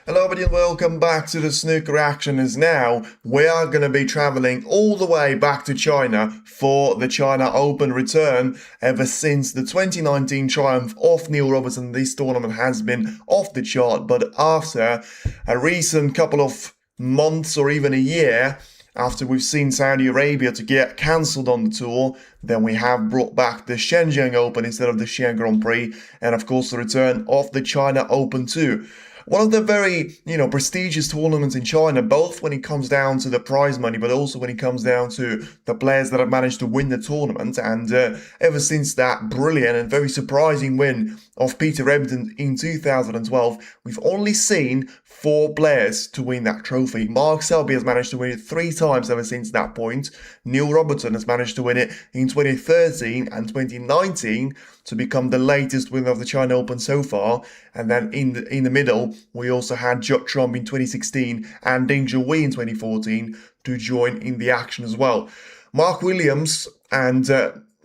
Hello everybody and welcome back to the snooker action. As now we are going to be traveling all the way back to China for the China Open return. Ever since the 2019 triumph of Neil Robertson, this tournament has been off the chart, but after a recent couple of months or even a year after we've seen Saudi Arabia to get cancelled on the tour, then we have brought back the Shenzhen Open instead of the Xi'an Grand Prix, and of course the return of the China Open too. One of the very, prestigious tournaments in China, both when it comes down to the prize money, but also when it comes down to the players that have managed to win the tournament. And ever since that brilliant and very surprising win of Peter Ebdon in 2012, we've only seen 4 players to win that trophy. Mark Selby has managed to win it 3 times ever since that point. Neil Robertson has managed to win it in 2013 and 2019 to become the latest winner of the China Open so far. And then in the middle, we also had Judd Trump in 2016 and Ding Junhui in 2014 to join in the action as well. Mark Williams and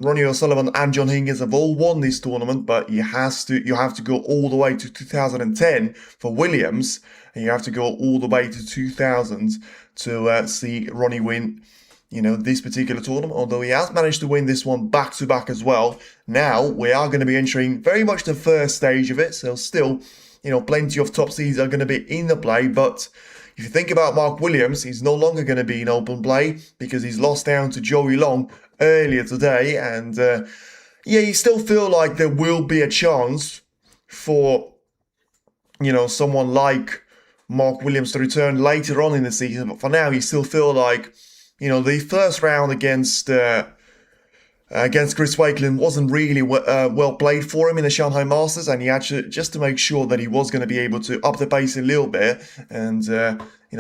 Ronnie O'Sullivan and John Higgins have all won this tournament, but you have to go all the way to 2010 for Williams, and you have to go all the way to 2000 to see Ronnie win this particular tournament, although he has managed to win this one back-to-back as well. Now, we are going to be entering very much the first stage of it, so still, plenty of top seeds are going to be in the play, but if you think about Mark Williams, he's no longer going to be in open play because he's lost down to Joey Long earlier today, and you still feel like there will be a chance for, someone like Mark Williams to return later on in the season, but for now, you still feel like the first round against Chris Wakelin wasn't really well played for him in the Shanghai Masters, and he actually, just to make sure that he was going to be able to up the pace a little bit, and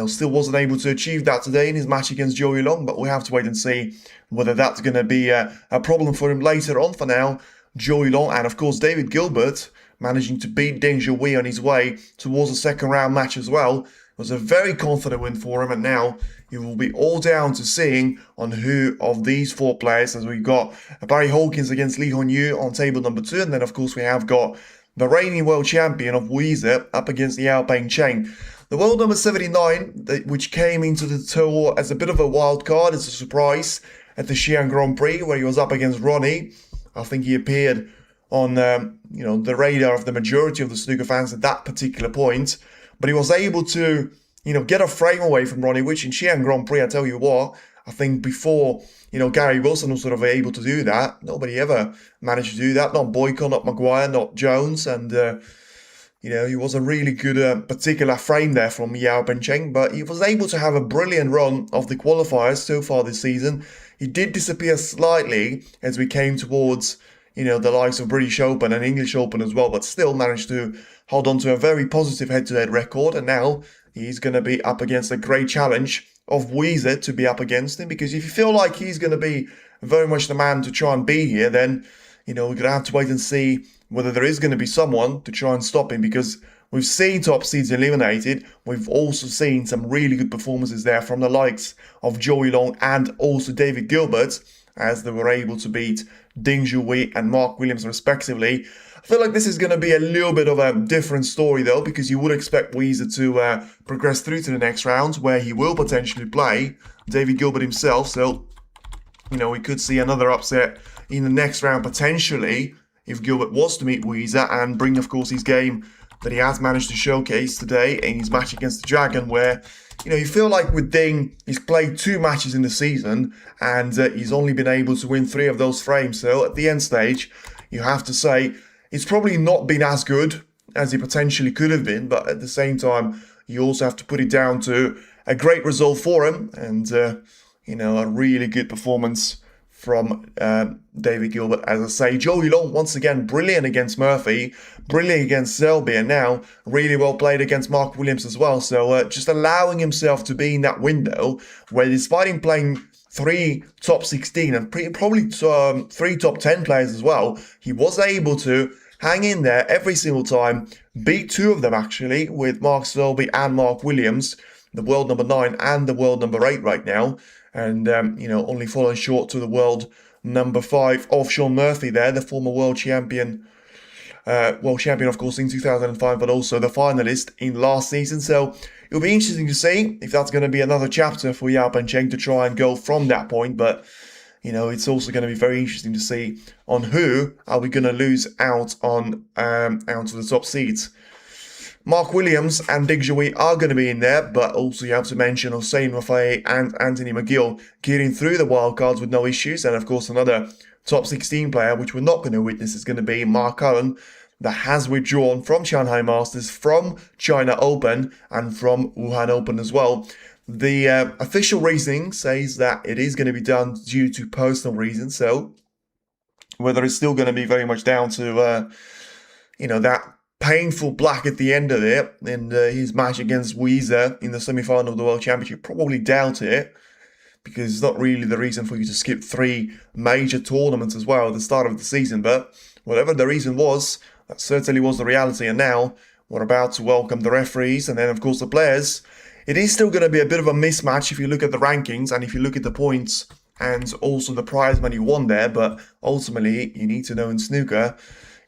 still wasn't able to achieve that today in his match against Joey Long. But we have to wait and see whether that's going to be a problem for him later on. For now, Joey Long and of course David Gilbert managing to beat Ding Junhui on his way towards the second round match as well. It was a very confident win for him, and now it will be all down to seeing on who of these 4 players, as we've got Barry Hawkins against Lee Hon Yu on table number 2, and then of course we have got the reigning world champion of Yize up against Yao Peng Cheng. The world number 79, which came into the tour as a bit of a wild card, as a surprise at the Xi'an Grand Prix, where he was up against Ronnie. I think he appeared on the radar of the majority of the snooker fans at that particular point. But he was able to, get a frame away from Ronnie, which in Xi'an Grand Prix, I tell you what, I think before, Gary Wilson was sort of able to do that. Nobody ever managed to do that. Not Boyko, not Maguire, not Jones. And, he was a really good particular frame there from Yao Peng Cheng. But he was able to have a brilliant run of the qualifiers so far this season. He did disappear slightly as we came towards the likes of British Open and English Open as well, but still managed to hold on to a very positive head-to-head record. And now he's going to be up against a great challenge of Yize to be up against him, because if you feel like he's going to be very much the man to try and beat here, then, we're going to have to wait and see whether there is going to be someone to try and stop him, because we've seen top seeds eliminated. We've also seen some really good performances there from the likes of Joey Long and also David Gilbert, as they were able to beat Ding Junhui and Mark Williams respectively. I feel like this is going to be a little bit of a different story though, because you would expect Yize to progress through to the next round, where he will potentially play David Gilbert himself. So, we could see another upset in the next round potentially if Gilbert was to meet Yize and bring, of course, his game that he has managed to showcase today in his match against the Dragon, where you feel like with Ding, he's played 2 matches in the season, and he's only been able to win 3 of those frames. So at the end stage, you have to say it's probably not been as good as he potentially could have been, but at the same time, you also have to put it down to a great result for him, and a really good performance from David Gilbert. As I say, Joey Long, once again, brilliant against Murphy, brilliant against Selby, and now really well played against Mark Williams as well. So just allowing himself to be in that window where, despite him playing 3 top 16 and probably 3 top 10 players as well, he was able to hang in there every single time, beat 2 of them actually, with Mark Selby and Mark Williams, the world number 9 and the world number 8 right now. And, only falling short to the world number 5 of Shaun Murphy there, the former world champion world champion, of course, in 2005, but also the finalist in last season. So it'll be interesting to see if that's going to be another chapter for Yao Cheng to try and go from that point. But it's also going to be very interesting to see on who are we going to lose out on out to the top seeds. Mark Williams and Dig Joey are going to be in there, but also you have to mention Hossein Rafai and Anthony McGill getting through the wildcards with no issues. And of course, another top 16 player, which we're not going to witness, is going to be Mark Allen, that has withdrawn from Shanghai Masters, from China Open, and from Wuhan Open as well. The official reasoning says that it is going to be done due to personal reasons. So whether it's still going to be very much down to, that painful black at the end of it in his match against Yize in the semi-final of the World Championship, probably doubt it, because it's not really the reason for you to skip 3 major tournaments as well at the start of the season. But whatever the reason was, that certainly was the reality. And now we're about to welcome the referees and then, of course, the players. It is still going to be a bit of a mismatch if you look at the rankings and if you look at the points and also the prize money won there. But ultimately, you need to know in snooker,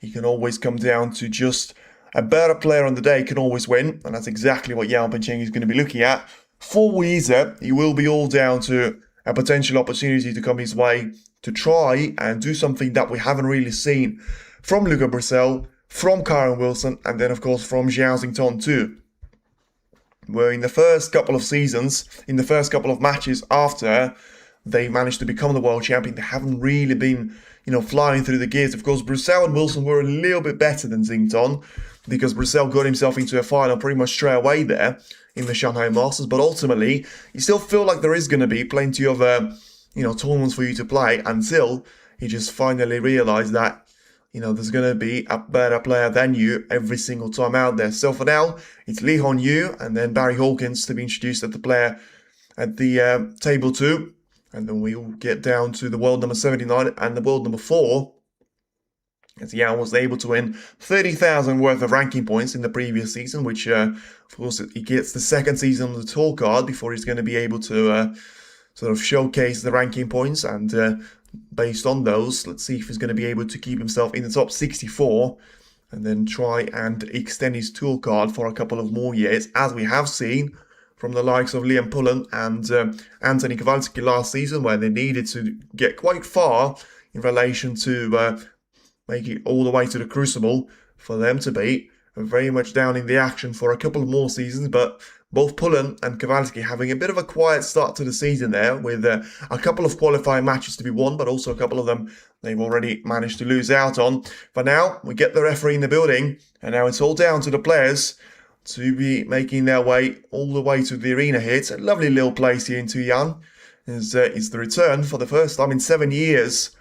it can always come down to just a better player on the day can always win. And that's exactly what Yao Cheng is going to be looking at. For Yize, it will be all down to a potential opportunity to come his way to try and do something that we haven't really seen from Luca Brissell, from Kyron Wilson, and then, of course, from Zhao Xington too. Where in the first couple of seasons, in the first couple of matches after they managed to become the world champion, they haven't really been, flying through the gears. Of course, Brissell and Wilson were a little bit better than Xington, because Brissell got himself into a final pretty much straight away there in the Shanghai Masters. But ultimately, you still feel like there is going to be plenty of, tournaments for you to play until he just finally realised that, there's going to be a better player than you every single time out there. So for now, it's Lee Hon Yu and then Barry Hawkins to be introduced at the player at the table 2. And then we'll get down to the world number 79 and the world number 4. As Yao was able to win 30,000 worth of ranking points in the previous season, which, of course, he gets the second season on the tour card before he's going to be able to sort of showcase the ranking points. And based on those, let's see if he's going to be able to keep himself in the top 64 and then try and extend his tour card for a couple of more years, as we have seen from the likes of Liam Pullen and Anthony Kowalski last season, where they needed to get quite far in relation to make it all the way to the Crucible for them to be very much down in the action for a couple of more seasons. But both Pullen and Kowalski having a bit of a quiet start to the season there, with a couple of qualifying matches to be won, but also a couple of them they've already managed to lose out on. For now, we get the referee in the building, and now it's all down to the players to be making their way all the way to the arena here. It's a lovely little place here in Tuyan. It's the return for the first time in 7 years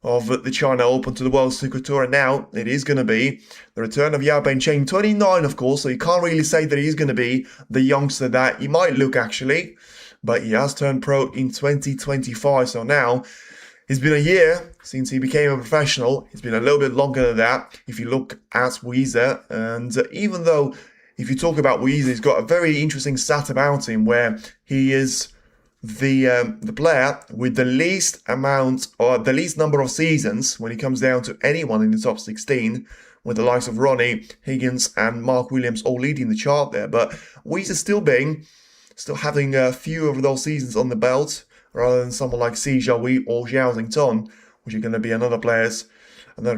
of the China Open to the World Snooker Tour, and now it is going to be the return of Yao Cheng, 29 of course, so you can't really say that he's going to be the youngster that he might look actually, but he has turned pro in 2025, so now it's been a year since he became a professional. It's been a little bit longer than that if you look at Yize, and even though if you talk about Yize, he's got a very interesting stat about him where he is the player with the least amount or the least number of seasons when it comes down to anyone in the top 16, with the likes of Ronnie, Higgins and Mark Williams all leading the chart there. But Yize still having a few of those seasons on the belt, rather than someone like Si Jiahui or Zhao Xington, which are going to be another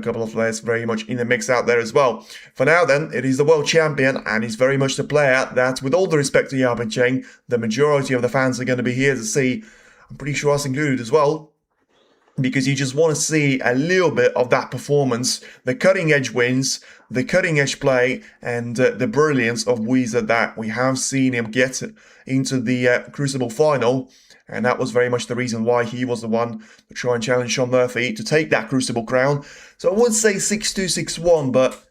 couple of players very much in the mix out there as well. For now then, it is the world champion, and he's very much the player that, with all the respect to Yao Cheng, the majority of the fans are going to be here to see. I'm pretty sure us included as well, because you just want to see a little bit of that performance, the cutting edge wins, the cutting edge play, and the brilliance of Yize that we have seen him get into the Crucible final. And that was very much the reason why he was the one to try and challenge Sean Murphy to take that Crucible crown. So I would say 6-2, 6-1, but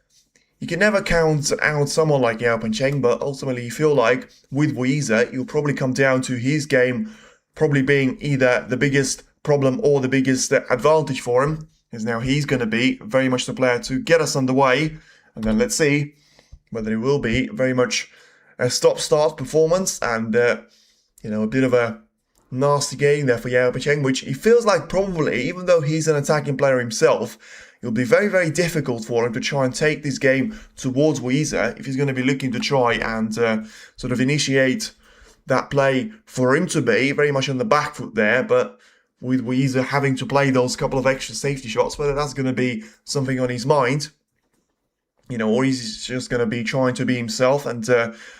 you can never count out someone like Yao Cheng. But ultimately, you feel like with Yize, you'll probably come down to his game probably being either the biggest problem or the biggest advantage for him, as now he's going to be very much the player to get us underway. And then let's see whether it will be very much a stop-start performance and, a bit of a nasty game there for Yao Pecheng, which he feels like probably, even though he's an attacking player himself, it'll be very, very difficult for him to try and take this game towards Yize if he's going to be looking to try and sort of initiate that play for him to be very much on the back foot there, but with Yize having to play those couple of extra safety shots, whether that's going to be something on his mind, you know, or he's just going to be trying to be himself and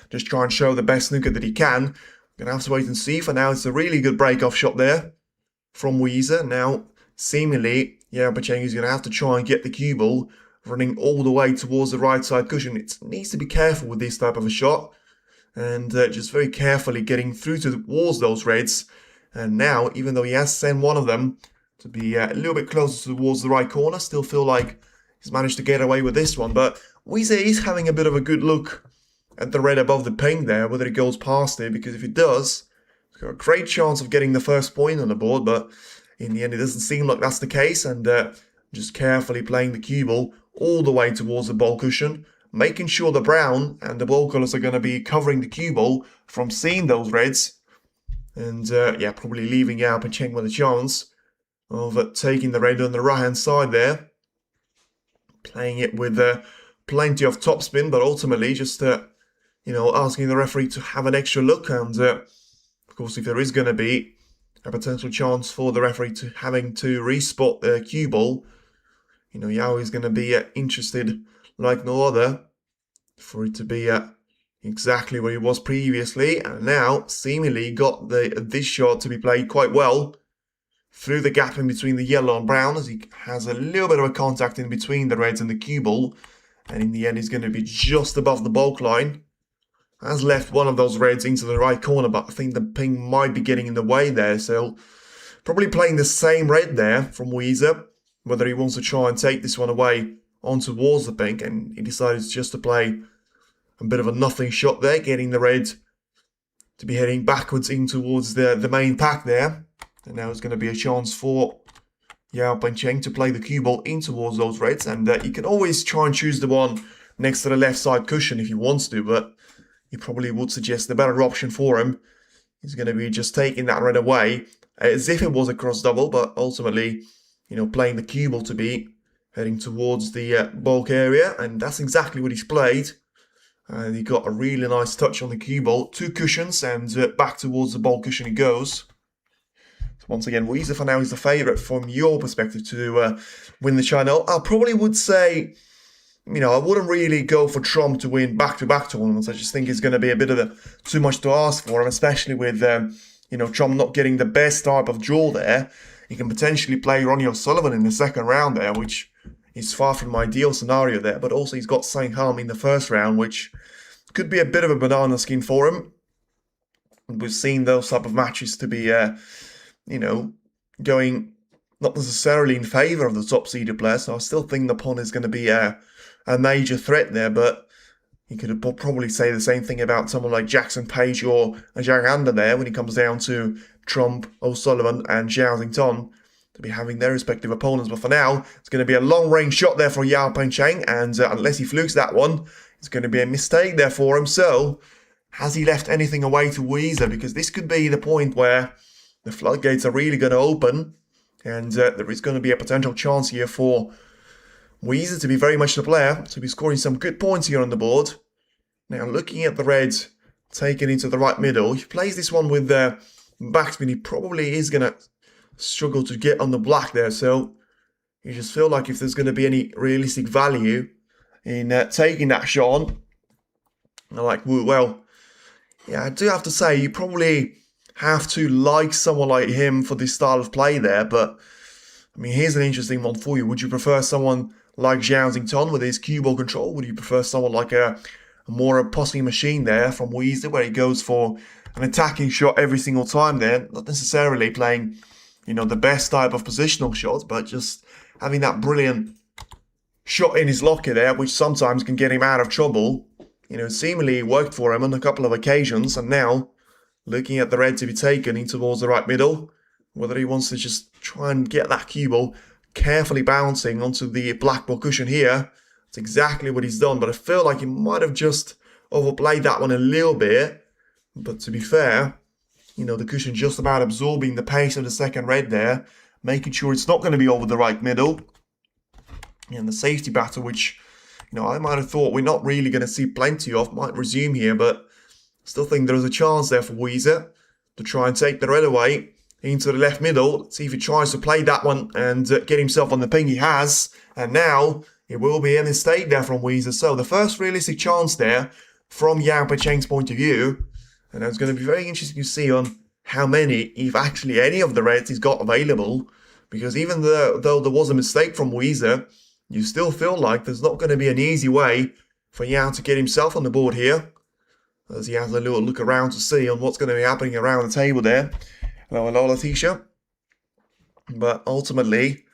just try and show the best snooker that he can. We're going to have to wait and see. For now, it's a really good break-off shot there from Yize. Now, seemingly, Yao Pecheng is going to have to try and get the cue ball running all the way towards the right side cushion. It needs to be careful with this type of a shot and just very carefully getting through towards those reds. And now, even though he has sent one of them to be a little bit closer towards the right corner, still feel like he's managed to get away with this one. But Yize is having a bit of a good look at the red above the pink there, whether it goes past it, because if it does, it's got a great chance of getting the first point on the board, but in the end it doesn't seem like that's the case, and just carefully playing the cue ball all the way towards the ball cushion, making sure the brown and the ball colours are going to be covering the cue ball from seeing those reds, and yeah, probably leaving Yao Pecheng with a chance of taking the red on the right hand side there, playing it with plenty of topspin, but ultimately just you know, asking the referee to have an extra look, and of course, if there is going to be a potential chance for the referee to having to respot the cue ball, you know, Yao is going to be interested like no other for it to be exactly where he was previously, and now seemingly got this shot to be played quite well through the gap in between the yellow and brown, as he has a little bit of a contact in between the reds and the cue ball, and in the end he's going to be just above the bulk line. Has left one of those reds into the right corner, but I think the pink might be getting in the way there, so probably playing the same red there from Yize, whether he wants to try and take this one away on towards the pink, and he decided just to play a bit of a nothing shot there, getting the red to be heading backwards in towards the main pack there, and now it's going to be a chance for Yao Pecheng to play the cue ball in towards those reds, and you can always try and choose the one next to the left side cushion if he wants to, but you probably would suggest the better option for him is going to be just taking that red away as if it was a cross double, but ultimately, you know, playing the cue ball to be heading towards the bulk area, and that's exactly what he's played. And he got a really nice touch on the cue ball, 2 cushions, and back towards the bulk cushion he goes. So once again, Yize for now is the favourite from your perspective to win the China. I probably would say, you know, I wouldn't really go for Trump to win back-to-back tournaments. I just think it's going to be a bit of too much to ask for him, especially with, you know, Trump not getting the best type of draw there. He can potentially play Ronnie O'Sullivan in the second round there, which is far from my ideal scenario there. But also he's got Saint Ham in the first round, which could be a bit of a banana skin for him. We've seen those type of matches to be, you know, going not necessarily in favour of the top-seeded player. So I still think the pawn is going to be a major threat there, but you could probably say the same thing about someone like Jackson Page or Zhang Anda there when it comes down to Trump, O'Sullivan and Zhao Xington to be having their respective opponents. But for now, it's going to be a long-range shot there for Yao Pecheng, and unless he flukes that one, it's going to be a mistake there for him. So, has he left anything away to Yize? Because this could be the point where the floodgates are really going to open, and there is going to be a potential chance here for Yize to be very much the player, to be scoring some good points here on the board. Now, looking at the reds taken into the right middle, he plays this one with backspin. He probably is going to struggle to get on the black there, so you just feel like if there's going to be any realistic value in taking that shot on, I'm like, well, yeah, I do have to say, you probably have to like someone like him for this style of play there, but I mean, here's an interesting one for you. Would you prefer someone like Zhao Xington with his cue ball control? Would you prefer someone like a more a posse machine there from Yize, where he goes for an attacking shot every single time there, not necessarily playing, you know, the best type of positional shots, but just having that brilliant shot in his locker there, which sometimes can get him out of trouble. You know, seemingly worked for him on a couple of occasions, and now looking at the red to be taken in towards the right middle, whether he wants to just try and get that cue ball carefully bouncing onto the black ball cushion here. That's exactly what he's done, but I feel like he might have just overplayed that one a little bit. But to be fair, the cushion just about absorbing the pace of the second red there, making sure it's not going to be over the right middle. And the safety battle, which, I might have thought we're not really going to see plenty of, might resume here, but still think there's a chance there for Yize to try and take the red away into the left middle. Let's see if he tries to play that one and get himself on the ping. He has, and now it will be a mistake there from Yize. So the first realistic chance there from Yang Peicheng's point of view, and it's going to be very interesting to see on how many, if actually any of the reds he's got available, because even though there was a mistake from Yize, you still feel like there's not going to be an easy way for Yang to get himself on the board here, as he has a little look around to see on what's going to be happening around the table there. Hello, Letitia. But ultimately,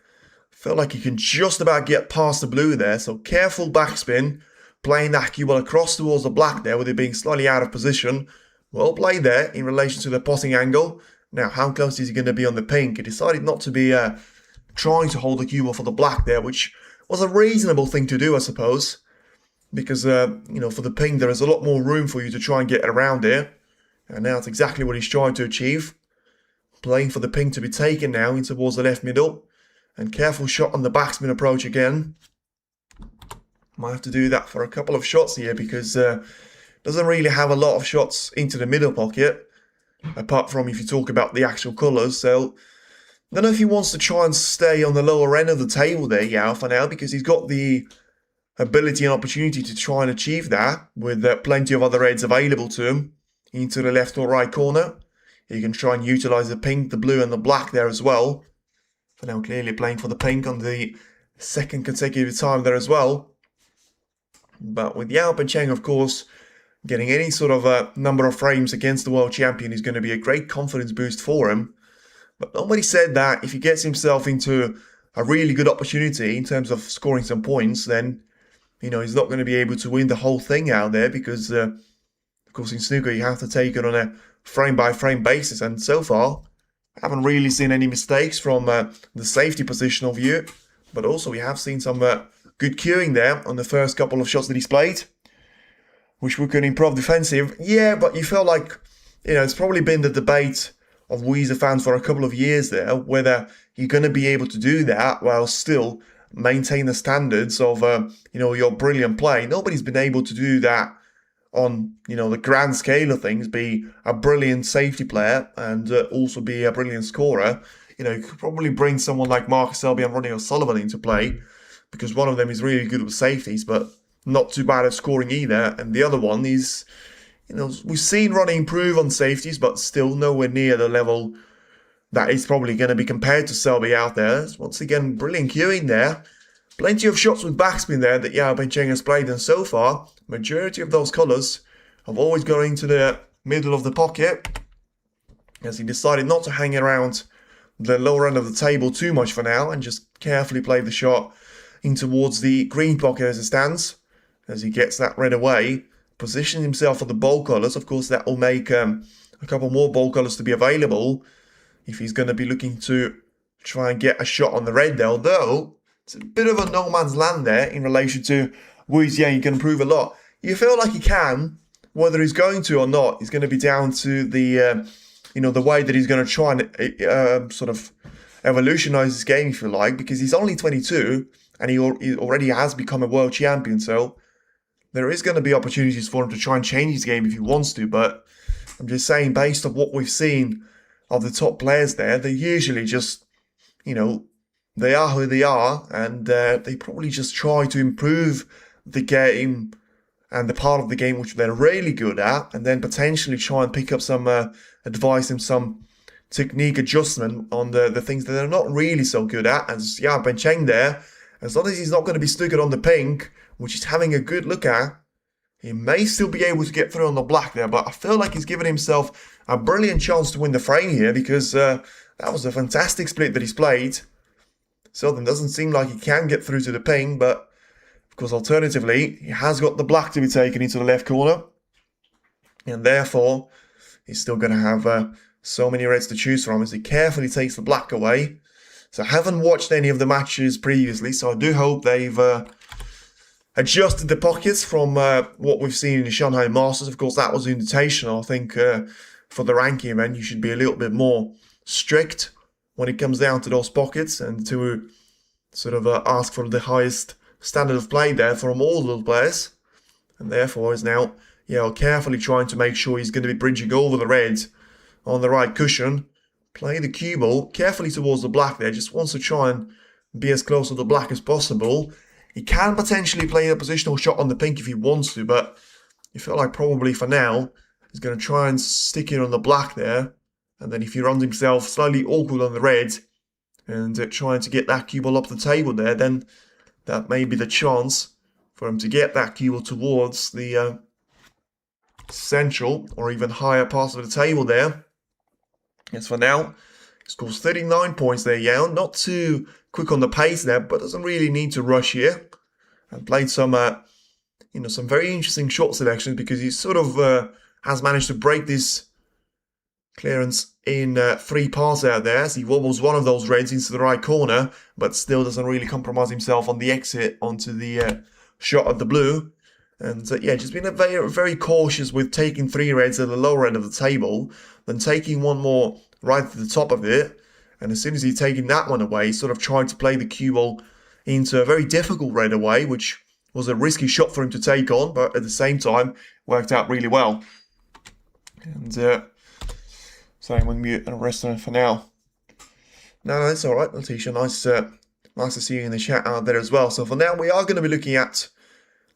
felt like he can just about get past the blue there, so careful backspin, playing that cue ball across towards the black there with it being slightly out of position. Well played there in relation to the potting angle. Now, how close is he going to be on the pink? He decided not to be trying to hold the cue ball for the black there, which was a reasonable thing to do, I suppose. Because, for the pink, there is a lot more room for you to try and get around here. And now it's exactly what he's trying to achieve. Playing for the pink to be taken now in towards the left middle. And careful shot on the backspin approach again. Might have to do that for a couple of shots here because doesn't really have a lot of shots into the middle pocket. Apart from if you talk about the actual colours. So, I don't know if he wants to try and stay on the lower end of the table there, Yao, for now. Because he's got the ability and opportunity to try and achieve that. With plenty of other reds available to him. Into the left or right corner. He can try and utilise the pink, the blue and the black there as well. For now clearly playing for the pink on the second consecutive time there as well. But with Yao Peicheng, of course, getting any sort of number of frames against the world champion is going to be a great confidence boost for him. But nobody said that if he gets himself into a really good opportunity in terms of scoring some points, then, he's not going to be able to win the whole thing out there because, of course, in snooker you have to take it on a frame-by-frame basis. And so far, I haven't really seen any mistakes from the safety positional view. But also we have seen some good cueing there on the first couple of shots that he's played. Which we could improve defensive. Yeah, but you feel like, it's probably been the debate of Yize fans for a couple of years there, whether you're going to be able to do that while still maintain the standards of, your brilliant play. Nobody's been able to do that on, the grand scale of things, be a brilliant safety player and also be a brilliant scorer. You could probably bring someone like Marcus Selby and Ronnie O'Sullivan into play, because one of them is really good with safeties, but not too bad at scoring either. And the other one is, we've seen Ronnie improve on safeties, but still nowhere near the level that is probably going to be compared to Selby out there. Once again, brilliant cueing there. Plenty of shots with backspin there that Yao Peicheng has played, and so far, majority of those colours have always gone into the middle of the pocket, as he decided not to hang around the lower end of the table too much for now, and just carefully play the shot in towards the green pocket as it stands. As he gets that red away, positions himself for the bold colours. Of course, that will make a couple more bold colours to be available if he's going to be looking to try and get a shot on the red there. Although, it's a bit of a no man's land there in relation to Yize. Yeah, he can improve a lot. You feel like he can, whether he's going to or not, is going to be down to the, the way that he's going to try and sort of evolutionise his game, if you like, because he's only 22 and he already has become a world champion. So there is going to be opportunities for him to try and change his game if he wants to, but I'm just saying, based on what we've seen of the top players there, they usually just, they are who they are, and they probably just try to improve the game and the part of the game which they're really good at, and then potentially try and pick up some advice and some technique adjustment on the things that they're not really so good at. As Yao Peicheng there, as long as he's not going to be stuck on the pink, which he's having a good look at, he may still be able to get through on the black there. But I feel like he's given himself a brilliant chance to win the frame here, because that was a fantastic split that he's played. Selden doesn't seem like he can get through to the pink, but of course alternatively, he has got the black to be taken into the left corner. And therefore, he's still going to have so many reds to choose from as he carefully takes the black away. So I haven't watched any of the matches previously, so I do hope they've adjusted the pockets from what we've seen in the Shanghai Masters. Of course, that was invitational. I think for the ranking event, you should be a little bit more strict when it comes down to those pockets and to sort of ask for the highest standard of play there from all those players. And therefore is now, carefully trying to make sure he's going to be bridging over the red on the right cushion. Play the cue ball carefully towards the black there. Just wants to try and be as close to the black as possible. He can potentially play a positional shot on the pink if he wants to, but you feel like probably for now he's going to try and stick it on the black there. And then if he runs himself slightly awkward on the red and trying to get that cue ball up the table there, then that may be the chance for him to get that cue ball towards the central or even higher part of the table there. As for now, he scores 39 points there, Yao. Not too quick on the pace there, but doesn't really need to rush here. And played some, some very interesting shot selections because he sort of has managed to break this clearance in 3 parts out there. So he wobbles one of those reds into the right corner, but still doesn't really compromise himself on the exit onto the shot of the blue. And just been very, very cautious with taking 3 reds at the lower end of the table, then taking one more right at the top of it. And as soon as he's taking that one away, sort of tried to play the cue ball into a very difficult red away, which was a risky shot for him to take on, but at the same time worked out really well. And sorry, I'm on mute and rest for now. No, it's all right, Letitia. Nice to see you in the chat out there as well. So for now, we are going to be looking at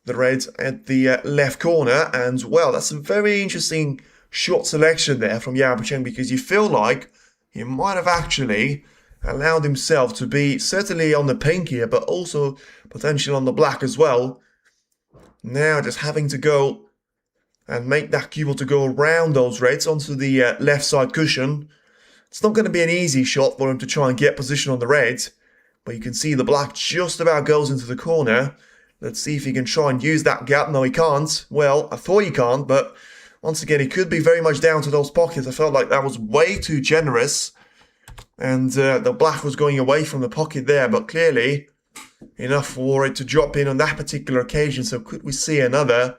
the red at the left corner, and well, that's a very interesting shot selection there from Yao Cheng, because you feel like he might have actually allowed himself to be certainly on the pink here, but also potentially on the black as well. Now just having to go and make that cue ball to go around those reds onto the left side cushion. It's not going to be an easy shot for him to try and get position on the red, but you can see the black just about goes into the corner. Let's see if he can try and use that gap. No, he can't. Well, I thought he can't, but once again, he could be very much down to those pockets. I felt like that was way too generous, and the black was going away from the pocket there, but clearly enough for it to drop in on that particular occasion. So could we see another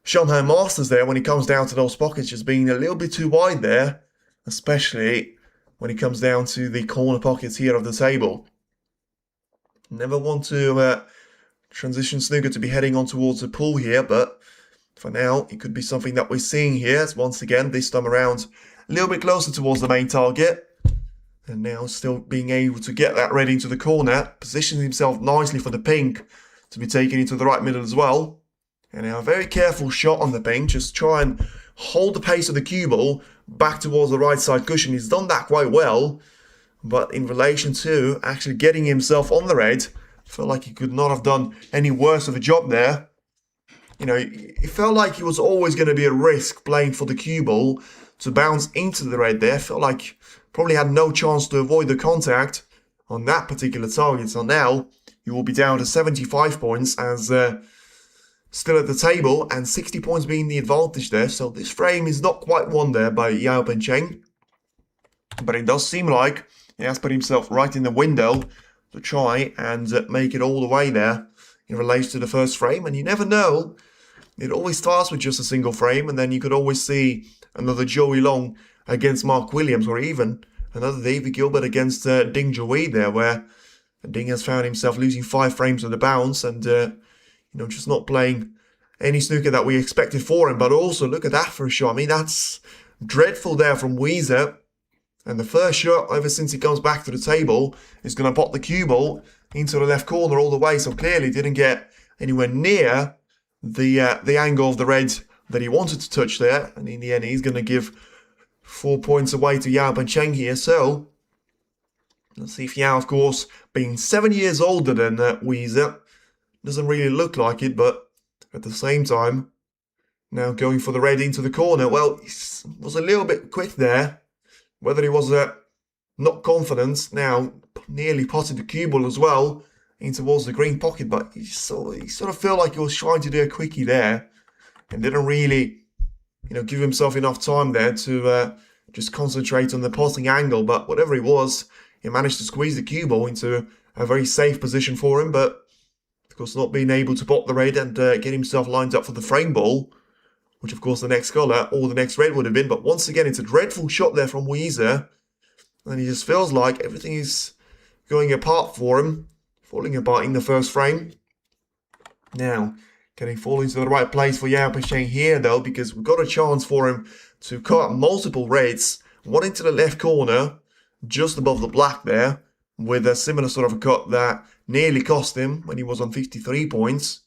Shanghai Masters there when he comes down to those pockets, just being a little bit too wide there, especially when he comes down to the corner pockets here of the table. Never want to transition snooker to be heading on towards the pool here, but for now it could be something that we're seeing here. As once again, this time around, a little bit closer towards the main target, and now still being able to get that red into the corner, positioning himself nicely for the pink to be taken into the right middle as well. And now a very careful shot on the pink, just try and hold the pace of the cue ball back towards the right side cushion. He's done that quite well, but in relation to actually getting himself on the red, I felt like he could not have done any worse of a job there. It felt like he was always going to be a risk playing for the cue ball to bounce into the red there. Felt like probably had no chance to avoid the contact on that particular target. So now he will be down to 75 points as still at the table, and 60 points being the advantage there. So this frame is not quite won there by Yao Cheng, but it does seem like he has put himself right in the window to try and make it all the way there in relation to the first frame. And you never know, it always starts with just a single frame, and then you could always see another Joey Long against Mark Williams, or even another David Gilbert against Ding Junhui there, where Ding has found himself losing 5 frames on the bounce and just not playing any snooker that we expected for him. But also, look at that for a shot. I mean, that's dreadful there from Yize. And the first shot, ever since he comes back to the table, is going to pop the cue ball into the left corner all the way. So clearly didn't get anywhere near the angle of the red that he wanted to touch there. And in the end, he's going to give 4 points away to Yao Cheng here. So let's see if Yao, of course, being 7 years older than Yize, doesn't really look like it, but at the same time, now going for the red into the corner. Well, he was a little bit quick there. Whether he was not confident, now nearly potted the cue ball as well in towards the green pocket, but he sort of felt like he was trying to do a quickie there and didn't really, give himself enough time there to just concentrate on the potting angle. But whatever it was, he managed to squeeze the cue ball into a very safe position for him, but of course not being able to pop the red and get himself lined up for the frame ball which of course the next colour or the next red would have been. But once again, it's a dreadful shot there from Yize, and he just feels like everything is going apart for him, falling apart in the first frame. Now, can he fall into the right place for Yao Pecheng here though, because we've got a chance for him to cut multiple reds, one into the left corner, just above the black there, with a similar sort of a cut that nearly cost him when he was on 53 points.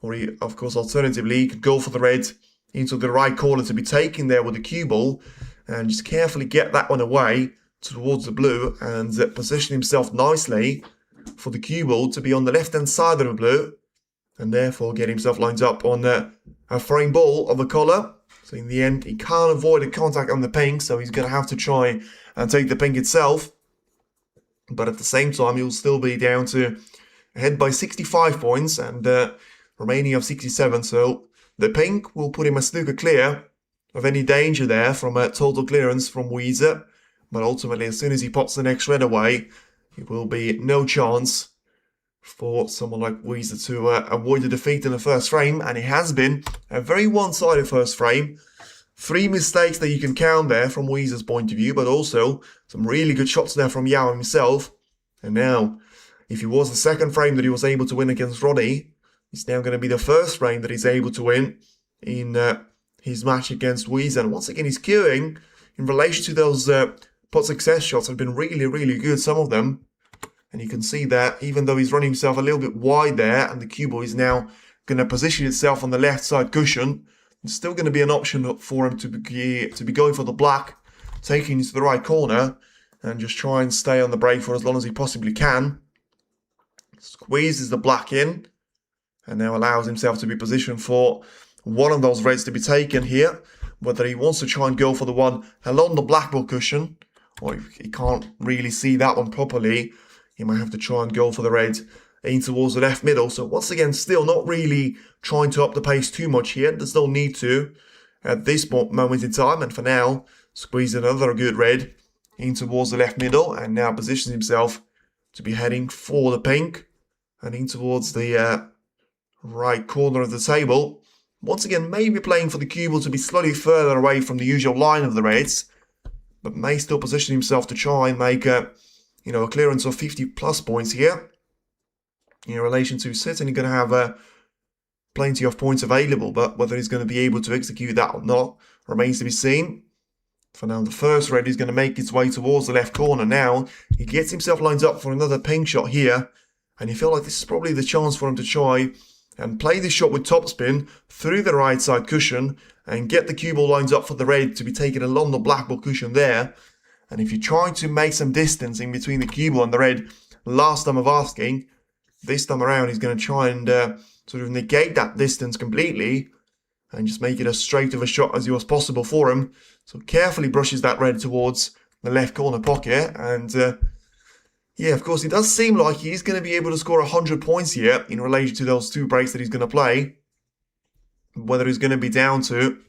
Or he, of course, alternatively, could go for the red into the right corner to be taken there with the cue ball, and just carefully get that one away towards the blue and position himself nicely for the cue ball to be on the left-hand side of the blue, and therefore get himself lined up on a frame ball of the collar. So in the end, he can't avoid a contact on the pink, so he's going to have to try and take the pink itself. But at the same time, he'll still be down to ahead by 65 points and remaining of 67. So the pink will put him a snooker clear of any danger there from a total clearance from Yize. But ultimately, as soon as he pops the next red away, it will be no chance for someone like Yize to avoid the defeat in the first frame. And it has been a very one-sided first frame. 3 mistakes that you can count there from Yize's point of view, but also some really good shots there from Yao himself. And now, if it was the second frame that he was able to win against Roddy, it's now going to be the first frame that he's able to win in his match against Yize. And once again, he's queuing in relation to those pot success shots have been really, really good, some of them. And you can see that even though he's running himself a little bit wide there, and the cue ball is now going to position itself on the left side cushion, it's still going to be an option for him to be going for the black, taking it to the right corner, and just try and stay on the break for as long as he possibly can. Squeezes the black in, and now allows himself to be positioned for one of those reds to be taken here. Whether he wants to try and go for the one along the black ball cushion, or if he can't really see that one properly, he might have to try and go for the red in towards the left middle. So once again, still not really trying to up the pace too much here. There's no need to at this moment in time. And for now, squeeze another good red in towards the left middle, and now positions himself to be heading for the pink and in towards the right corner of the table. Once again, maybe playing for the cue ball to be slightly further away from the usual line of the reds, but may still position himself to try and make a clearance of 50 plus points here, in relation to certainly going to have plenty of points available, but whether he's going to be able to execute that or not remains to be seen. For now, the first red is going to make its way towards the left corner now. He gets himself lined up for another pink shot here, and you feel like this is probably the chance for him to try and play this shot with topspin through the right side cushion and get the cue ball lined up for the red to be taken along the black ball cushion there. And if you try to make some distance in between the cue ball and the red last time of asking, this time around he's going to try and sort of negate that distance completely and just make it as straight of a shot as it was possible for him. So carefully brushes that red towards the left corner pocket, and yeah, of course, it does seem like he's going to be able to score 100 points here in relation to those 2 breaks that he's going to play. Whether he's going to be down to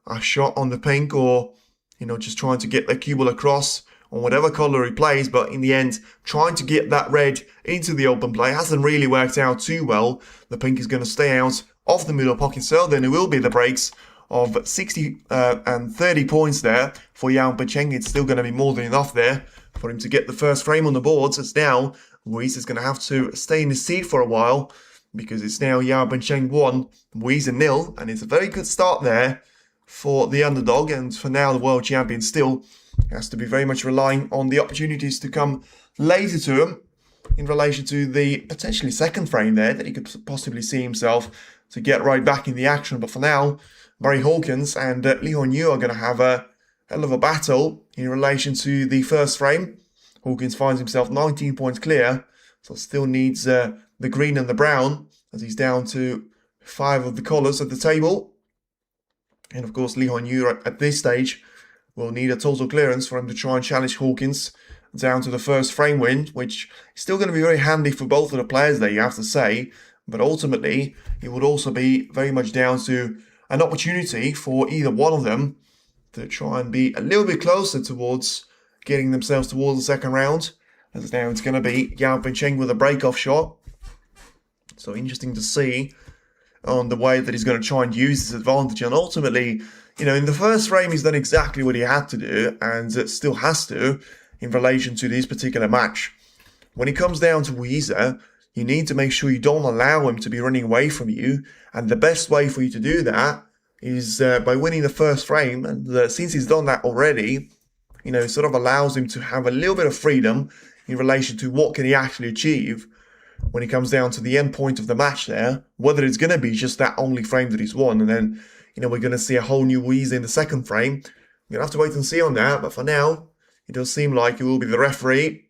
a shot on the pink or, just trying to get the cue ball across on whatever colour he plays. But in the end, trying to get that red into the open play hasn't really worked out too well. The pink is going to stay out of the middle pocket, so then it will be the breaks of 60 and 30 points there for Yao Pecheng. It's still going to be more than enough there for him to get the first frame on the boards, as now Yize is going to have to stay in his seat for a while, because it's now Yao Pecheng 1, Yize 0, and it's a very good start there for the underdog. And for now, the world champion still has to be very much relying on the opportunities to come later to him in relation to the potentially second frame there that he could possibly see himself to get right back in the action. But for now, Barry Hawkins and Lee Hon-yu are going to have a hell of a battle in relation to the first frame. Hawkins finds himself 19 points clear, so still needs the green and the brown, as he's down to 5 of the colours at the table. And of course, Lee Hon-yu at this stage will need a total clearance for him to try and challenge Hawkins down to the first frame win, which is still going to be very handy for both of the players there, you have to say. But ultimately, it would also be very much down to an opportunity for either one of them to try and be a little bit closer towards getting themselves towards the second round. As now it's going to be Yao Pecheng with a break-off shot. So interesting to see on the way that he's going to try and use this advantage. And ultimately, in the first frame, he's done exactly what he had to do, and still has to, in relation to this particular match. When it comes down to Yize, you need to make sure you don't allow him to be running away from you, and the best way for you to do that is by winning the first frame. And since he's done that already, it sort of allows him to have a little bit of freedom in relation to what can he actually achieve when it comes down to the end point of the match there, whether it's going to be just that only frame that he's won, and then, we're going to see a whole new Yize in the second frame. We're going to have to wait and see on that, but for now, it does seem like he will be the referee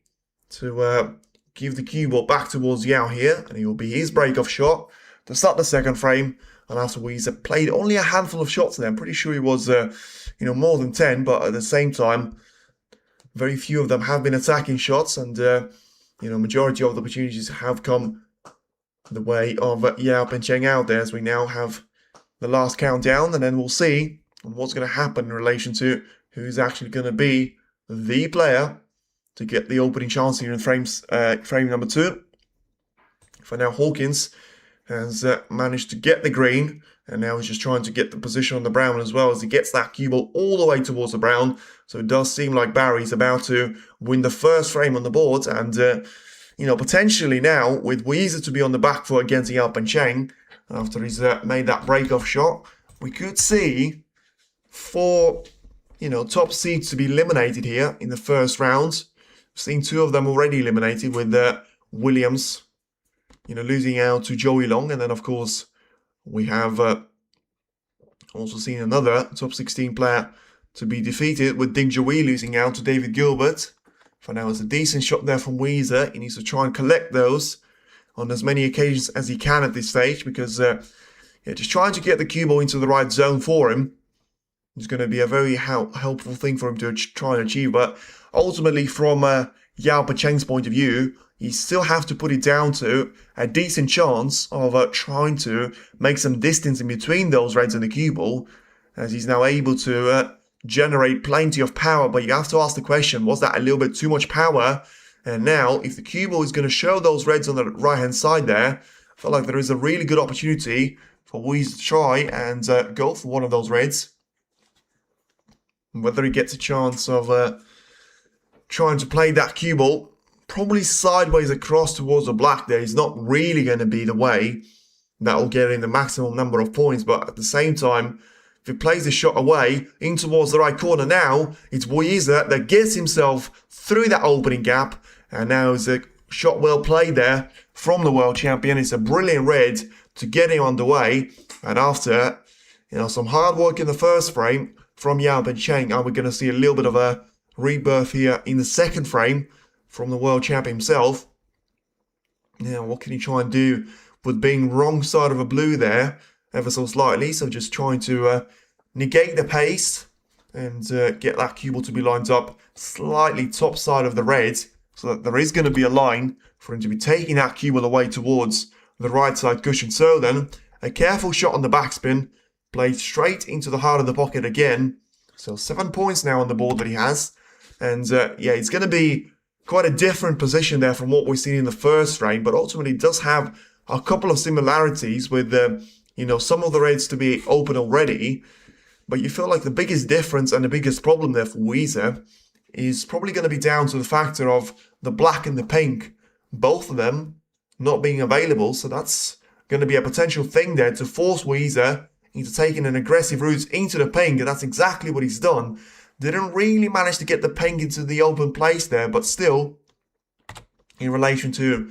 to give the cue ball back towards Yao here, and it will be his break-off shot to start the second frame. And after Yize played only a handful of shots there, I'm pretty sure he was, more than 10, but at the same time, very few of them have been attacking shots, and majority of the opportunities have come the way of Yao Pencheng out there, as we now have the last countdown, and then we'll see what's going to happen in relation to who's actually going to be the player to get the opening chance here in frame number 2. For now, Hawkins has managed to get the green, and now he's just trying to get the position on the brown as well, as he gets that cue ball all the way towards the brown. So it does seem like Barry's about to win the first frame on the board, and potentially now with Yize to be on the back foot against Yao Pencheng after he's made that break-off shot, we could see 4 top seeds to be eliminated here in the first round. We've seen 2 of them already eliminated, with Williams losing out to Watchalong, and then of course we have also seen another top 16 player to be defeated, with Ding Jui losing out to David Gilbert. For now, it's a decent shot there from Yize. He needs to try and collect those on as many occasions as he can at this stage, because just trying to get the cue ball into the right zone for him is going to be a very helpful thing for him to try and achieve. But ultimately, from Yao Pencheng's point of view, you still have to put it down to a decent chance of trying to make some distance in between those reds and the cue ball, as he's now able to generate plenty of power. But you have to ask the question, was that a little bit too much power? And now, if the cue ball is going to show those reds on the right-hand side there, I feel like there is a really good opportunity for Yize to try and go for one of those reds. Whether he gets a chance of trying to play that cue ball probably sideways across towards the black there is not really going to be the way that will get in the maximum number of points. But at the same time, if he plays the shot away in towards the right corner now, it's Yize that gets himself through that opening gap, and now it's a shot well played there from the world champion. It's a brilliant red to get him underway, and after some hard work in the first frame from Yao Pencheng, are we going to see a little bit of a rebirth here in the second frame from the world champion himself? Now, what can he try and do with being wrong side of a blue there ever so slightly? So just trying to negate the pace and get that cue ball to be lined up slightly top side of the red, so that there is going to be a line for him to be taking that cue ball away towards the right side cushion. So then, a careful shot on the backspin, played straight into the heart of the pocket again. So 7 points now on the board that he has. And it's going to be quite a different position there from what we've seen in the first frame, but ultimately it does have a couple of similarities with, some of the reds to be open already. But you feel like the biggest difference and the biggest problem there for Yize is probably going to be down to the factor of the black and the pink, both of them not being available. So that's going to be a potential thing there to force Yize into taking an aggressive route into the pink, and that's exactly what he's done. Didn't really manage to get the pink into the open place there, but still, in relation to,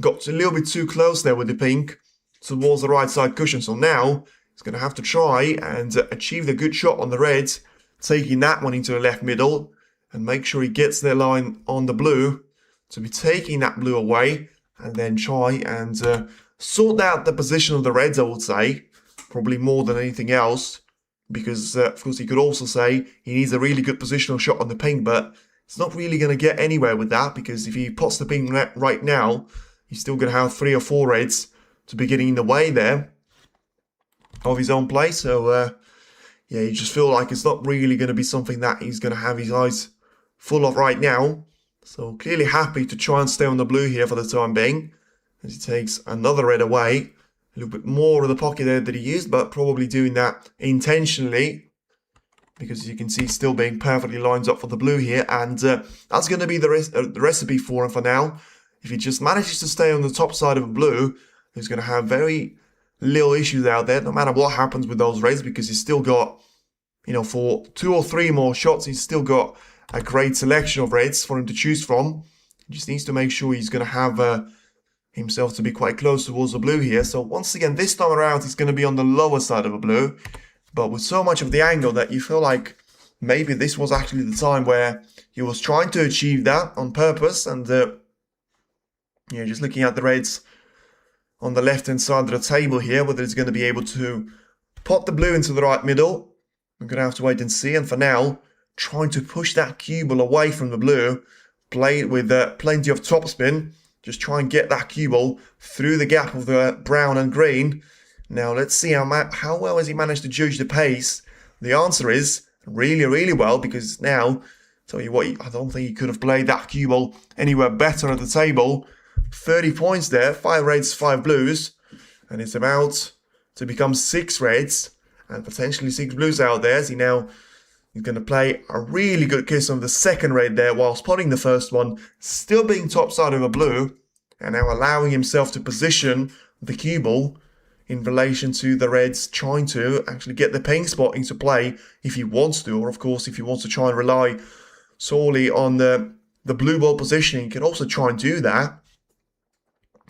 got a little bit too close there with the pink towards the right side cushion. So now he's going to have to try and achieve the good shot on the red, taking that one into the left middle, and make sure he gets their line on the blue to be taking that blue away, and then try and sort out the position of the reds, I would say, probably more than anything else. Because, of course, he could also say he needs a really good positional shot on the pink, but it's not really going to get anywhere with that, because if he pots the pink right now, he's still going to have 3 or 4 reds to be getting in the way there of his own play. So, you just feel like it's not really going to be something that he's going to have his eyes full of right now. So, clearly happy to try and stay on the blue here for the time being, as he takes another red away. a little bit more of the pocket there that he used, but probably doing that intentionally. Because as you can see, still being perfectly lined up for the blue here. And that's going to be the recipe for him for now. If he just manages to stay on the top side of a blue, he's going to have very little issues out there, no matter what happens with those reds, because he's still got, you know, for 2 or 3 more shots, he's still got a great selection of reds for him to choose from. He just needs to make sure he's going to have himself to be quite close towards the blue here. So once again, this time around, he's going to be on the lower side of a blue. But with so much of the angle that you feel like maybe this was actually the time where he was trying to achieve that on purpose. And yeah, just looking at the reds on the left-hand side of the table here, whether it's going to be able to pop the blue into the right middle. We're going to have to wait and see. And for now, trying to push that cue ball away from the blue, play it with plenty of topspin. Just try and get that cue ball through the gap of the brown and green. Now, let's see how well has he managed to judge the pace. The answer is really, really well, because now, tell you what, I don't think he could have played that cue ball anywhere better at the table. 30 points there, 5 reds, 5 blues, and it's about to become 6 reds and potentially 6 blues out there. As he's going to play a really good kiss on the second red there while spotting the first one, still being top side of a blue, and now allowing himself to position the cue ball in relation to the reds, trying to actually get the pink spot into play if he wants to, or of course if he wants to try and rely solely on the blue ball positioning, he can also try and do that.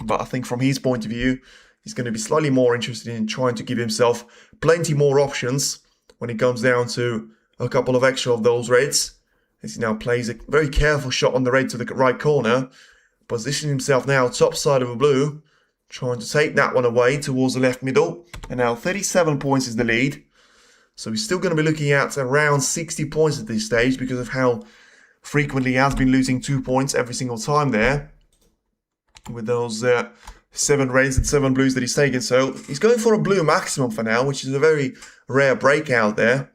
But I think from his point of view, he's going to be slightly more interested in trying to give himself plenty more options when it comes down to a couple of extra of those reds. As he now plays a very careful shot on the red to the right corner, positioning himself now top side of a blue, trying to take that one away towards the left middle. And now 37 points is the lead. So he's still going to be looking at around 60 points at this stage because of how frequently he has been losing 2 points every single time there. With those 7 reds and 7 blues that he's taken. So he's going for a blue maximum for now, which is a very rare breakout there.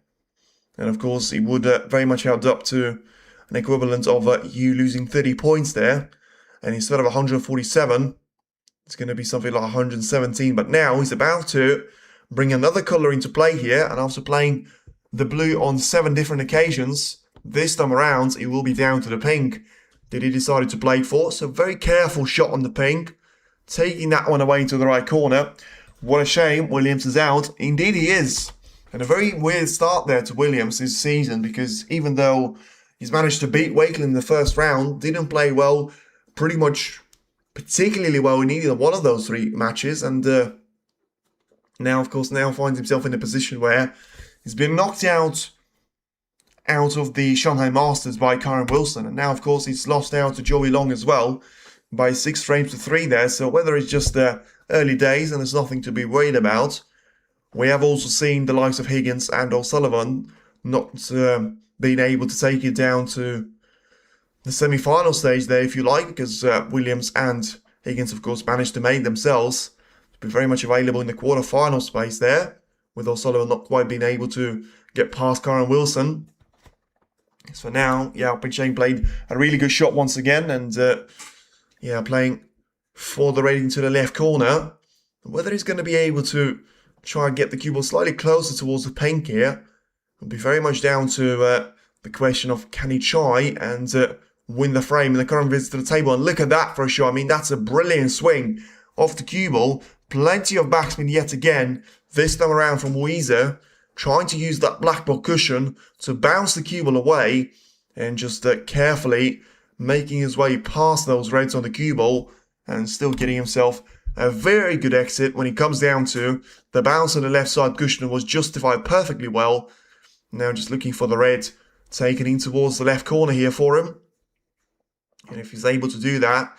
And of course, it would very much add up to an equivalent of you losing 30 points there. And instead of 147, it's going to be something like 117. But now he's about to bring another colour into play here. And after playing the blue on 7 different occasions, this time around, it will be down to the pink that he decided to play for. So very careful shot on the pink, taking that one away into the right corner. What a shame, Williams is out. Indeed he is. And a very weird start there to Williams this season, because even though he's managed to beat Wakeland in the first round, didn't play well, pretty much particularly well in either one of those 3 matches. And now, of course, finds himself in a position where he's been knocked out of the Shanghai Masters by Karen Wilson. And now, of course, he's lost out to Joey Long as well by 6 frames to 3 there. So whether it's just early days and there's nothing to be worried about, we have also seen the likes of Higgins and O'Sullivan not being able to take it down to the semi-final stage there, if you like, because Williams and Higgins, of course, managed to make themselves to be very much available in the quarter-final space there, with O'Sullivan not quite being able to get past Karen Wilson. So now, yeah, Picheng played a really good shot once again, and yeah, playing for the rating to the left corner. Whether he's going to be able to try and get the cue ball slightly closer towards the pink here will be very much down to the question of can he try and win the frame in the current visit to the table. And look at that for a shot. I mean, that's a brilliant swing off the cue ball. Plenty of backspin yet again, this time around from Yize, trying to use that black ball cushion to bounce the cue ball away and just carefully making his way past those reds on the cue ball and still getting himself a very good exit when he comes down to the bounce on the left side cushion was justified perfectly well. Now just looking for the red taken in towards the left corner here for him. And if he's able to do that,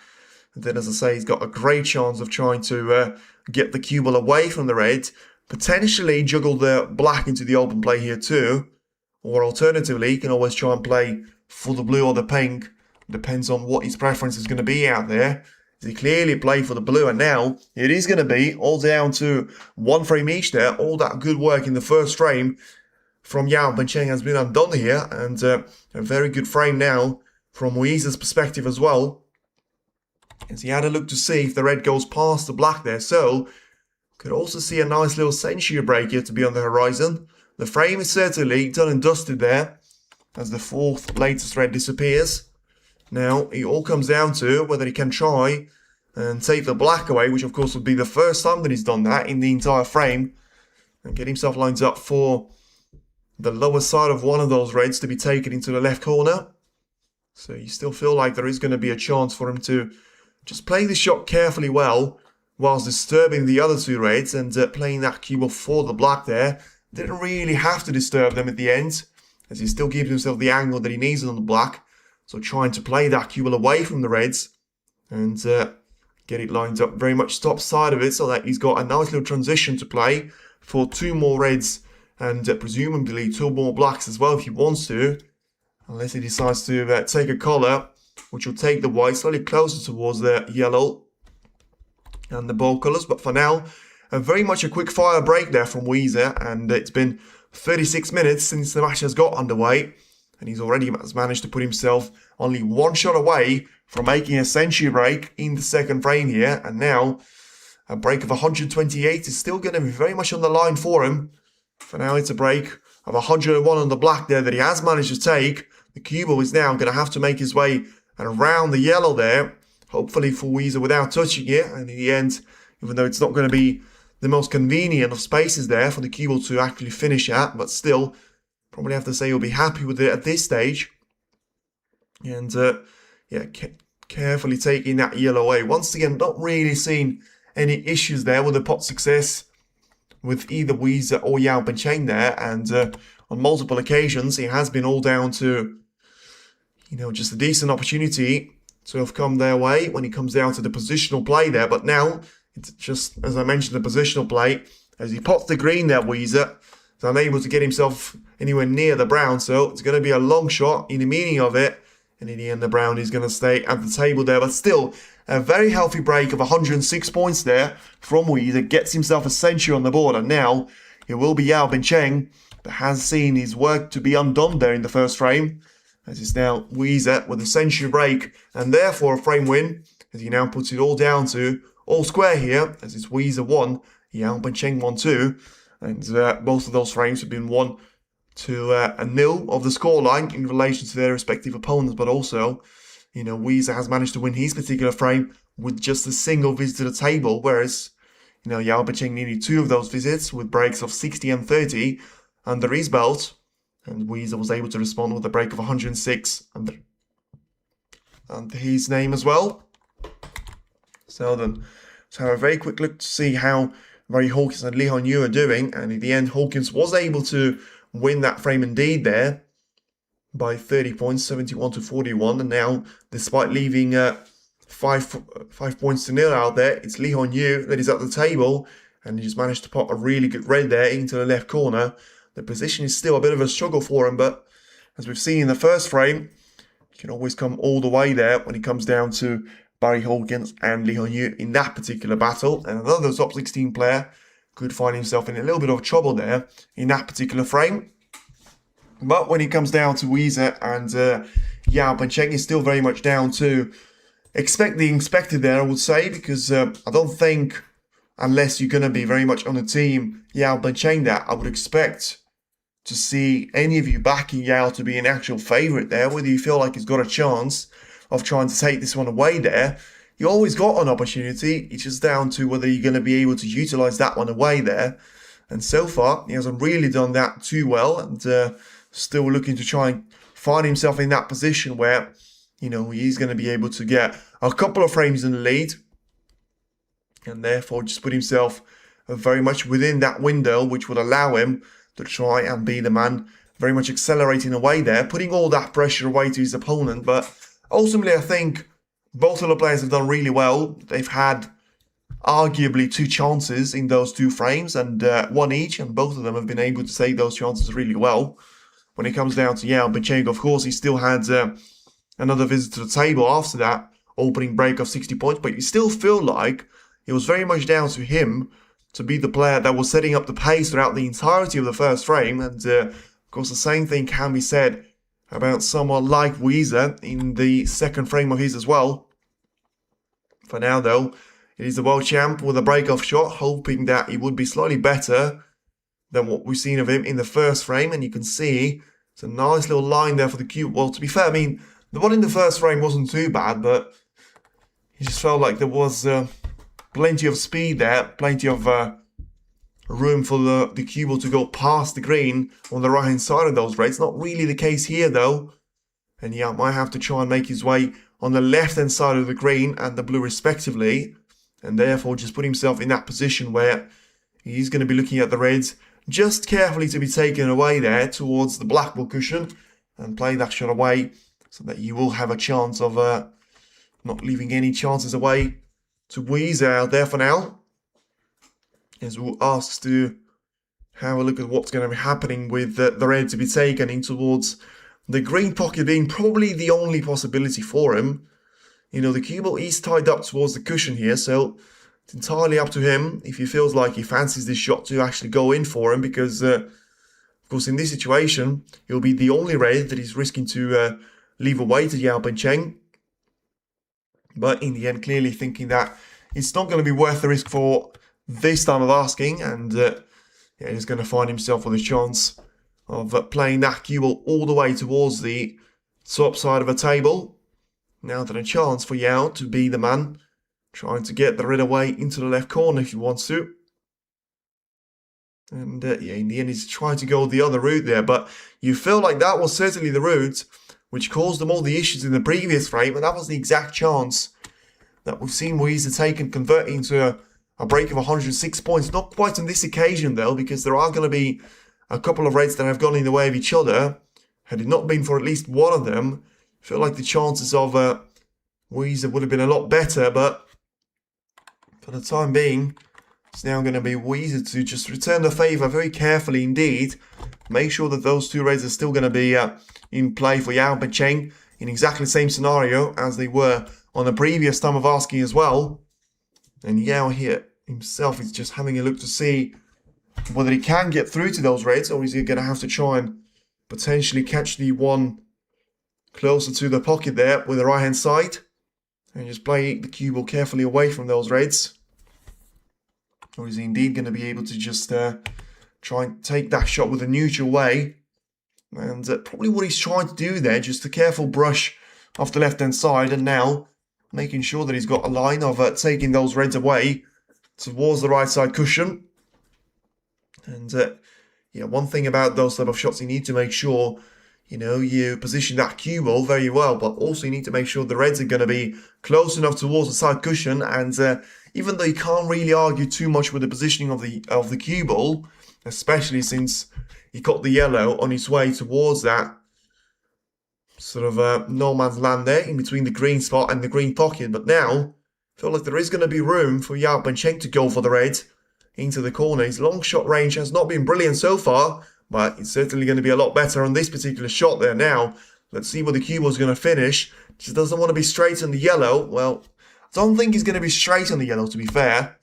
then as I say, he's got a great chance of trying to get the cue ball away from the red. Potentially juggle the black into the open play here too. Or alternatively, he can always try and play for the blue or the pink. Depends on what his preference is going to be out there. He clearly played for the blue, and now it is going to be all down to 1 frame each there. All that good work in the first frame from Yao Picheng has been undone here, and a very good frame now from Yize's perspective as well. As he had a look to see if the red goes past the black there. So Could also see a nice little century break here to be on the horizon. The frame is certainly done and dusted there as the fourth latest red disappears. Now, it all comes down to whether he can try and take the black away, which of course would be the first time that he's done that in the entire frame, and get himself lined up for the lower side of one of those reds to be taken into the left corner. So you still feel like there is going to be a chance for him to just play the shot carefully well, whilst disturbing the other two reds and playing that cube for the black there. Didn't really have to disturb them at the end, as he still gives himself the angle that he needs on the black. So trying to play that cube away from the reds and get it lined up very much top side of it, so that he's got a nice little transition to play for two more reds and presumably two more blacks as well if he wants to. Unless he decides to take a color, which will take the white slightly closer towards the yellow and the bold colours. But for now, very much a quick fire break there from Yize, and it's been 36 minutes since the match has got underway, and he's already managed to put himself only one shot away from making a century break in the second frame here. And now a break of 128 is still going to be very much on the line for him. For now, it's a break of 101 on the black there that he has managed to take. The Cubo is now going to have to make his way around the yellow there, hopefully for Yize without touching it. And in the end, even though it's not going to be the most convenient of spaces there for the Cubo to actually finish at, but still, probably have to say he'll be happy with it at this stage. And yeah, carefully taking that yellow away. Once again, not really seeing any issues there with the pot success with either Yize or Yao Bencheng there. And on multiple occasions, it has been all down to, you know, just a decent opportunity to have come their way when it comes down to the positional play there. But now, it's just, as I mentioned, the positional play. As he pots the green there, Yize is unable to get himself anywhere near the brown. So it's going to be a long shot in the meaning of it. And in the end, the brown is going to stay at the table there. But still, a very healthy break of 106 points there from Yize. Gets himself a century on the board. And now, it will be Yao Bencheng that has seen his work to be undone there in the first frame. As it's now Yize with a century break. And therefore, a frame win. As he now puts it all down to all square here. As it's Yize 1, Yao Bencheng 1-2. And both of those frames have been won to a nil of the scoreline in relation to their respective opponents, but also, you know, Yize has managed to win his particular frame with just a single visit to the table, whereas, you know, Yao Bencheng needed two of those visits with breaks of 60 and 30 under his belt, and Yize was able to respond with a break of 106 under his name as well. So then, let's have a very quick look to see how Barry Hawkins and Lee Hon-yu are doing, and in the end, Hawkins was able to win that frame indeed there by 30 points, 71-41. And now, despite leaving 5 points to nil out there, it's Lee Hon-yu that is at the table, and he just managed to pop a really good red there into the left corner. The position is still a bit of a struggle for him, but as we've seen in the first frame, he can always come all the way there when it comes down to Barry Hawkins and Lee Hon-yu in that particular battle. And another top 16 player could find himself in a little bit of trouble there in that particular frame. But when it comes down to Yize and Yao Bencheng, is still very much down to expect the expected there, I would say, because I don't think, unless you're going to be very much on the team Yao Bencheng there, I would expect to see any of you backing Yao to be an actual favourite there, whether you feel like he's got a chance of trying to take this one away there. You always got an opportunity. It's just down to whether you're going to be able to utilise that one away there. And so far, he hasn't really done that too well, and still looking to try and find himself in that position where, you know, he's going to be able to get a couple of frames in the lead, and therefore just put himself very much within that window, which would allow him to try and be the man very much accelerating away there, putting all that pressure away to his opponent. But ultimately, I think both of the players have done really well. They've had arguably two chances in those two frames, and one each, and both of them have been able to take those chances really well. When it comes down to Yao Bencheng, of course, he still had another visit to the table after that opening break of 60 points, but you still feel like it was very much down to him to be the player that was setting up the pace throughout the entirety of the first frame. And of course, the same thing can be said about someone like Yize in the second frame of his as well. For now, though, It is the world champ with a break-off shot, hoping that it would be slightly better than what we've seen of him in the first frame. And you can see it's a nice little line there for the cube. Well, to be fair, I mean, the one in the first frame wasn't too bad, but it just felt like there was plenty of speed there, plenty of room for the cue ball to go past the green on the right-hand side of those reds. Not really the case here, though. And yeah, might have to try and make his way on the left-hand side of the green and the blue respectively. And therefore just put himself in that position where he's going to be looking at the reds just carefully to be taken away there towards the black ball cushion and play that shot away so that you will have a chance of not leaving any chances away to Yize out there for now. As we'll ask to have a look at what's going to be happening with the red to be taken in towards the green pocket being probably the only possibility for him. You know, the cue ball is tied up towards the cushion here, so it's entirely up to him if he feels like he fancies this shot to actually go in for him, because, of course, in this situation, he'll be the only red that he's risking to leave away to Yao Cheng. But in the end, clearly thinking that it's not going to be worth the risk for this time of asking, and yeah, he's going to find himself with a chance of playing that cue ball all the way towards the top side of a table. Now then a chance for Yao to be the man, trying to get the red away into the left corner if he wants to. And yeah, in the end he's trying to go the other route there, but you feel like that was certainly the route which caused them all the issues in the previous frame, and that was the exact chance that we've seen Yize take and convert into a break of 106 points. Not quite on this occasion though, because there are going to be a couple of reds that have gone in the way of each other. Had it not been for at least one of them, I feel like the chances of Yize would have been a lot better, but for the time being, it's now going to be Yize to just return the favour very carefully indeed. Make sure that those two reds are still going to be in play for Yao Cheng in exactly the same scenario as they were on the previous time of asking as well. And Yao here himself is just having a look to see whether he can get through to those reds, or is he going to have to try and potentially catch the one closer to the pocket there with the right hand side and just play the cue ball carefully away from those reds. Or is he indeed going to be able to just try and take that shot with a neutral way? And probably what he's trying to do there, just a careful brush off the left hand side, and now making sure that he's got a line of taking those reds away towards the right side cushion. And yeah, one thing about those type of shots, you need to make sure, you know, you position that cue ball very well, but also you need to make sure the reds are going to be close enough towards the side cushion. And even though you can't really argue too much with the positioning of the cue ball, especially since he got the yellow on his way towards that sort of no man's land there in between the green spot and the green pocket. But now, I feel like there is going to be room for Yao Cheng to go for the red into the corner. His long shot range has not been brilliant so far, but it's certainly going to be a lot better on this particular shot there now. Let's see where the cue ball's going to finish. Just doesn't want to be straight on the yellow. Well, I don't think he's going to be straight on the yellow, to be fair.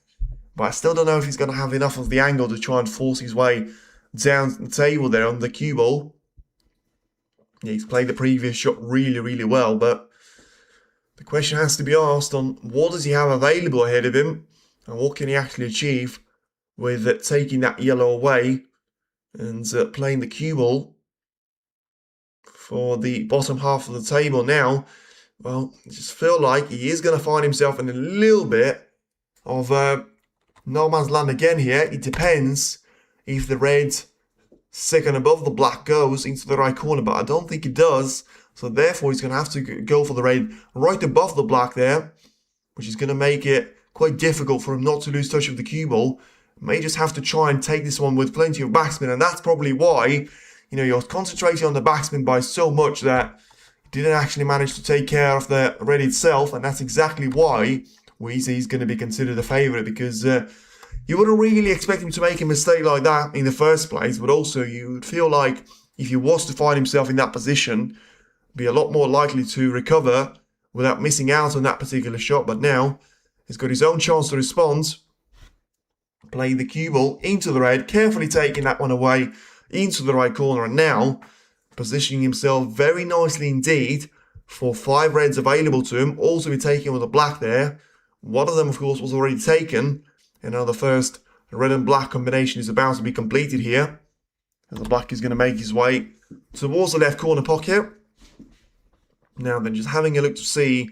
But I still don't know if he's going to have enough of the angle to try and force his way down the table there on the cue ball. Yeah, he's played the previous shot really, really well, but the question has to be asked on what does he have available ahead of him and what can he actually achieve with taking that yellow away and playing the cue ball for the bottom half of the table now. Well, I just feel like he is going to find himself in a little bit of no man's land again here. It depends if the red second above the black goes into the right corner, but I don't think it does. So therefore, he's going to have to go for the red right above the black there, which is going to make it quite difficult for him not to lose touch of the cue ball. May just have to try and take this one with plenty of backspin, and that's probably why, you know, you're concentrating on the backspin by so much that he didn't actually manage to take care of the red itself, and that's exactly why Yize is going to be considered a favourite, because you wouldn't really expect him to make a mistake like that in the first place, but also you would feel like if he was to find himself in that position, be a lot more likely to recover without missing out on that particular shot. But now he's got his own chance to respond, playing the cue ball into the red, carefully taking that one away into the right corner, and now positioning himself very nicely indeed for 5 reds available to him, also be taking with the black there, One of them, of course, was already taken. And now the first red and black combination is about to be completed here. And the black is going to make his way towards the left corner pocket. Now then, just having a look to see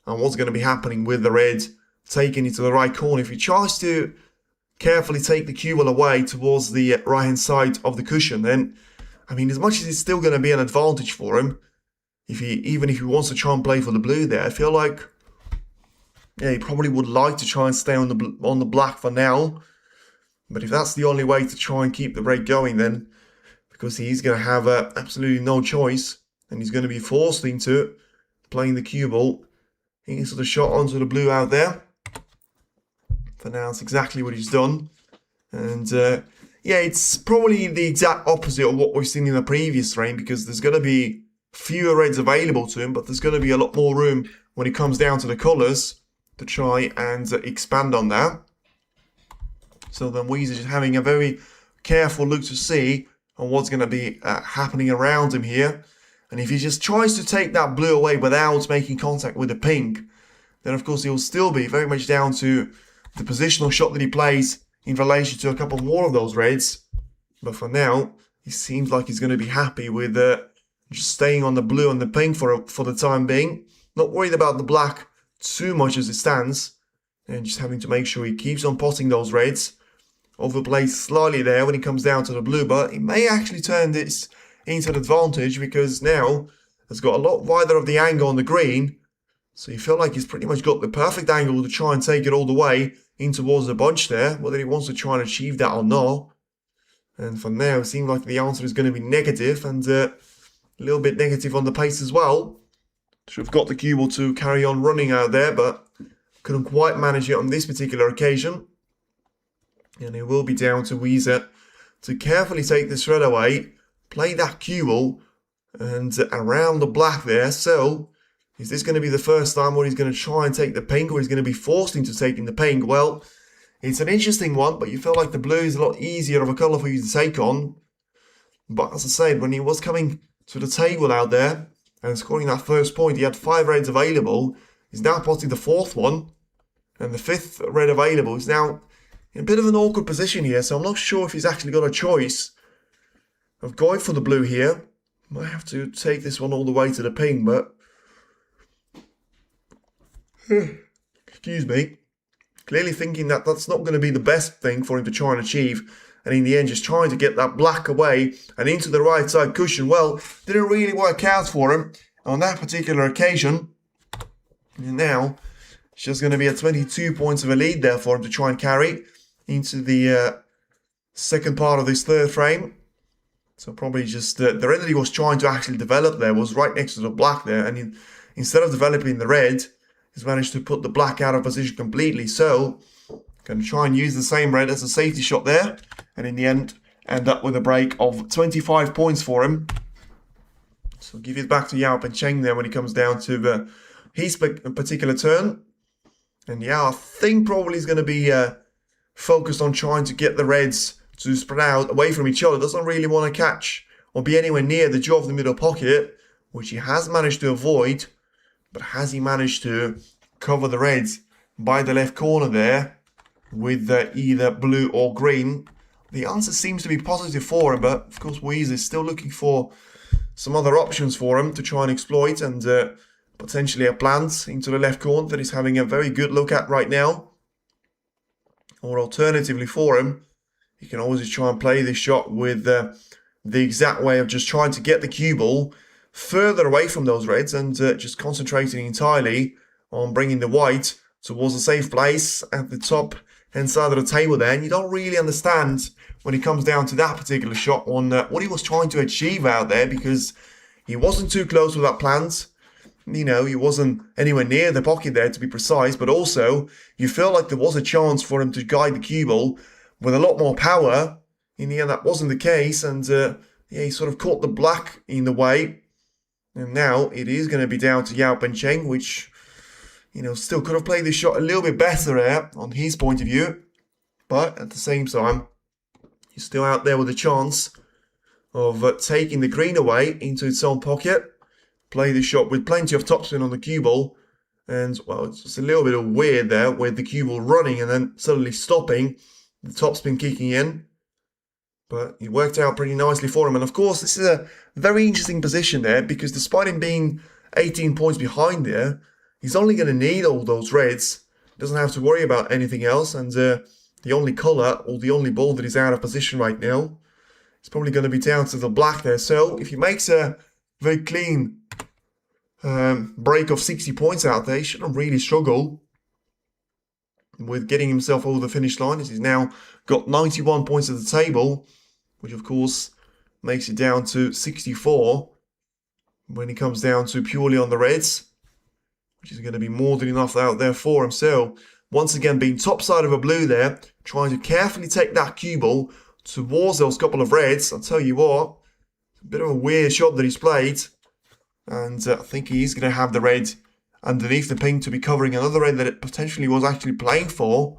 what's going to be happening with the red taking it to the right corner. If he tries to carefully take the cue ball away towards the right-hand side of the cushion, then, I mean, as much as it's still going to be an advantage for him, even if he wants to try and play for the blue there, I feel like, yeah, he probably would like to try and stay on the black for now. But if that's the only way to try and keep the red going, then, because he's going to have absolutely no choice, and he's going to be forced into playing the cue ball. He sort of shot onto the blue out there. For now, that's exactly what he's done. And yeah, it's probably the exact opposite of what we've seen in the previous frame, because there's going to be fewer reds available to him, but there's going to be a lot more room when it comes down to the colours to try and expand on that. So then Yize is just having a very careful look to see on what's going to be happening around him here. And if he just tries to take that blue away without making contact with the pink, then of course he'll still be very much down to the positional shot that he plays in relation to a couple more of those reds. But for now, he seems like he's going to be happy with just staying on the blue and the pink for the time being. Not worried about the black too much as it stands. And just having to make sure he keeps on potting those reds. Overplays slightly there when he comes down to the blue, but he may actually turn this into an advantage, because now has got a lot wider of the angle on the green. So you feel like he's pretty much got the perfect angle to try and take it all the way in towards the bunch there, whether he wants to try and achieve that or not. And for now, it seems like the answer is going to be negative, and a little bit negative on the pace as well. Should have got the cue ball to carry on running out there, but couldn't quite manage it on this particular occasion. And it will be down to Yize to carefully take this red away, play that cue ball, and around the black there. So, is this going to be the first time where he's going to try and take the pink, or he's going to be forced into taking the pink? Well, it's an interesting one, but you feel like the blue is a lot easier of a colour for you to take on. But as I said, when he was coming to the table out there and scoring that first point, he had 5 reds available. He's now potting the 4th one, and the 5th red available. He's now in a bit of an awkward position here, so I'm not sure if he's actually got a choice of going for the blue here. Might have to take this one all the way to the pink, but excuse me, clearly thinking that that's not going to be the best thing for him to try and achieve, and in the end just trying to get that black away and into the right side cushion. Well, didn't really work out for him on that particular occasion, and now it's just going to be a 22 points of a lead there for him to try and carry into the second part of this third frame. So probably just the red that he was trying to actually develop there was right next to the black there, and instead of developing the red, he's managed to put the black out of position completely. So going to try and use the same red as a safety shot there, and in the end end up with a break of 25 points for him. So give it back to Yao Pencheng there when he comes down to his particular turn. And yeah, I think probably he's going to be focused on trying to get the reds to spread out away from each other. Doesn't really want to catch or be anywhere near the jaw of the middle pocket, which he has managed to avoid. But has he managed to cover the reds by the left corner there with either blue or green? The answer seems to be positive for him, but of course Yize is still looking for some other options for him to try and exploit, and potentially a plant into the left corner that he's having a very good look at right now. Or alternatively for him, he can always try and play this shot with the exact way of just trying to get the cue ball further away from those reds and just concentrating entirely on bringing the white towards a safe place at the top hand side of the table there. And you don't really understand when it comes down to that particular shot on what he was trying to achieve out there, because he wasn't too close with that plant. You know, he wasn't anywhere near the pocket there, to be precise, but also you feel like there was a chance for him to guide the cue ball with a lot more power. In the end, that wasn't the case, and yeah, he sort of caught the black in the way. And now it is going to be down to Yao Pencheng, which, you know, still could have played this shot a little bit better there on his point of view. But at the same time, he's still out there with a chance of taking the green away into its own pocket. Play the shot with plenty of topspin on the cue ball And, well, it's just a little bit of weird there with the cue ball running and then suddenly stopping, the topspin kicking in. But it worked out pretty nicely for him. And of course, this is a very interesting position there because despite him being 18 points behind there, he's only going to need all those reds. Doesn't have to worry about anything else. And the only colour or the only ball that is out of position right now is probably going to be down to the black there. So if he makes a very clean break of 60 points out there, he shouldn't really struggle with getting himself over the finish line, as he's now got 91 points at the table, which of course makes it down to 64 when he comes down to purely on the reds, which is going to be more than enough out there for him. So once again, being top side of a blue there, trying to carefully take that cue ball towards those couple of reds. I'll tell you what, a bit of a weird shot that he's played, and I think he is going to have the red underneath the pink to be covering another red that it potentially was actually playing for.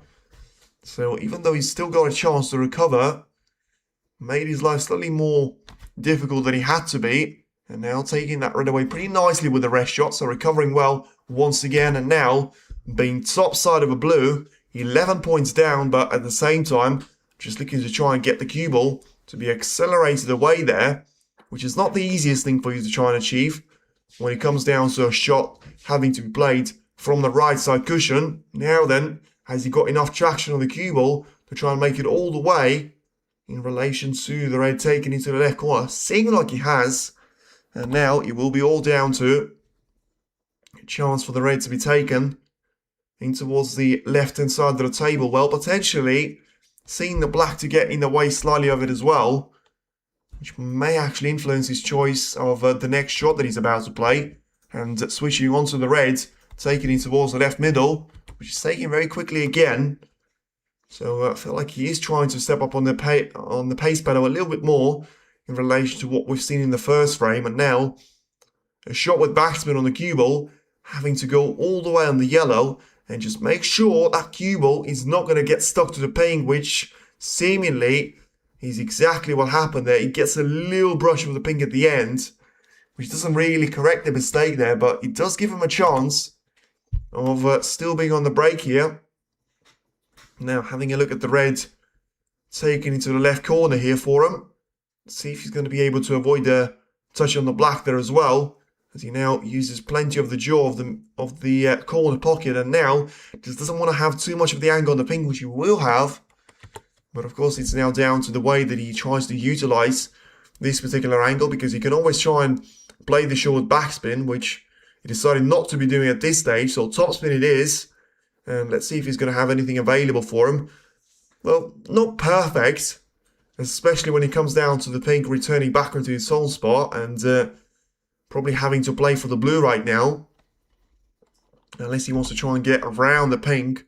So even though he's still got a chance to recover, made his life slightly more difficult than he had to be. And now taking that red away pretty nicely with the rest shot. So recovering well once again. And now being top side of a blue, 11 points down, but at the same time, just looking to try and get the cue ball to be accelerated away there, which is not the easiest thing for you to try and achieve when it comes down to a shot having to be played from the right side cushion. Now then, has he got enough traction on the cue ball to try and make it all the way in relation to the red taken into the left corner? Seeming like he has. And now it will be all down to a chance for the red to be taken in towards the left-hand side of the table. Well, potentially seeing the black to get in the way slightly of it as well, which may actually influence his choice of the next shot that he's about to play. And switching onto the red, taking it towards the left middle, which is taken very quickly again. So I feel like he is trying to step up on the pace pedal a little bit more in relation to what we've seen in the first frame. And now a shot with backspin on the cue ball, having to go all the way on the yellow and just make sure that cue ball is not going to get stuck to the pink, which seemingly is exactly what happened there. He gets a little brush with the pink at the end, which doesn't really correct the mistake there, but it does give him a chance of still being on the break here. Now having a look at the red taken into the left corner here for him. See if he's going to be able to avoid the touch on the black there as well, as he now uses plenty of the jaw of the corner pocket, and now just doesn't want to have too much of the angle on the pink, which he will have. But of course it's now down to the way that he tries to utilize this particular angle, because he can always try and play the short backspin, which he decided not to be doing at this stage. So topspin it is, and let's see if he's going to have anything available for him. Well, not perfect, especially when it comes down to the pink returning back into his soul spot and probably having to play for the blue right now, unless he wants to try and get around the pink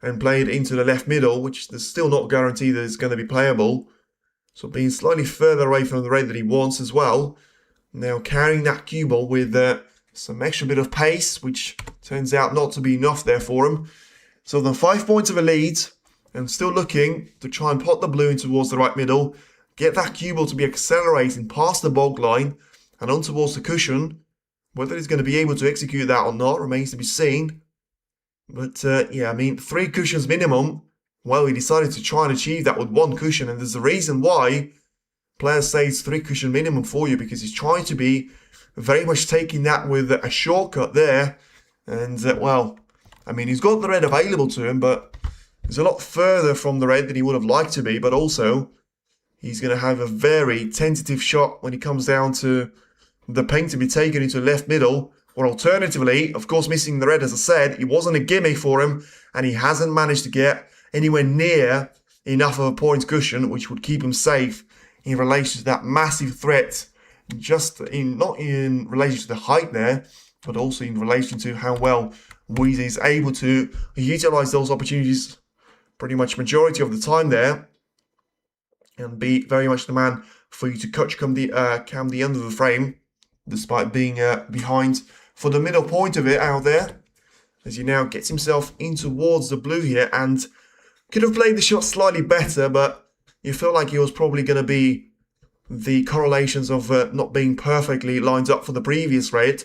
and play it into the left middle, which is still not guaranteed that it's going to be playable. So being slightly further away from the red that he wants as well. Now carrying that cue ball with some extra bit of pace, which turns out not to be enough there for him. So then 5 points of a lead, and still looking to try and pot the blue in towards the right middle, get that cue ball to be accelerating past the bog line and on towards the cushion. Whether he's going to be able to execute that or not remains to be seen. But yeah, I mean, 3 cushions minimum. Well, he decided to try and achieve that with 1 cushion, and there's a reason why players say it's 3 cushion minimum for you, because he's trying to be very much taking that with a shortcut there. And well, I mean, he's got the red available to him, but he's a lot further from the red than he would have liked to be. But also, he's going to have a very tentative shot when it comes down to the pink to be taken into left middle. Or alternatively, of course, missing the red, as I said, it wasn't a gimme for him, and he hasn't managed to get anywhere near enough of a point cushion, which would keep him safe in relation to that massive threat, not in relation to the height there, but also in relation to how well Yize is able to utilize those opportunities pretty much majority of the time there, and be very much the man for you to catch come the end of the frame, despite being behind for the middle point of it out there, as he now gets himself in towards the blue here, and could have played the shot slightly better, but you feel like he was probably going to be the correlations of not being perfectly lined up for the previous red.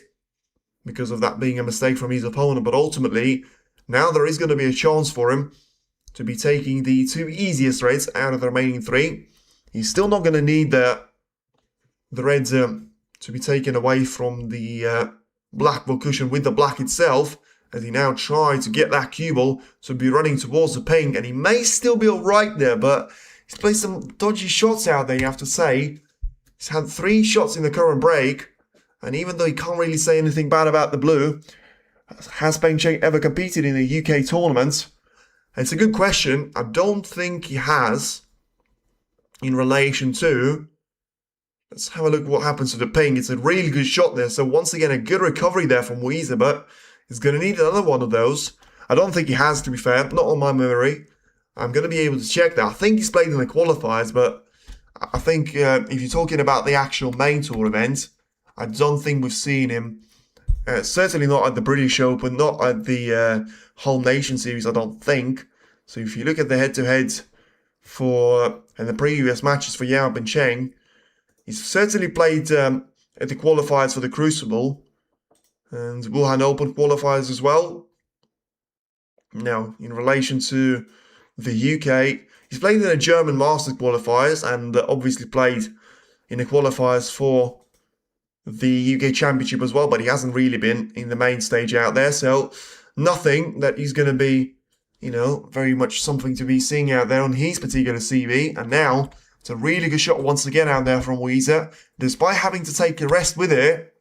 because of that being a mistake from his opponent. But ultimately, now there is going to be a chance for him to be taking the 2 easiest reds out of the remaining 3. He's still not going to need the reds to be taken away from the black ball cushion with the black itself, as he now tries to get that cue ball to be running towards the pink, and he may still be alright there, but he's played some dodgy shots out there, you have to say. He's had 3 shots in the current break, and even though he can't really say anything bad about the blue, has Peng Cheng ever competed in a UK tournament? It's a good question. I don't think he has, in relation to... Let's have a look at what happens to the ping. It's a really good shot there. So once again, a good recovery there from Yize, but he's going to need another one of those. I don't think he has, to be fair. Not on my memory. I'm going to be able to check that. I think he's played in the qualifiers, but I think if you're talking about the actual main tour event, I don't think we've seen him. Certainly not at the British Open, not at the Whole Nation Series, I don't think. So if you look at the head-to-head for and the previous matches for Yao Peng Cheng, he's certainly played at the qualifiers for the Crucible and Wuhan Open qualifiers as well. Now, in relation to the UK, he's played in the German Masters qualifiers and obviously played in the qualifiers for the UK Championship as well, but he hasn't really been in the main stage out there, so nothing that he's going to be, you know, very much something to be seeing out there on his particular CV. And now, it's a really good shot once again out there from Yize. Despite having to take a rest with it,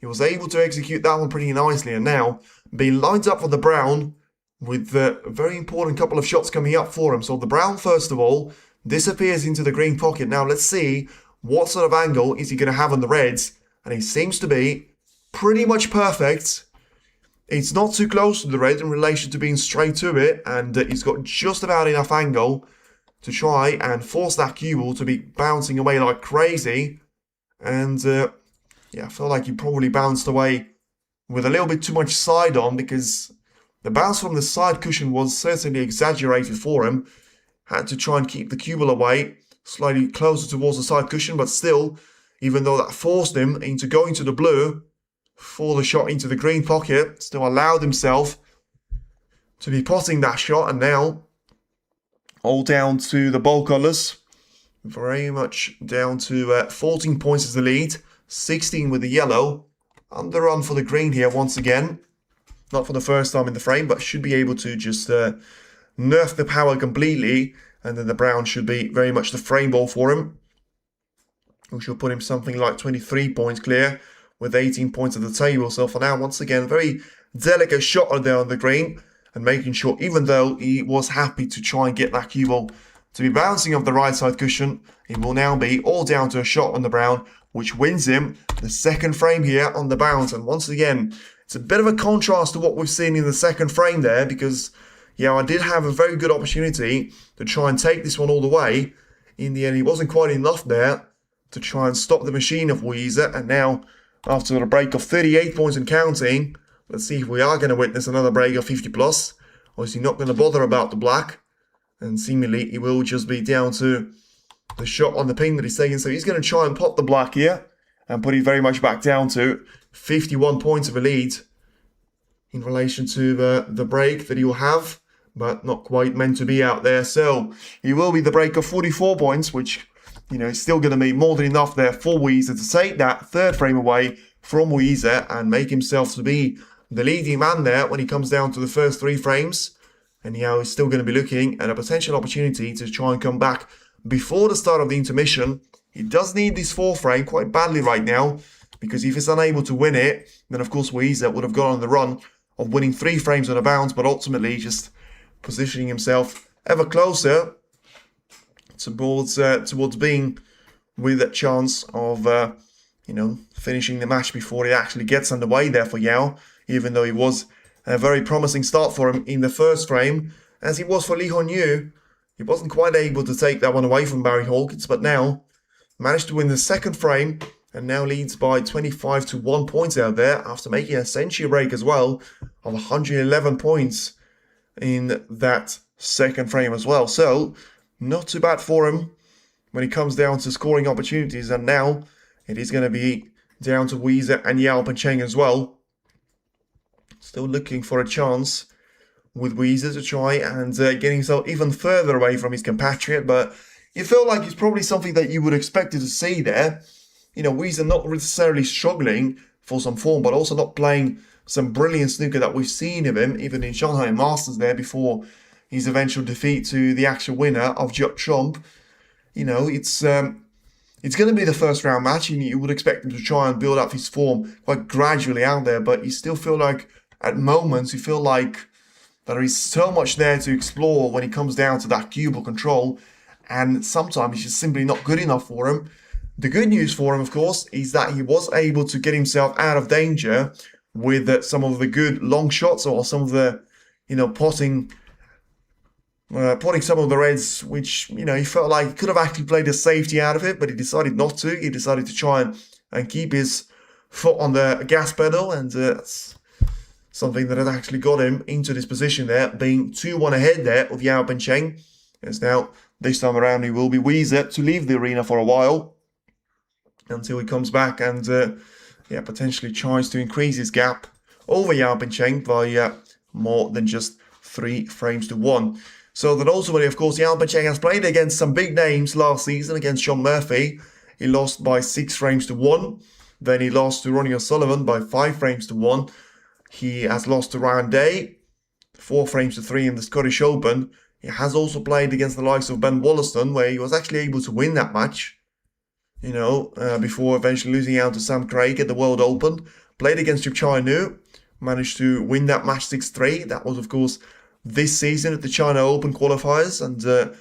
he was able to execute that one pretty nicely, and now being lined up for the brown with a very important couple of shots coming up for him. So the brown, first of all, disappears into the green pocket. Now let's see what sort of angle is he going to have on the reds, and he seems to be pretty much perfect. It's not too close to the red in relation to being straight to it, and he's got just about enough angle to try and force that cue ball to be bouncing away like crazy. And yeah, I feel like he probably bounced away with a little bit too much side on, because the bounce from the side cushion was certainly exaggerated for him. Had to try and keep the cue ball away, slightly closer towards the side cushion, but still, even though that forced him into going to the blue for the shot into the green pocket, still allowed himself to be potting that shot. And now, all down to the ball colours. Very much down to 14 points as the lead. 16 with the yellow. Underrun for the green here once again. Not for the first time in the frame, but should be able to just nerf the power completely. And then the brown should be very much the frame ball for him. We should put him something like 23 points clear with 18 points at the table. So for now, once again, very delicate shot there on the green. And making sure, even though he was happy to try and get that cue ball to be bouncing off the right side cushion, it will now be all down to a shot on the brown, which wins him the second frame here on the bounce. And once again, it's a bit of a contrast to what we've seen in the second frame there, because, yeah, I did have a very good opportunity to try and take this one all the way. In the end, it wasn't quite enough there to try and stop the machine of Yize. And now, after a break of 38 points and counting, let's see if we are going to witness another break of 50 plus. Or is he not going to bother about the black? And seemingly he will just be down to the shot on the ping that he's taking. So he's going to try and pop the black here and put it very much back down to 51 points of a lead in relation to the break that he will have, but not quite meant to be out there. So he will be the break of 44 points, which, you know, is still going to be more than enough there for Yize to take that third frame away from Yize and make himself to be the leading man there when he comes down to the first 3 frames. And now he's still going to be looking at a potential opportunity to try and come back before the start of the intermission. He does need this 4th frame quite badly right now, because if he's unable to win it, then of course Yize would have gone on the run of winning 3 frames on a bounce, but ultimately just positioning himself ever closer towards being with a chance of you know, finishing the match before it actually gets underway there for Yao. Even though it was a very promising start for him in the first frame, as he was for Lee Hon-yu. He wasn't quite able to take that one away from Barry Hawkins, but now managed to win the second frame, and now leads by 25 to 1 points out there after making a century break as well of 111 points in that second frame as well. So not too bad for him when it comes down to scoring opportunities, and now it is going to be down to Yize and Yao Peng Cheng as well Still looking for a chance with Yize to try and get himself even further away from his compatriot, but it felt like it's probably something that you would expect to see there. You know, Yize not necessarily struggling for some form, but also not playing some brilliant snooker that we've seen of him, even in Shanghai Masters there before his eventual defeat to the actual winner of Watchalong. You know, it's going to be the first round match, and you would expect him to try and build up his form quite gradually out there, but you still feel like, at moments, you feel like there is so much there to explore when it comes down to that cue ball control, and sometimes it's just simply not good enough for him. The good news for him, of course, is that he was able to get himself out of danger with some of the good long shots, or some of the, you know, potting some of the reds, which, you know, he felt like he could have actually played a safety out of it, but he decided not to. He decided to try and keep his foot on the gas pedal, and that's something that has actually got him into this position there, being 2-1 ahead there of Yao Bencheng. As now, this time around, he will be Yize to leave the arena for a while until he comes back and potentially tries to increase his gap over Yao Bencheng by more than just 3 frames to 1. So that ultimately, of course, Yao Bencheng has played against some big names last season against John Murphy. He lost by 6 frames to 1. Then he lost to Ronnie O'Sullivan by 5 frames to 1. He has lost to Ryan Day, 4 frames to 3 in the Scottish Open. He has also played against the likes of Ben Wollaston, where he was actually able to win that match, you know, before eventually losing out to Sam Craig at the World Open. Played against Chai Nu, managed to win that match 6-3. That was, of course, this season at the China Open qualifiers, and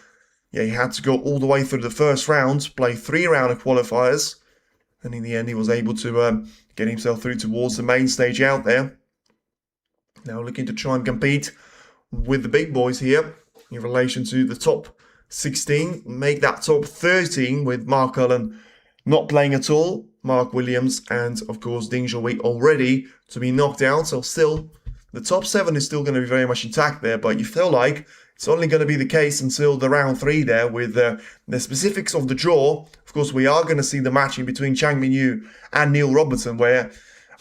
he had to go all the way through the first round, play 3 round of qualifiers, and in the end he was able to get himself through towards the main stage out there. Now looking to try and compete with the big boys here in relation to the top 16, make that top 13 with Mark Cullen not playing at all, Mark Williams and of course Ding Junhui already to be knocked out. So still, the top 7 is still going to be very much intact there, but you feel like it's only going to be the case until the round 3 there with the specifics of the draw. Of course, we are going to see the matching between Chang Min-yu and Neil Robertson, where,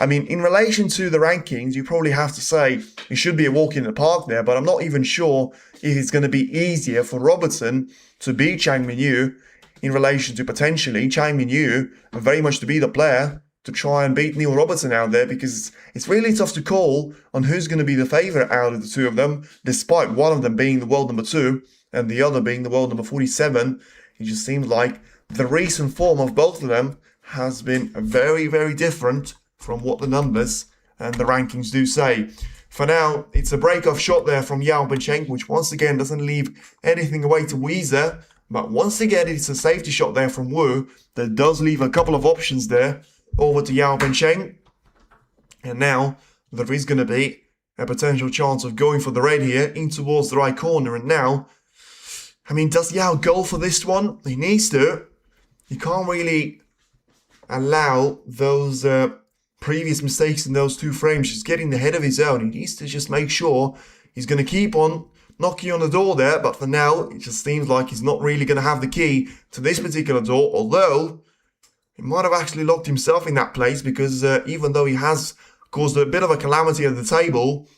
I mean, in relation to the rankings, you probably have to say it should be a walk in the park there, but I'm not even sure if it's going to be easier for Robertson to beat Chang Min-yu in relation to potentially Chang Min-yu very much to be the player to try and beat Neil Robertson out there, because it's really tough to call on who's going to be the favourite out of the 2 of them, despite one of them being the world number 2 and the other being the world number 47. It just seems like the recent form of both of them has been very, very different from what the numbers and the rankings do say. For now, it's a break-off shot there from Yao Bencheng, which once again doesn't leave anything away to Yize, but once again it's a safety shot there from Wu that does leave a couple of options there over to Yao Bencheng. And now there is going to be a potential chance of going for the red here in towards the right corner. And now, I mean, does Yao go for this one? He needs to. He can't really allow those previous mistakes in those 2 frames. He's getting ahead of his own. He needs to just make sure he's going to keep on knocking on the door there. But for now, it just seems like he's not really going to have the key to this particular door. Although, he might have actually locked himself in that place, because even though he has caused a bit of a calamity at the table,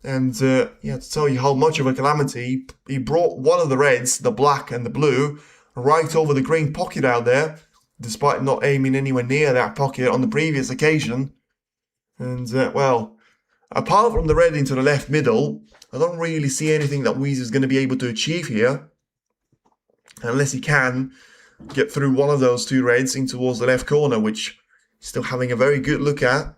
and to tell you how much of a calamity, he brought one of the reds, the black and the blue, right over the green pocket out there, despite not aiming anywhere near that pocket on the previous occasion. And, well, apart from the red into the left middle, I don't really see anything that Yize is going to be able to achieve here, unless he can get through one of those 2 reds in towards the left corner, which he's still having a very good look at.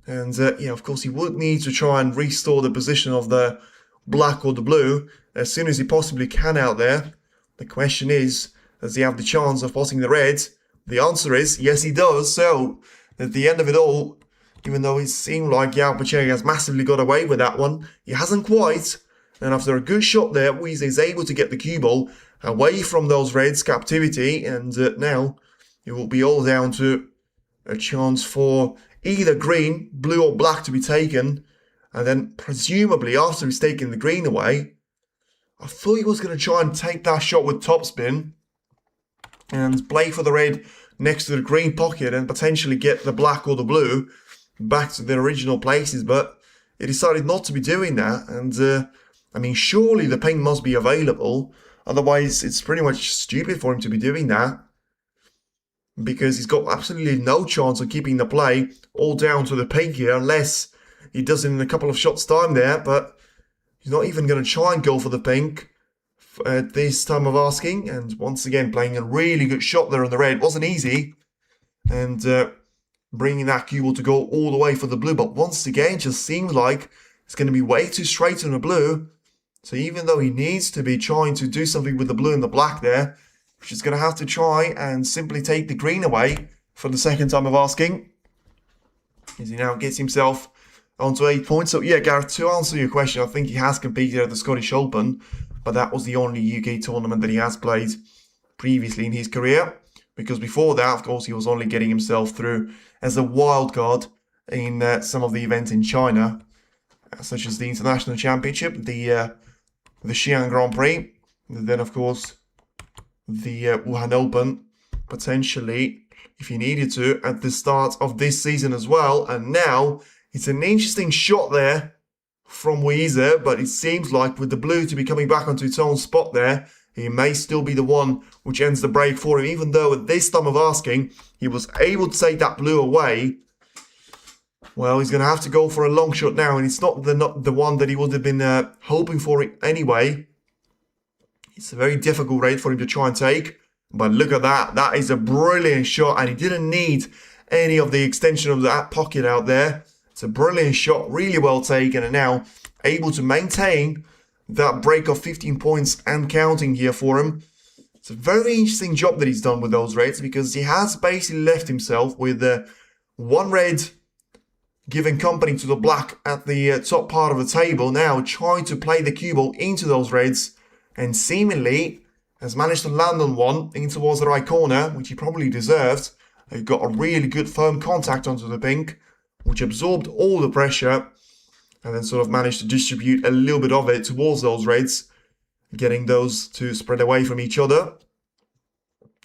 And, of course, he would need to try and restore the position of the black or the blue as soon as he possibly can out there. The question is, does he have the chance of potting the reds? The answer is, yes, he does. So, at the end of it all, even though it seemed like Yao Bencheng has massively got away with that one, he hasn't quite. And after a good shot there, Yize is able to get the cue ball away from those reds' captivity. And now it will be all down to a chance for either green, blue or black to be taken. And then presumably after he's taken the green away, I thought he was going to try and take that shot with topspin and play for the red next to the green pocket and potentially get the black or the blue back to their original places. But he decided not to be doing that. And I mean, surely the pink must be available. Otherwise, it's pretty much stupid for him to be doing that, because he's got absolutely no chance of keeping the play all down to the pink here, unless he does it in a couple of shots time there. But he's not even going to try and go for the pink at this time of asking. And once again, playing a really good shot there on the red. It wasn't easy. And bringing that cue ball to go all the way for the blue. But once again, it just seems like it's going to be way too straight on the blue. So even though he needs to be trying to do something with the blue and the black there, he's just going to have to try and simply take the green away for the second time of asking, as he now gets himself onto 8 points. So yeah, Gareth, to answer your question, I think he has competed at the Scottish Open, but that was the only UK tournament that he has played previously in his career, because before that, of course, he was only getting himself through as a wild card in some of the events in China, such as the International Championship, the Xi'an Grand Prix, and then of course the Wuhan Open, potentially, if he needed to, at the start of this season as well. And now it's an interesting shot there from Yize, but it seems like with the blue to be coming back onto its own spot there, he may still be the one which ends the break for him, even though at this time of asking, he was able to take that blue away. Well, he's going to have to go for a long shot now, and it's not the one that he would have been hoping for it anyway. It's a very difficult raid for him to try and take, but look at that. That is a brilliant shot, and he didn't need any of the extension of that pocket out there. It's a brilliant shot, really well taken, and now able to maintain that break of 15 points and counting here for him. It's a very interesting job that he's done with those reds, because he has basically left himself with one red giving company to the black at the top part of the table, now trying to play the cue ball into those reds, and seemingly has managed to land on one in towards the right corner, which he probably deserved. He got a really good firm contact onto the pink, which absorbed all the pressure, and then sort of managed to distribute a little bit of it towards those reds, getting those to spread away from each other.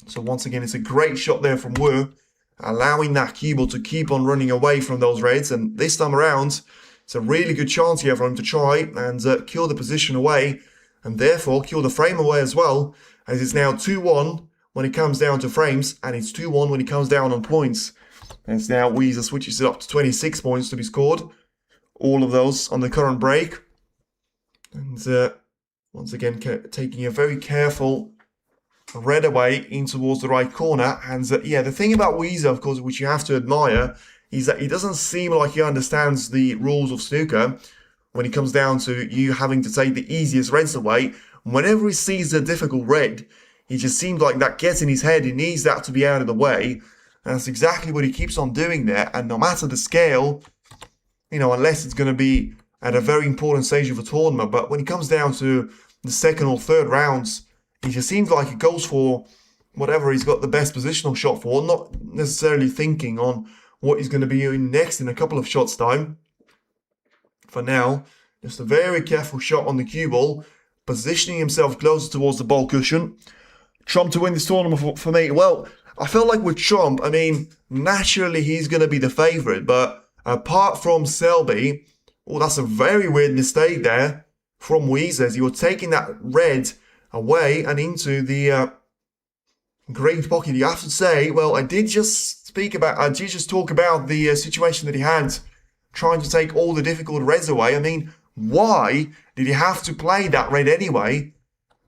So once again, it's a great shot there from Wu, allowing that cue ball to keep on running away from those reds. And this time around, it's a really good chance here for him to try and kill the position away, and therefore kill the frame away as well, as it's now 2-1 when it comes down to frames, and it's 2-1 when it comes down on points. And it's now Yize switches it up to 26 points to be scored. All of those on the current break. And once again, taking a very careful red away in towards the right corner. And yeah, the thing about Yize, of course, which you have to admire, is that he doesn't seem like he understands the rules of snooker when it comes down to you having to take the easiest reds away. Whenever he sees a difficult red, he just seems like that gets in his head. He needs that to be out of the way. And that's exactly what he keeps on doing there. And no matter the scale, you know, unless it's going to be at a very important stage of a tournament, but when it comes down to the second or third rounds, he just seems like he goes for whatever he's got the best positional shot for, not necessarily thinking on what he's going to be doing next in a couple of shots time. For now, just a very careful shot on the cue ball, positioning himself closer towards the ball cushion. Trump to win this tournament for me. Well, I felt like with Trump, I mean, naturally he's going to be the favourite, but apart from Selby, oh, that's a very weird mistake there from Yize, as he was taking that red away and into the green pocket. You have to say, well, I did just talk about the situation that he had trying to take all the difficult reds away. I mean, why did he have to play that red anyway?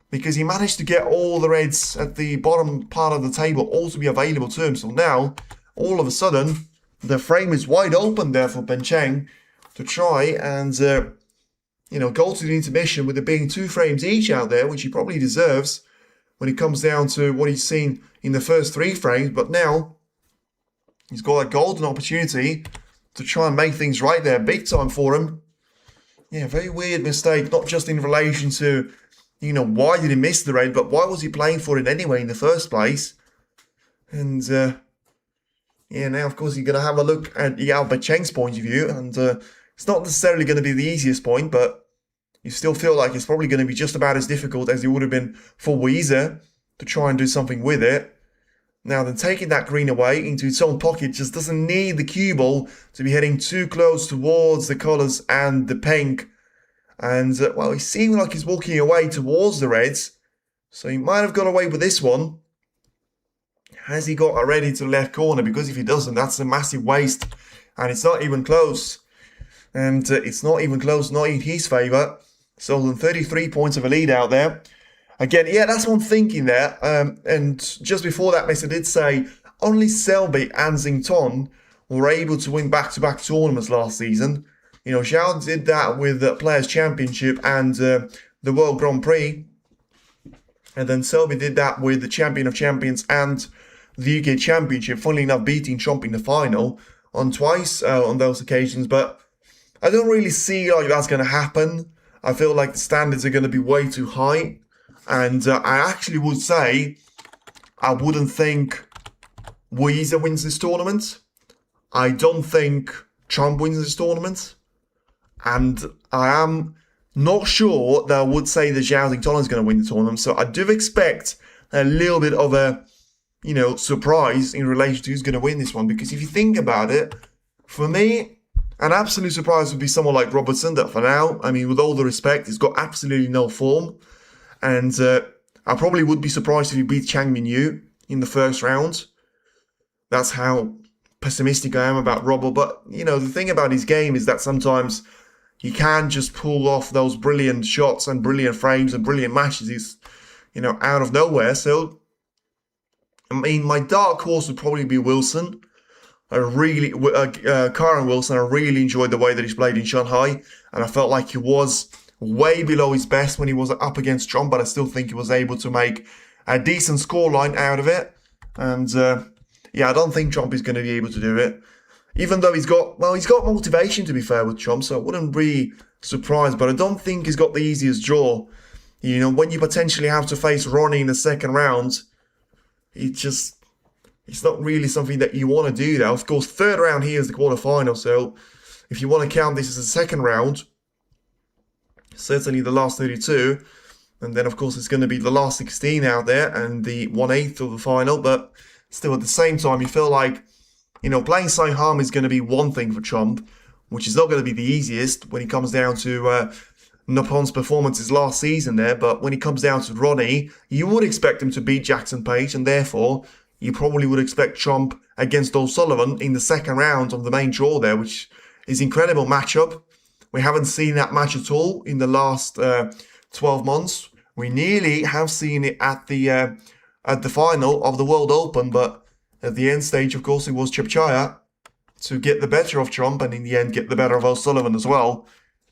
Because he managed to get all the reds at the bottom part of the table all to be available to him. So now, all of a sudden, the frame is wide open there for Ben Cheng to try and, you know, go to the intermission with it being 2 frames each out there, which he probably deserves when it comes down to what he's seen in the first 3 frames. But now, he's got a golden opportunity to try and make things right there. Big time for him. Yeah, very weird mistake, not just in relation to, you know, why did he miss the red, but why was he playing for it anyway in the first place? And, yeah, now, of course, you're going to have a look at Albert Cheng's point of view, and it's not necessarily going to be the easiest point, but you still feel like it's probably going to be just about as difficult as it would have been for Yize to try and do something with it. Now then, taking that green away into its own pocket just doesn't need the cue ball to be heading too close towards the colours and the pink. And, well, he seemed like he's walking away towards the reds. So he might have got away with this one. Has he got already to the left corner? Because if he doesn't, that's a massive waste. And it's not even close. And it's not even close, not in his favour. So then 33 points of a lead out there. Again, yeah, that's what I'm thinking there. And just before that, Messi did say only Selby and Xington were able to win back-to-back tournaments last season. You know, Zhao did that with the Players' Championship and the World Grand Prix. And then Selby did that with the Champion of Champions and the UK Championship, funnily enough beating Trump in the final on twice on those occasions. But I don't really see like that's going to happen. I feel like the standards are going to be way too high. And I actually would say I wouldn't think Yize wins this tournament. I don't think Trump wins this tournament. And I am not sure that I would say that Zhao Xington is going to win the tournament. So I do expect a little bit of a, you know, surprise in relation to who's going to win this one. Because if you think about it, for me, an absolute surprise would be someone like Robertson that for now, I mean, with all the respect, he's got absolutely no form. And I probably would be surprised if he beat Chang Minyu in the first round. That's how pessimistic I am about Robbo. But, you know, the thing about his game is that sometimes he can just pull off those brilliant shots and brilliant frames and brilliant matches. He's, you know, out of nowhere. So, I mean, my dark horse would probably be Wilson. Karen Wilson, I really enjoyed the way that he's played in Shanghai. And I felt like he was way below his best when he was up against Trump, but I still think he was able to make a decent scoreline out of it. And yeah, I don't think Trump is going to be able to do it. Even though he's got motivation, to be fair, with Trump, so I wouldn't be surprised, but I don't think he's got the easiest draw. You know, when you potentially have to face Ronnie in the second round, it's not really something that you want to do there. Of course, third round here is the quarterfinal, so if you want to count this as a second round, certainly the last 32, and then of course it's going to be the last 16 out there and the 1/8 of the final. But still, at the same time, you feel like, you know, playing Sai Ham is going to be one thing for Trump, which is not going to be the easiest when it comes down to Noppon's performances last season there. But when it comes down to Ronnie, you would expect him to beat Jackson Page, and therefore you probably would expect Trump against O'Sullivan in the second round of the main draw there, which is incredible matchup. We haven't seen that match at all in the last 12 months. We nearly have seen it at the final of the World Open, but at the end stage, of course, it was Chepchaya to get the better of Trump and in the end get the better of O'Sullivan as well.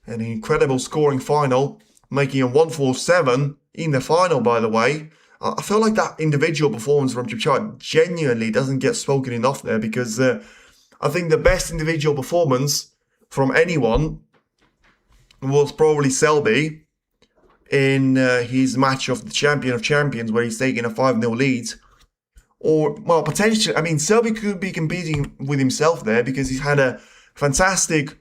An incredible scoring final, making a 147 in the final, by the way. I feel like that individual performance from Chepchaya genuinely doesn't get spoken enough there, because I think the best individual performance from anyone was probably Selby in his match of the Champion of Champions, where he's taking a 5-0 lead. Or, well, potentially, I mean, Selby could be competing with himself there, because he's had a fantastic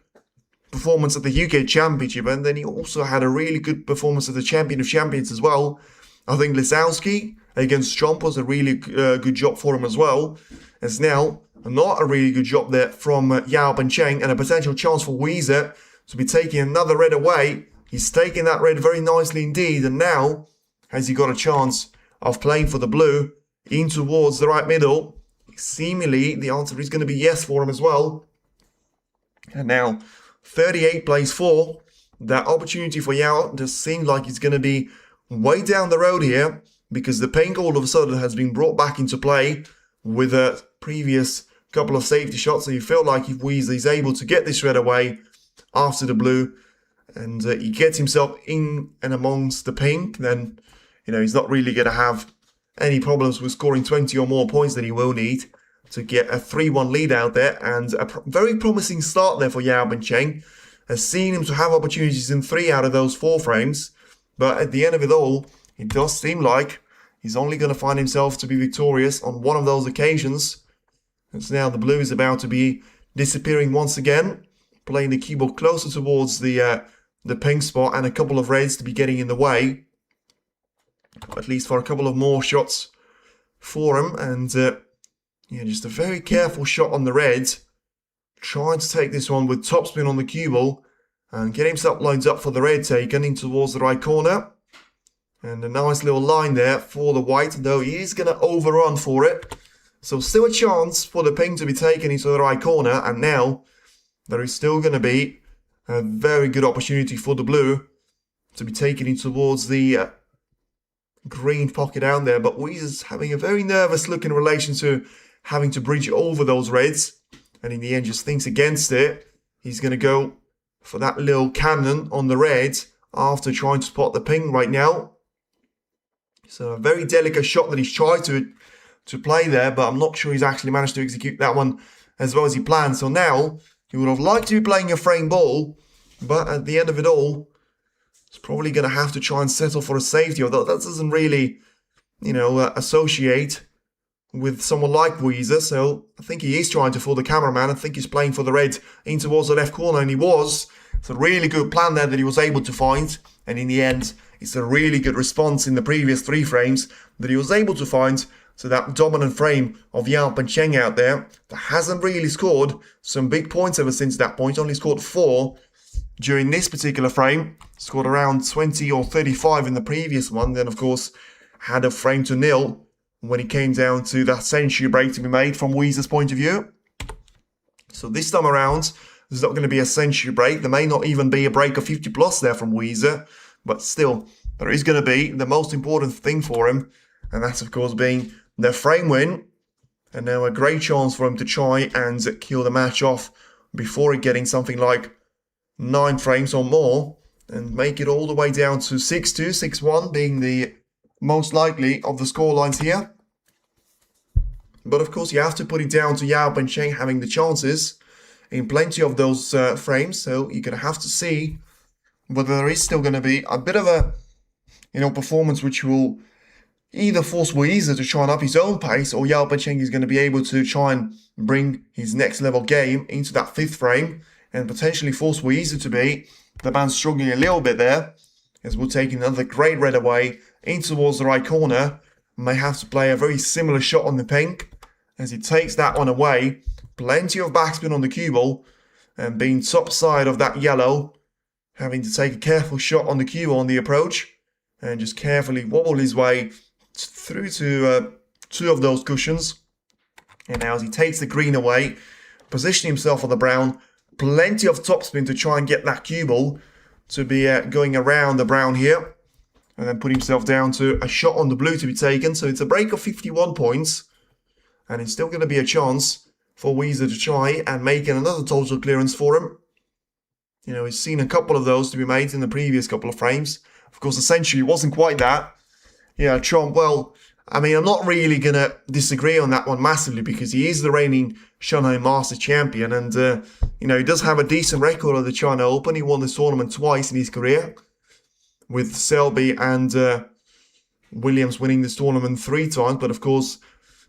performance at the UK Championship, and then he also had a really good performance at the Champion of Champions as well. I think Lisowski against Trump was a really good job for him as well. It's now not a really good job there from Yao Bencheng, and a potential chance for Yize to be taking another red away. He's taking that red very nicely indeed, and now has he got a chance of playing for the blue in towards the right middle? Seemingly the answer is going to be yes for him as well. And now 38 plays 4. That opportunity for Yao just seemed like it's going to be way down the road here, because the pink all of a sudden has been brought back into play with a previous couple of safety shots. So you feel like if Yize is able to get this red away after the blue, and he gets himself in and amongst the pink, then, you know, he's not really going to have any problems with scoring 20 or more points than he will need to get a 3-1 lead out there. And a very promising start there for Yao Bencheng. Has seen him to have opportunities in 3 out of those 4 frames. But at the end of it all, it does seem like he's only going to find himself to be victorious on one of those occasions. And so now the blue is about to be disappearing once again, playing the keyboard closer towards the pink spot, and a couple of reds to be getting in the way, at least for a couple of more shots for him. And Yeah, just a very careful shot on the red. Trying to take this one with topspin on the cue ball and get himself lined up for the red taken in towards the right corner. And a nice little line there for the white, though he is going to overrun for it. So still a chance for the pink to be taken into the right corner. And now there is still going to be a very good opportunity for the blue to be taken in towards the green pocket down there. But Yize is having a very nervous look in relation to having to bridge over those reds. And in the end just thinks against it. He's going to go for that little cannon on the red after trying to spot the pink right now. So a very delicate shot that he's tried to play there, but I'm not sure he's actually managed to execute that one as well as he planned. So now he would have liked to be playing a frame ball, but at the end of it all, he's probably going to have to try and settle for a safety, although that doesn't really, associate with someone like Yize. So I think he is trying to fool the cameraman. I think he's playing for the red in towards the left corner, and he was. It's a really good plan there that he was able to find, and in the end, it's a really good response in the previous 3 frames that he was able to find to that dominant frame of Yao Cheng out there that hasn't really scored some big points ever since that point. Only scored 4 during this particular frame. Scored around 20 or 35 in the previous one. Then, of course, had a frame to nil when it came down to that century break to be made from Yize's point of view. So this time around, there's not going to be a century break. There may not even be a break of 50 plus there from Yize. But still, there is going to be the most important thing for him. And that's, of course, being the frame win. And now a great chance for him to try and kill the match off before it getting something like 9 frames or more. And make it all the way down to 6-2, 6-1 being the most likely of the scorelines here. But of course, you have to put it down to Yao Cheng having the chances in plenty of those frames. So you're going to have to see whether there is still going to be a bit of a, performance which will either force Yize to try and up his own pace, or Yao Cheng is going to be able to try and bring his next level game into that 5th frame and potentially force Yize to be the man struggling a little bit there, as we'll take another great red away in towards the right corner. May have to play a very similar shot on the pink as he takes that one away. Plenty of backspin on the cue ball and being top side of that yellow, having to take a careful shot on the cue ball on the approach and just carefully wobble his way through to 2 of those cushions. And now as he takes the green away, positioning himself on the brown, plenty of topspin to try and get that cue ball to be going around the brown here. And then put himself down to a shot on the blue to be taken. So it's a break of 51 points. And it's still going to be a chance for Yize to try and make another total clearance for him. He's seen a couple of those to be made in the previous couple of frames. Of course, the century wasn't quite that. Yeah, Trump, well, I mean, I'm not really going to disagree on that one massively because he is the reigning Shanghai Masters champion. And, he does have a decent record at the China Open. He won this tournament twice in his career, with Selby and Williams winning this tournament 3 times. But, of course,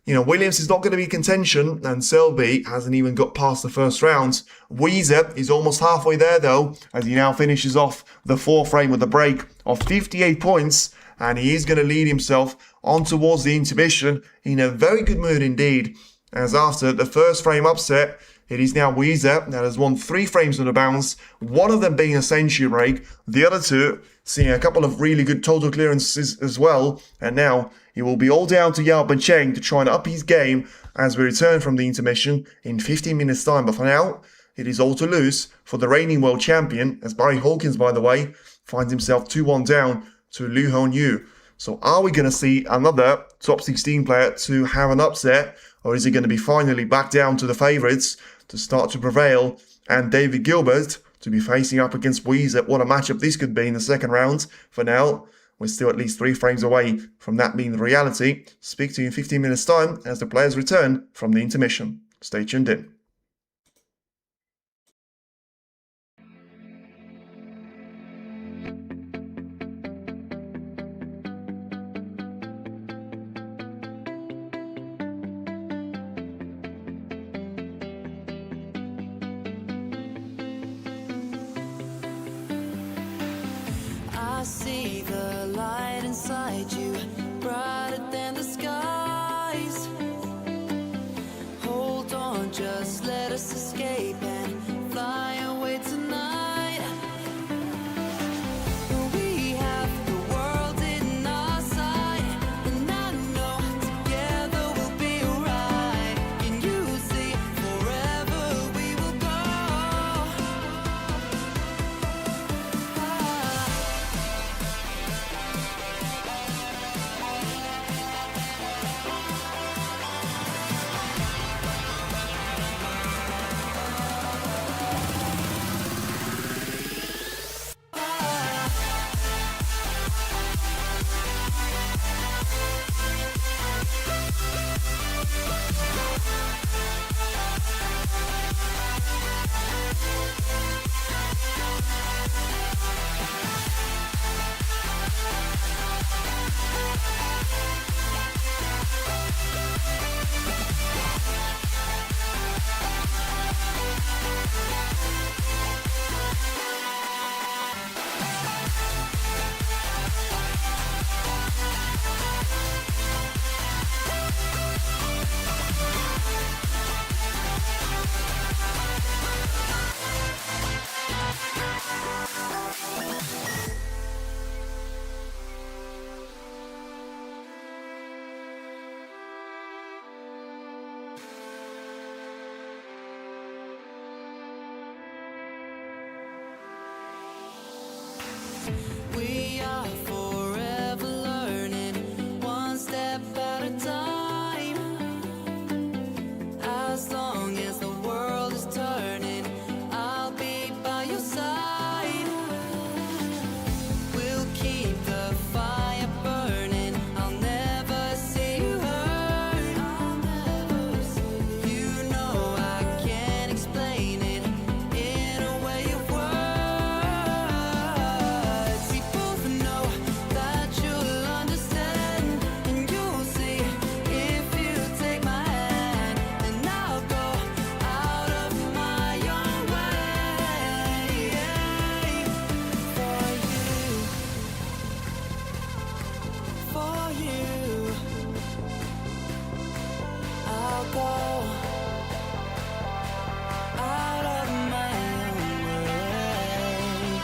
Williams is not going to be contention, and Selby hasn't even got past the first round. Yize is almost halfway there, though, as he now finishes off the 4th frame with a break of 58 points, and he is going to lead himself on towards the intermission in a very good mood indeed, as after the first frame upset, it is now Yize that has won 3 frames on the bounce, one of them being a century break, the other 2 seeing a couple of really good total clearances as well, and now it will be all down to Yao Cheng to try and up his game as we return from the intermission in 15 minutes time. But for now, it is all to lose for the reigning world champion, as Barry Hawkins, by the way, finds himself 2-1 down to Liu Hongyu. So are we going to see another top 16 player to have an upset, or is it going to be finally back down to the favourites to start to prevail, and David Gilbert to be facing up against Yize? What a matchup this could be in the second round. For now, we're still at least 3 frames away from that being the reality. Speak to you in 15 minutes time as the players return from the intermission. Stay tuned in. I see the light inside you, brighter than the skies. you. I'll go out of my own way.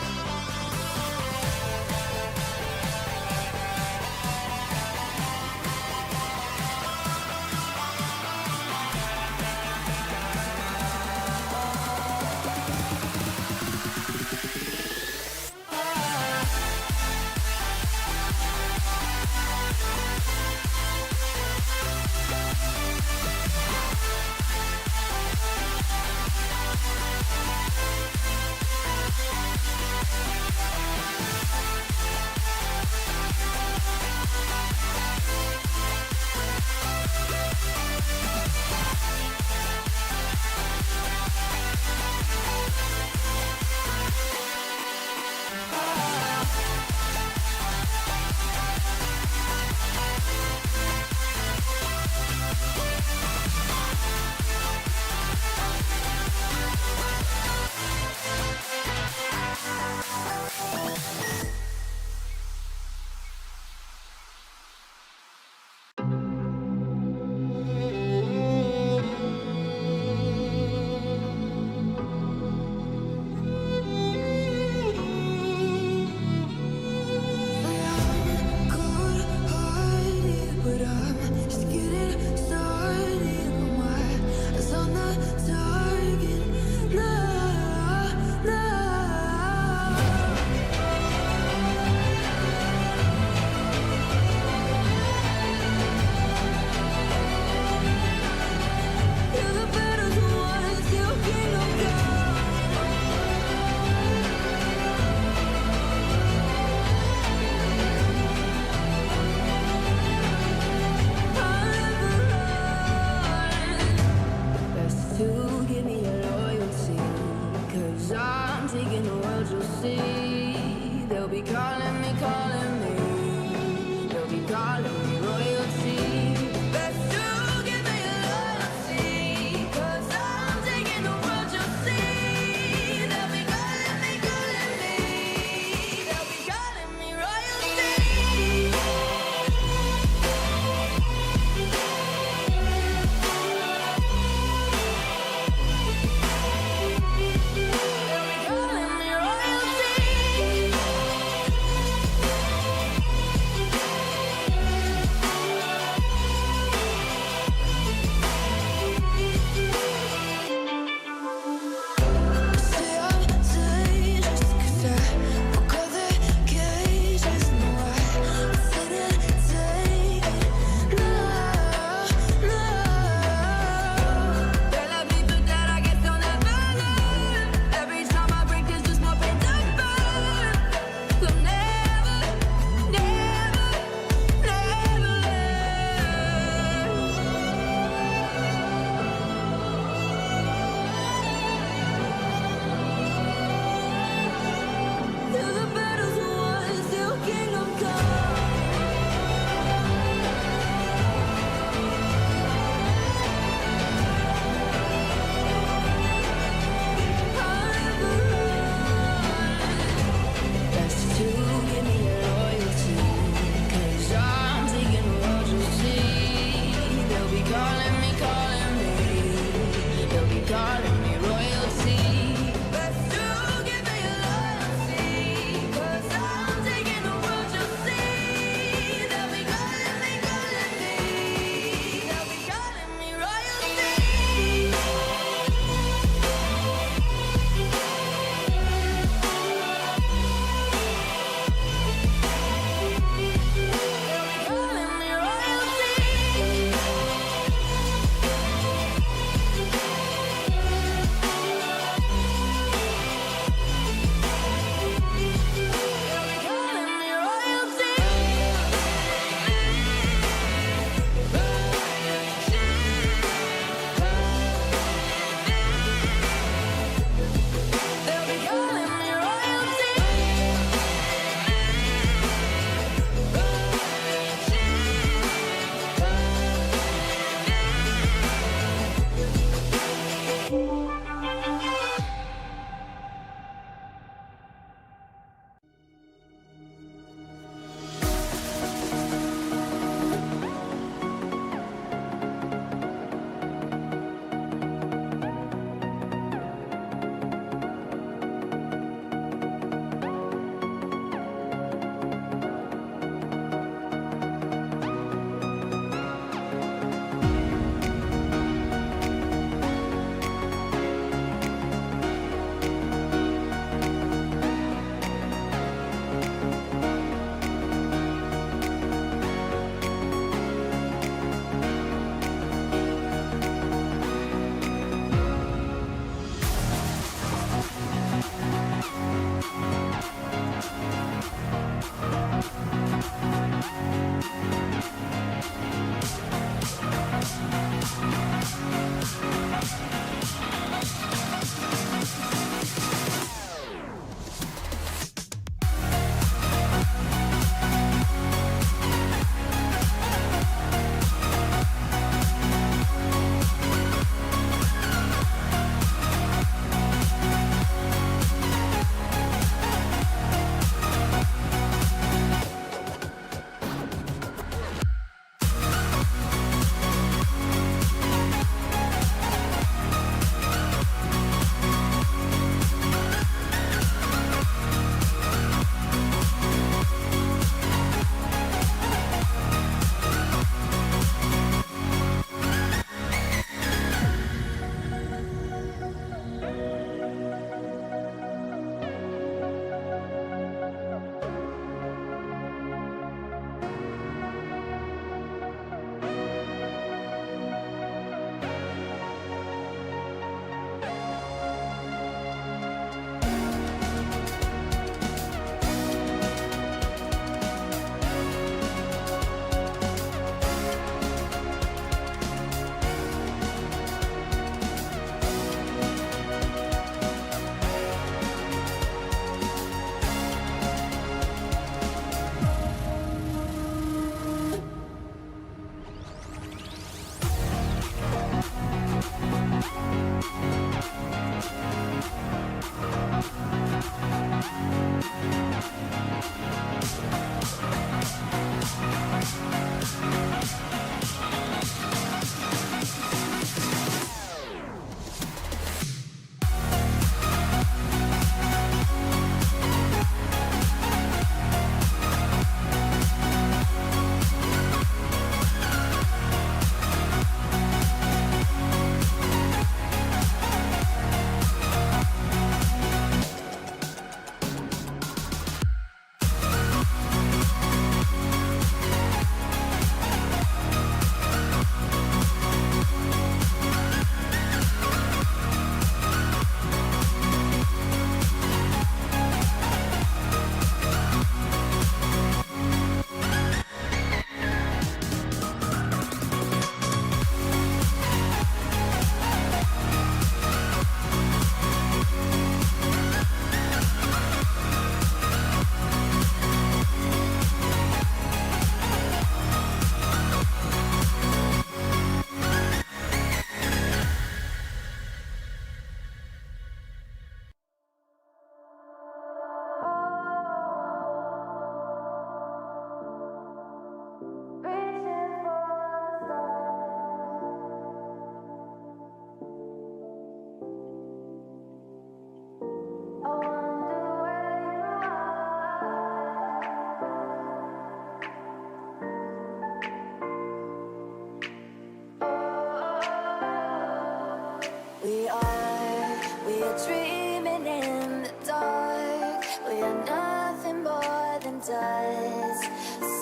We're dreaming in the dark. We are nothing more than dust.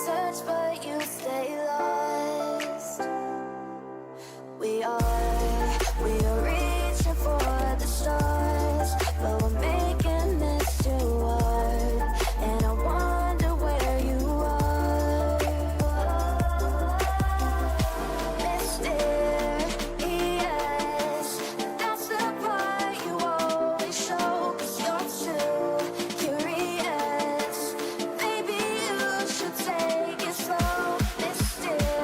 Search but you stay lost. We are reaching for the stars, but we're making this too hard. And I wonder where you are. Mysterious, that's the part you always show. 'Cause you're too curious. Maybe you should take it slow. Mysterious,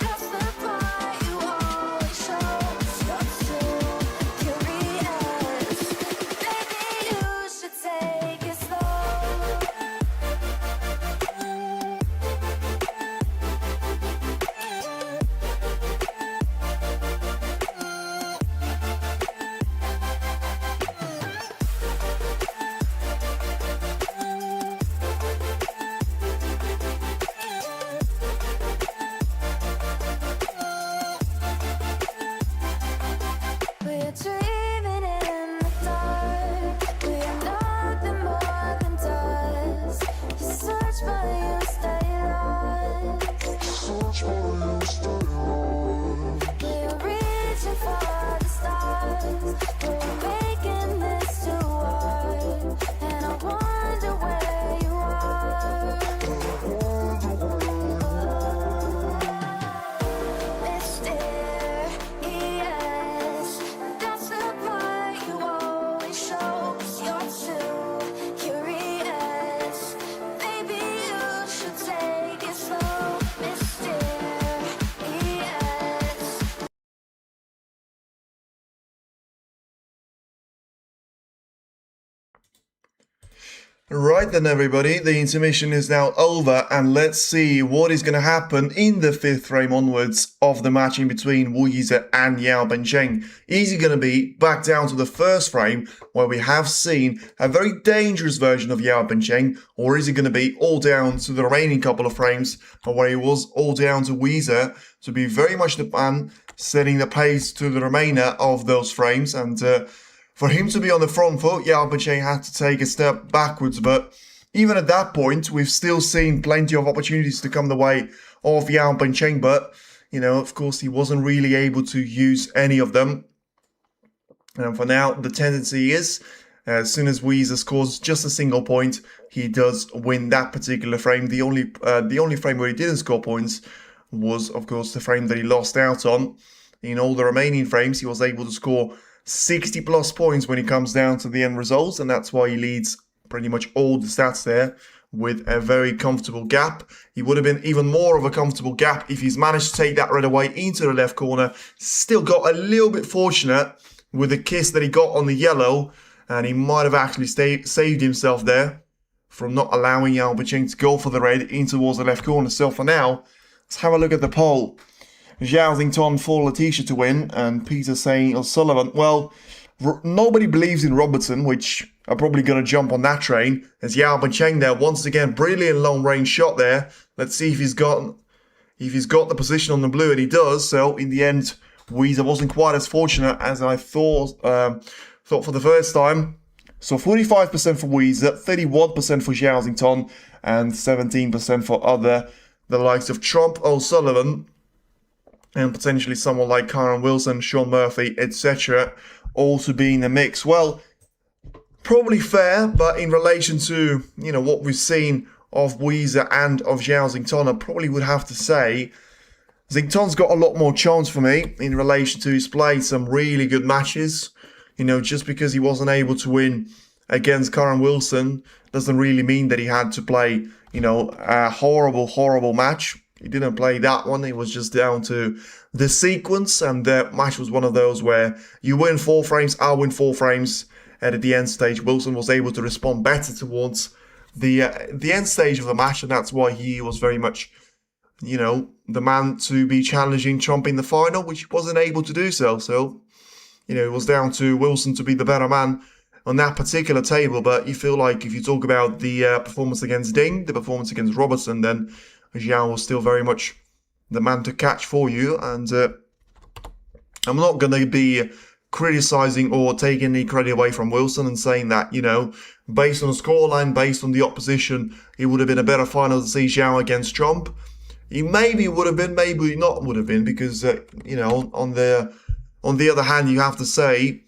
that's the part you always show. 'Cause you're too curious. Maybe you should take it slow. We're dreaming in the dark. We are nothing more than dust. You search but you stay lost. We're reaching for the stars. We're making this too hard. And I wonder where you are. Mysterious, that's the part you always show. 'Cause you're too curious. Maybe you should take it slow. Mysterious. Right then, everybody, the intermission is now over, and let's see what is going to happen in the 5th frame onwards of the match in between Yize and Yao Bencheng. Is he going to be back down to the 1st frame, where we have seen a very dangerous version of Yao Bencheng, or is he going to be all down to the remaining couple of frames, where he was all down to Yize to be very much the man setting the pace to the remainder of those frames, and for him to be on the front foot, Yao Bencheng had to take a step backwards, but even at that point, we've still seen plenty of opportunities to come the way of Yao Bencheng, but, you know, of course, he wasn't really able to use any of them. And for now, the tendency is, as soon as Yize scores just a single point, he does win that particular frame. The only frame where he didn't score points was, of course, the frame that he lost out on. In all the remaining frames, he was able to score 60 plus points when it comes down to the end results, and that's why he leads pretty much all the stats there with a very comfortable gap. He would have been even more of a comfortable gap if he's managed to take that red away into the left corner. Still got a little bit fortunate with the kiss that he got on the yellow, and he might have actually saved himself there from not allowing Yao Bencheng to go for the red in towards the left corner. So for now, let's have a look at the poll. Zhao for Letitia to win, and Peter saying O'Sullivan. Well, nobody believes in Robertson, which are probably going to jump on that train. As Yao Bencheng there, once again, brilliant long range shot there. Let's see if he's got the position on the blue, and he does. So in the end, Yize wasn't quite as fortunate as I thought for the first time. So 45% for Yize, 31% for Zhao and 17% for the likes of Trump, O'Sullivan, and potentially someone like Karen Wilson, Sean Murphy, etc. all to be in the mix. Well, probably fair, but in relation to, you know, what we've seen of Yize and of Zhao, I probably would have to say Xington's got a lot more chance for me in relation to he's played some really good matches. You know, just because he wasn't able to win against Karen Wilson doesn't really mean that he had to play, you know, a horrible match. He didn't play that one. It was just down to the sequence, and the match was one of those where you win 4 frames, I'll win 4 frames, and at the end stage, Wilson was able to respond better towards the end stage of the match, and that's why he was very much, you know, the man to be challenging Trump in the final, which he wasn't able to do so. So, you know, it was down to Wilson to be the better man on that particular table. But you feel like if you talk about the performance against Ding, the performance against Robertson, then Zhao was still very much the man to catch for you. And I'm not going to be criticizing or taking any credit away from Wilson and saying that, based on the scoreline, based on the opposition, it would have been a better final to see Zhao against Trump. He maybe would have been, maybe not would have been, because, on the other hand, you have to say,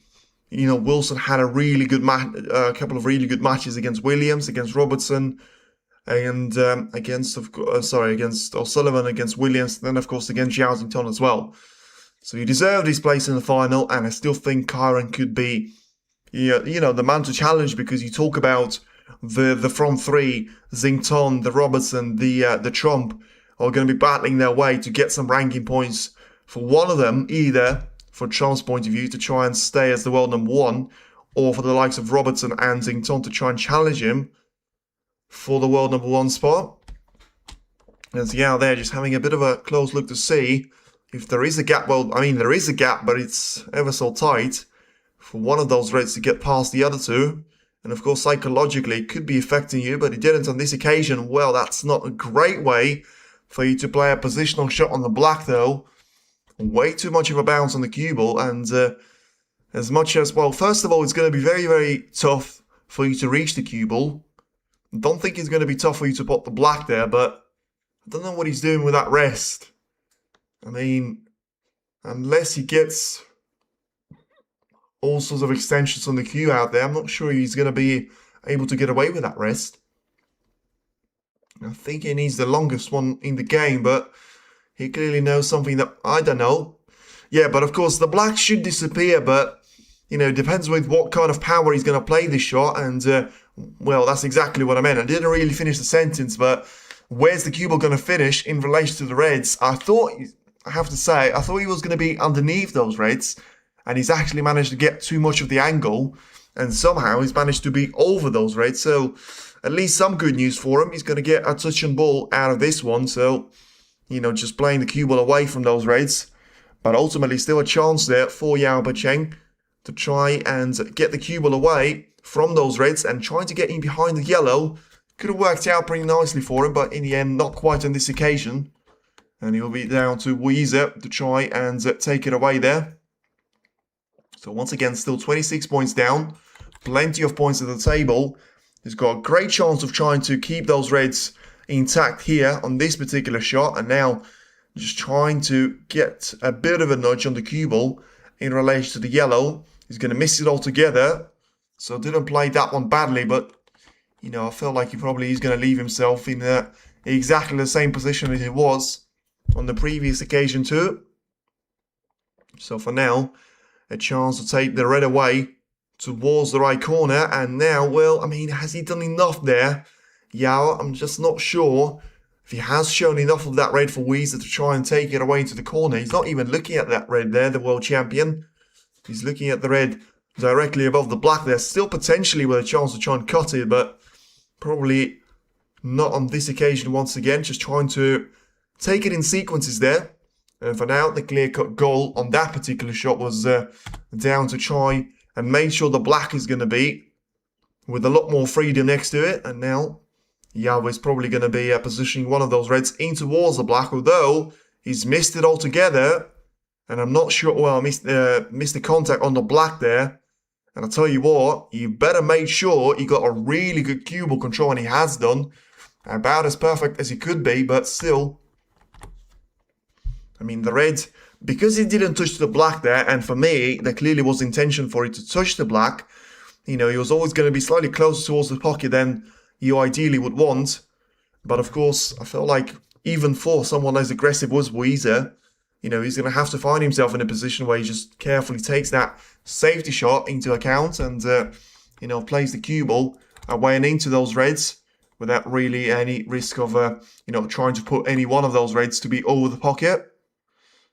Wilson had a really good couple of really good matches against Williams, against Robertson, and against O'Sullivan, against Williams, then of course against Zhao as well. So he deserved his place in the final, and I still think Kyron could be, the man to challenge, because you talk about the front three, Xington, the Robertson, the Trump, are going to be battling their way to get some ranking points for one of them, either for Trump's point of view to try and stay as the world number one, or for the likes of Robertson and Xington to try and challenge him for the world number one spot. And so yeah, they're just having a bit of a close look to see if there is a gap. Well, I mean, there is a gap, but it's ever so tight for one of those reds to get past the other two. And of course, psychologically, it could be affecting you, but it didn't on this occasion. Well, that's not a great way for you to play a positional shot on the black, though. Way too much of a bounce on the cue ball, and as much as, well, first of all, it's going to be very, very tough for you to reach the cue ball. Don't think it's going to be tough for you to put the black there, but I don't know what he's doing with that rest. I mean, unless he gets all sorts of extensions on the cue out there, I'm not sure he's going to be able to get away with that rest. I think he needs the longest one in the game, but he clearly knows something that I don't know. Yeah, but of course, the black should disappear, but, it depends with what kind of power he's going to play this shot, and, well, that's exactly what I meant. I didn't really finish the sentence, but where's the cue ball going to finish in relation to the reds? I have to say, I thought he was going to be underneath those reds, and he's actually managed to get too much of the angle, and somehow he's managed to be over those reds, so at least some good news for him. He's going to get a touch and ball out of this one, so, just playing the cue ball away from those reds, but ultimately still a chance there for Yao Pecheng to try and get the cue ball away from those reds and trying to get in behind the yellow. Could have worked out pretty nicely for him, but in the end, not quite on this occasion. And he'll be down to Yize to try and take it away there. So once again, still 26 points down. Plenty of points at the table. He's got a great chance of trying to keep those reds intact here on this particular shot. And now just trying to get a bit of a nudge on the cue ball in relation to the yellow. He's going to miss it altogether. So didn't play that one badly, but, I felt like he probably is going to leave himself in exactly the same position as he was on the previous occasion too. So for now, a chance to take the red away towards the right corner. And now, well, I mean, has he done enough there? Yeah, I'm just not sure if he has shown enough of that red for Yize to try and take it away into the corner. He's not even looking at that red there, the world champion. He's looking at the red directly above the black there. Still potentially with a chance to try and cut it, but probably not on this occasion once again. Just trying to take it in sequences there. And for now, the clear-cut goal on that particular shot was down to try and make sure the black is going to be with a lot more freedom next to it. And now, Yao is probably going to be positioning one of those reds in towards the black, although he's missed it altogether. And I'm not sure, well, missed the contact on the black there. And I'll tell you what, you better make sure he got a really good cue ball control, and he has done. About as perfect as he could be, but still. I mean, the red, because he didn't touch the black there, and for me, there clearly was intention for it to touch the black. He was always going to be slightly closer towards the pocket than you ideally would want. But of course, I felt like even for someone as aggressive as Yize, he's going to have to find himself in a position where he just carefully takes that safety shot into account and, plays the cue ball away and into those reds without really any risk of, trying to put any one of those reds to be over the pocket.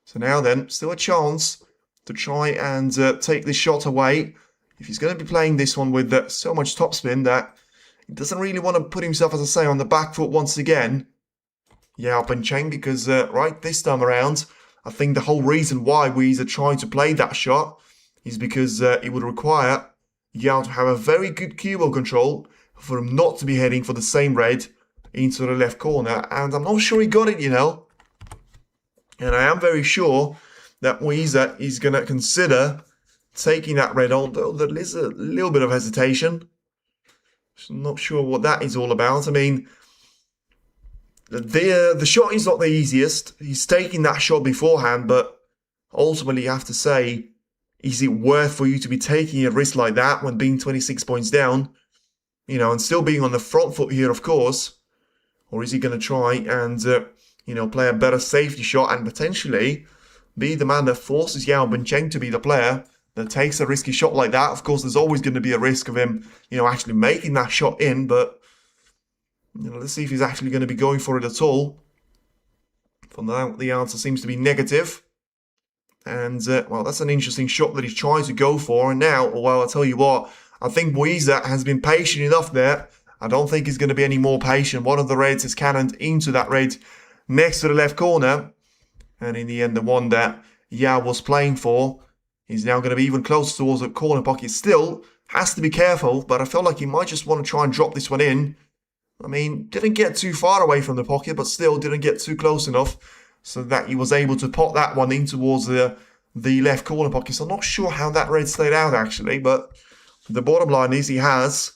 So now then, still a chance to try and take this shot away. If he's going to be playing this one with so much topspin that he doesn't really want to put himself, as I say, on the back foot once again. Yao Pecheng, because right this time around, I think the whole reason why Yize are trying to play that shot is because it would require Yao to have a very good cue ball control for him not to be heading for the same red into the left corner. And I'm not sure he got it, And I am very sure that Yize is going to consider taking that red on, though there is a little bit of hesitation. I'm not sure what that is all about. I mean, the shot is not the easiest. He's taking that shot beforehand, but ultimately you have to say, is it worth for you to be taking a risk like that when being 26 points down? You know, and still being on the front foot here, of course. Or is he going to try and, you know, play a better safety shot and potentially be the man that forces Yao Bencheng to be the player that takes a risky shot like that? Of course, there's always going to be a risk of him, you know, actually making that shot in, but, you know, let's see if he's actually going to be going for it at all. For now, the answer seems to be negative. And, well, that's an interesting shot that he's trying to go for. And now, well, I'll tell you what, I think Yize has been patient enough there. I don't think he's going to be any more patient. One of the reds is cannoned into that red next to the left corner. And in the end, the one that Yao was playing for is now going to be even closer towards the corner pocket. Still, has to be careful, but I feel like he might just want to try and drop this one in. I mean, didn't get too far away from the pocket, but still didn't get too close enough so that he was able to pot that one in towards the left corner pocket. So I'm not sure how that red stayed out, actually, but the bottom line is he has.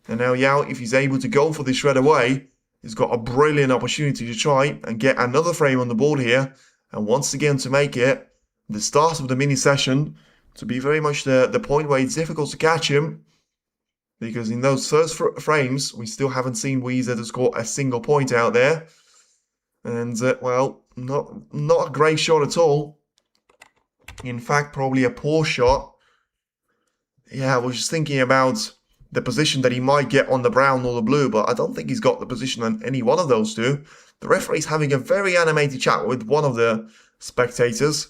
And now Yao, if he's able to go for this shred away, he's got a brilliant opportunity to try and get another frame on the board here. And once again to make it the start of the mini session to be very much the point where it's difficult to catch him. Because in those first frames, we still haven't seen Yize to score a single point out there. And, well, not a great shot at all. In fact, probably a poor shot. Yeah, I was just thinking about the position that he might get on the brown or the blue, but I don't think he's got the position on any one of those two. The referee's having a very animated chat with one of the spectators.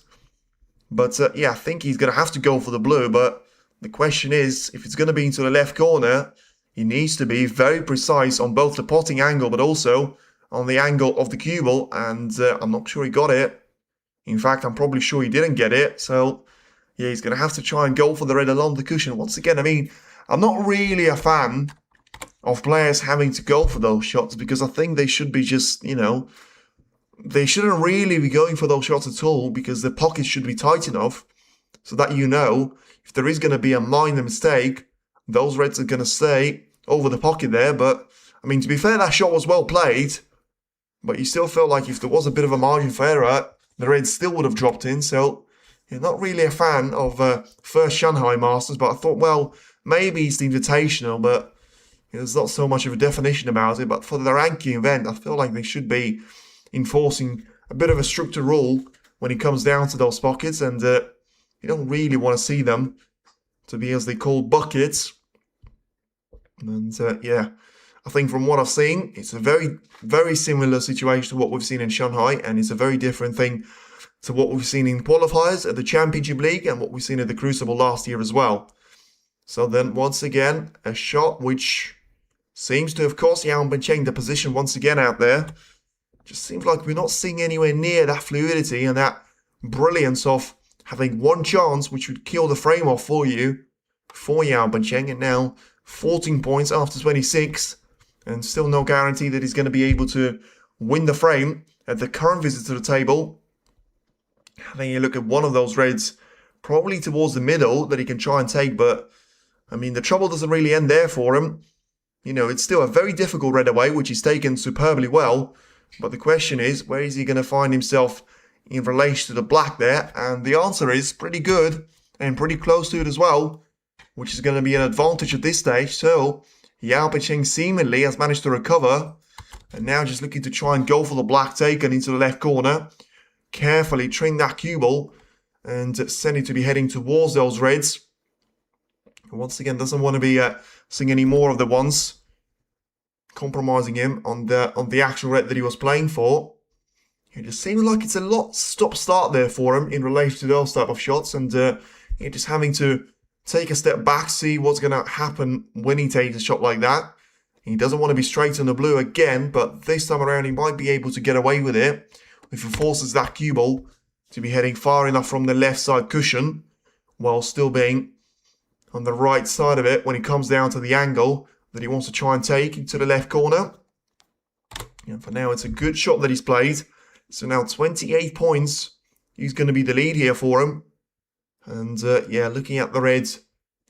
But, yeah, I think he's going to have to go for the blue, but the question is, if it's going to be into the left corner, he needs to be very precise on both the potting angle, but also on the angle of the cue ball, and I'm not sure he got it. In fact, I'm probably sure he didn't get it, so yeah, he's going to have to try and go for the red along the cushion. Once again, I mean, I'm not really a fan of players having to go for those shots, because I think they should be just, you know, they shouldn't really be going for those shots at all, because the pockets should be tight enough so that you know, if there is going to be a minor mistake, those reds are going to stay over the pocket there. But, I mean, to be fair, that shot was well played. But you still feel like if there was a bit of a margin for error, the reds still would have dropped in. So, you're not really a fan of first Shanghai Masters. But I thought, well, maybe it's the Invitational, but there's not so much of a definition about it. But for the ranking event, I feel like they should be enforcing a bit of a stricter rule when it comes down to those pockets. And you don't really want to see them to be, as they call, buckets. And yeah, I think from what I've seen, it's a very, very similar situation to what we've seen in Shanghai, and it's a very different thing to what we've seen in qualifiers at the Championship League and what we've seen at the Crucible last year as well. So then, once again, a shot which seems to have cost Yao Bencheng the position once again out there. Just seems like we're not seeing anywhere near that fluidity and that brilliance of having one chance which would kill the frame off for you for Yao Bencheng. And now 14 points after 26, and still no guarantee that he's going to be able to win the frame at the current visit to the table. Having a look at one of those reds, probably towards the middle, that he can try and take, but I mean, the trouble doesn't really end there for him. You know, it's still a very difficult red away, which he's taken superbly well, but the question is, where is he going to find himself in relation to the black there? And the answer is pretty good and pretty close to it as well, which is going to be an advantage at this stage. So Yao Bencheng seemingly has managed to recover, and now just looking to try and go for the black taken into the left corner. Carefully trim that cue ball and send it to be heading towards those reds. Once again, doesn't want to be seeing any more of the ones, compromising him on the actual red that he was playing for. It just seems like it's a lot stop-start there for him in relation to those type of shots, and just having to take a step back, see what's going to happen when he takes a shot like that. He doesn't want to be straight on the blue again, but this time around he might be able to get away with it if he forces that cue ball to be heading far enough from the left side cushion while still being on the right side of it when it comes down to the angle that he wants to try and take into the left corner. And for now, it's a good shot that he's played. So now 28 points. He's going to be the lead here for him. And yeah, looking at the reds,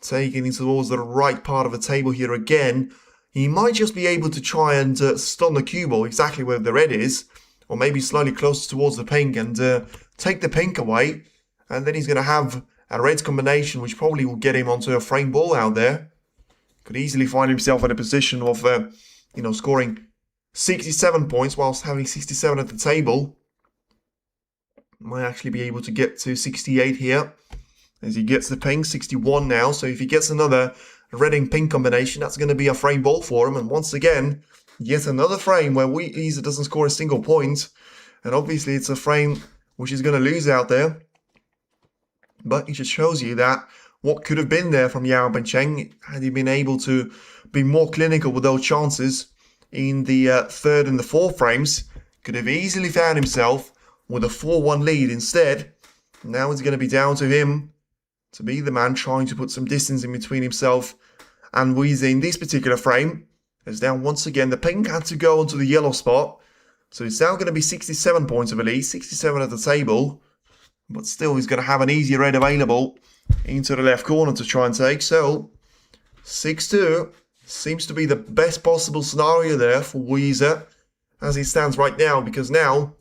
taking it towards the right part of the table here again. He might just be able to try and stun the cue ball exactly where the red is, or maybe slightly closer towards the pink and take the pink away. And then he's going to have a red combination, which probably will get him onto a frame ball out there. Could easily find himself in a position of, scoring 67 points whilst having 67 at the table. Might actually be able to get to 68 here as he gets the pink, 61 now. So if he gets another red and pink combination, that's going to be a frame ball for him. And once again, yet another frame where Yize doesn't score a single point. And obviously it's a frame which he's going to lose out there. But it just shows you that what could have been there from Yao Bencheng had he been able to be more clinical with those chances in the third and the fourth frames, could have easily found himself with a 4-1 lead. Instead, now it's going to be down to him to be the man trying to put some distance in between himself and Yize in this particular frame. As now once again the pink had to go onto the yellow spot. So it's now going to be 67 points of a lead, 67 at the table. But still he's going to have an easy red available into the left corner to try and take. So 6-2 seems to be the best possible scenario there for Yize as he stands right now, because now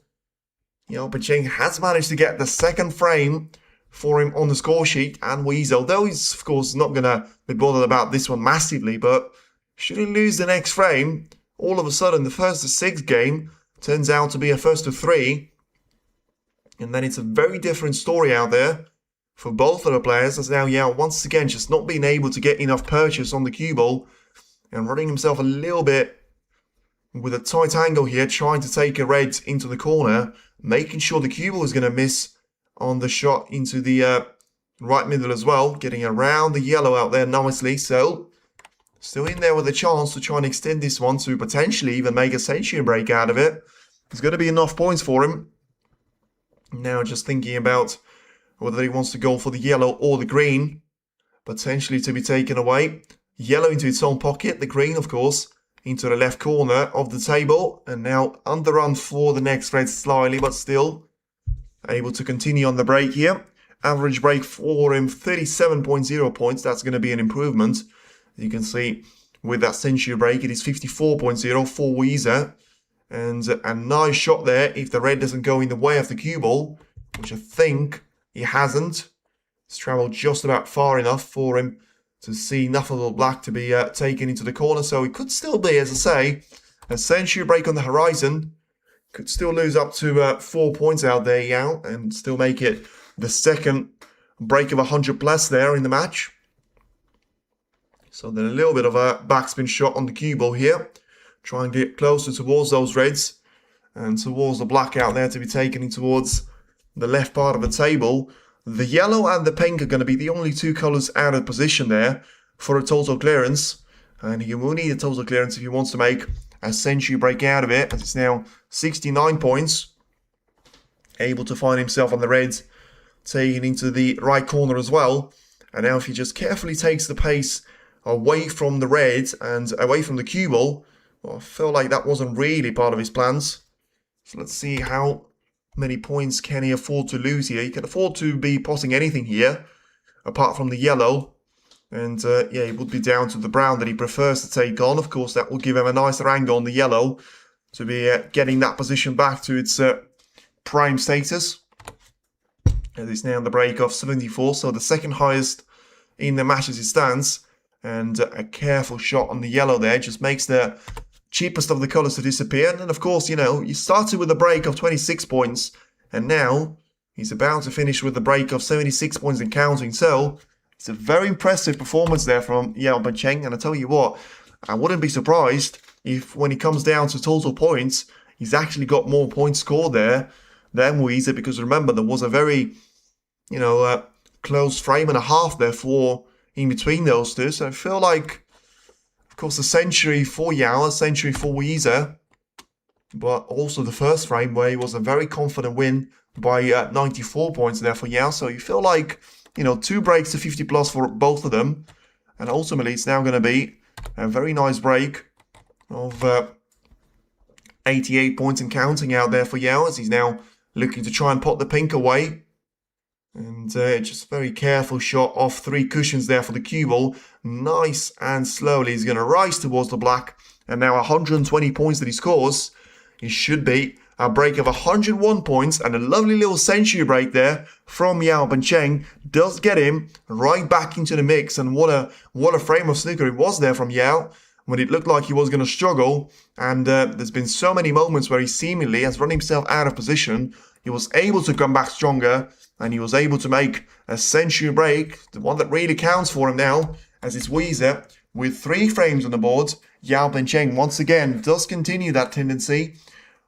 Bencheng has managed to get the second frame for him on the score sheet, and Yize, although he's of course not going to be bothered about this one massively, but should he lose the next frame, all of a sudden the first to 6 game turns out to be a first to 3, and then it's a very different story out there for both of the players, as now Yao once again just not being able to get enough purchase on the cue ball and running himself a little bit with a tight angle here, trying to take a red into the corner, making sure the cue ball is going to miss on the shot into the right middle as well, getting around the yellow out there nicely. So still in there with a chance to try and extend this one to potentially even make a century break out of it. There's going to be enough points for him. Now just thinking about whether he wants to go for the yellow or the green, potentially to be taken away. Yellow into its own pocket, the green of course into the left corner of the table, and now underrun for the next red slightly, but still able to continue on the break here. Average break for him 37.0 points. That's going to be an improvement. You can see with that century break it is 54.0 for Yize, and a nice shot there if the red doesn't go in the way of the cue ball, which I think he hasn't. It's travelled just about far enough for him to see enough of the black to be taken into the corner. So it could still be, as I say, a century break on the horizon. Could still lose up to 4 points out there, Yao, and still make it the second break of 100 plus there in the match. So then a little bit of a backspin shot on the cue ball here. Try and get closer towards those reds and towards the black out there to be taken in towards the left part of the table. The yellow and the pink are going to be the only two colours out of position there for a total clearance. And he will need a total clearance if he wants to make a century break out of it, as it's now 69 points. Able to find himself on the reds, taking into the right corner as well. And now if he just carefully takes the pace away from the red and away from the cue ball, well, I feel like that wasn't really part of his plans. So let's see how many points can he afford to lose here. He can afford to be potting anything here, apart from the yellow. And yeah, it would be down to the brown that he prefers to take on. Of course, that will give him a nicer angle on the yellow to be getting that position back to its prime status. And it's now in the break of 74, so the second highest in the match as it stands. And a careful shot on the yellow there just makes the cheapest of the colours to disappear. And then, of course, you started with a break of 26 points, and now he's about to finish with a break of 76 points and counting. So it's a very impressive performance there from Yao Bencheng. And I tell you what, I wouldn't be surprised if when it comes down to total points, he's actually got more points scored there than Yize, because remember, there was a very, close frame and a half there for in between those two. So I feel like, of course, a century for Yao, a century for Yize, but also the first frame where he was a very confident win by 94 points there for Yao. So you feel like, 2 breaks to 50 plus for both of them. And ultimately, it's now going to be a very nice break of 88 points and counting out there for Yao, as he's now looking to try and pot the pink away. And just a very careful shot off 3 cushions there for the cue ball. Nice and slowly he's going to rise towards the black. And now 120 points that he scores. He should be a break of 101 points, and a lovely little century break there from Yao Bencheng does get him right back into the mix. And what a frame of snooker it was there from Yao when it looked like he was going to struggle. And there's been so many moments where he seemingly has run himself out of position. He was able to come back stronger, and he was able to make a century break, the one that really counts for him now, as it's Yize with 3 frames on the board. Yao Bencheng once again does continue that tendency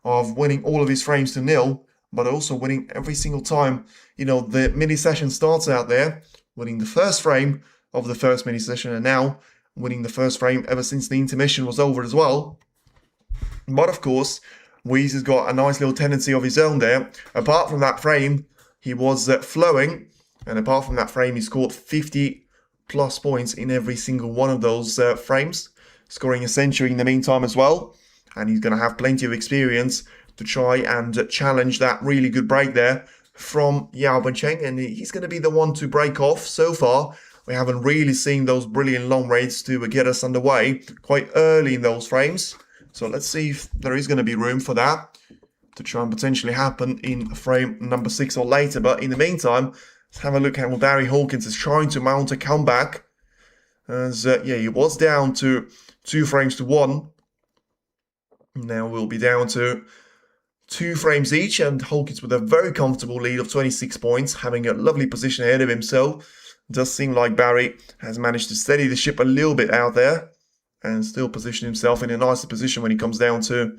of winning all of his frames to nil, but also winning every single time, the mini session starts out there, winning the first frame of the first mini session, and now winning the first frame ever since the intermission was over as well. But of course, Yize has got a nice little tendency of his own there. Apart from that frame, he was flowing, and apart from that frame, he scored 50 plus points in every single one of those frames, scoring a century in the meantime as well. And he's going to have plenty of experience to try and challenge that really good break there from Yao Bencheng. And he's going to be the one to break off. So far, we haven't really seen those brilliant long raids to get us underway quite early in those frames. So let's see if there is going to be room for that to try and potentially happen in frame number 6 or later. But in the meantime, let's have a look at what Barry Hawkins is trying to mount a comeback. As he was down to 2 frames to 1. Now we'll be down to 2 frames each, and Hawkins with a very comfortable lead of 26 points, having a lovely position ahead of him. So it does seem like Barry has managed to steady the ship a little bit out there and still position himself in a nicer position when he comes down to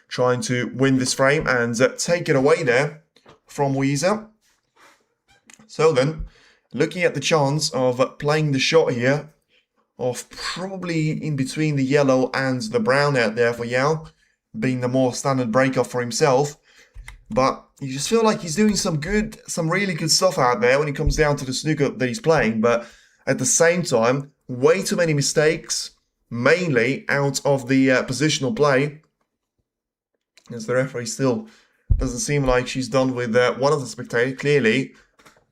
trying to win this frame and take it away there from Yize. So then, looking at the chance of playing the shot here of probably in between the yellow and the brown out there for Yao, being the more standard breakoff for himself. But you just feel like he's doing some really good stuff out there when it comes down to the snooker that he's playing. But at the same time, way too many mistakes, mainly out of the positional play, as the referee still doesn't seem like she's done with one of the spectators, clearly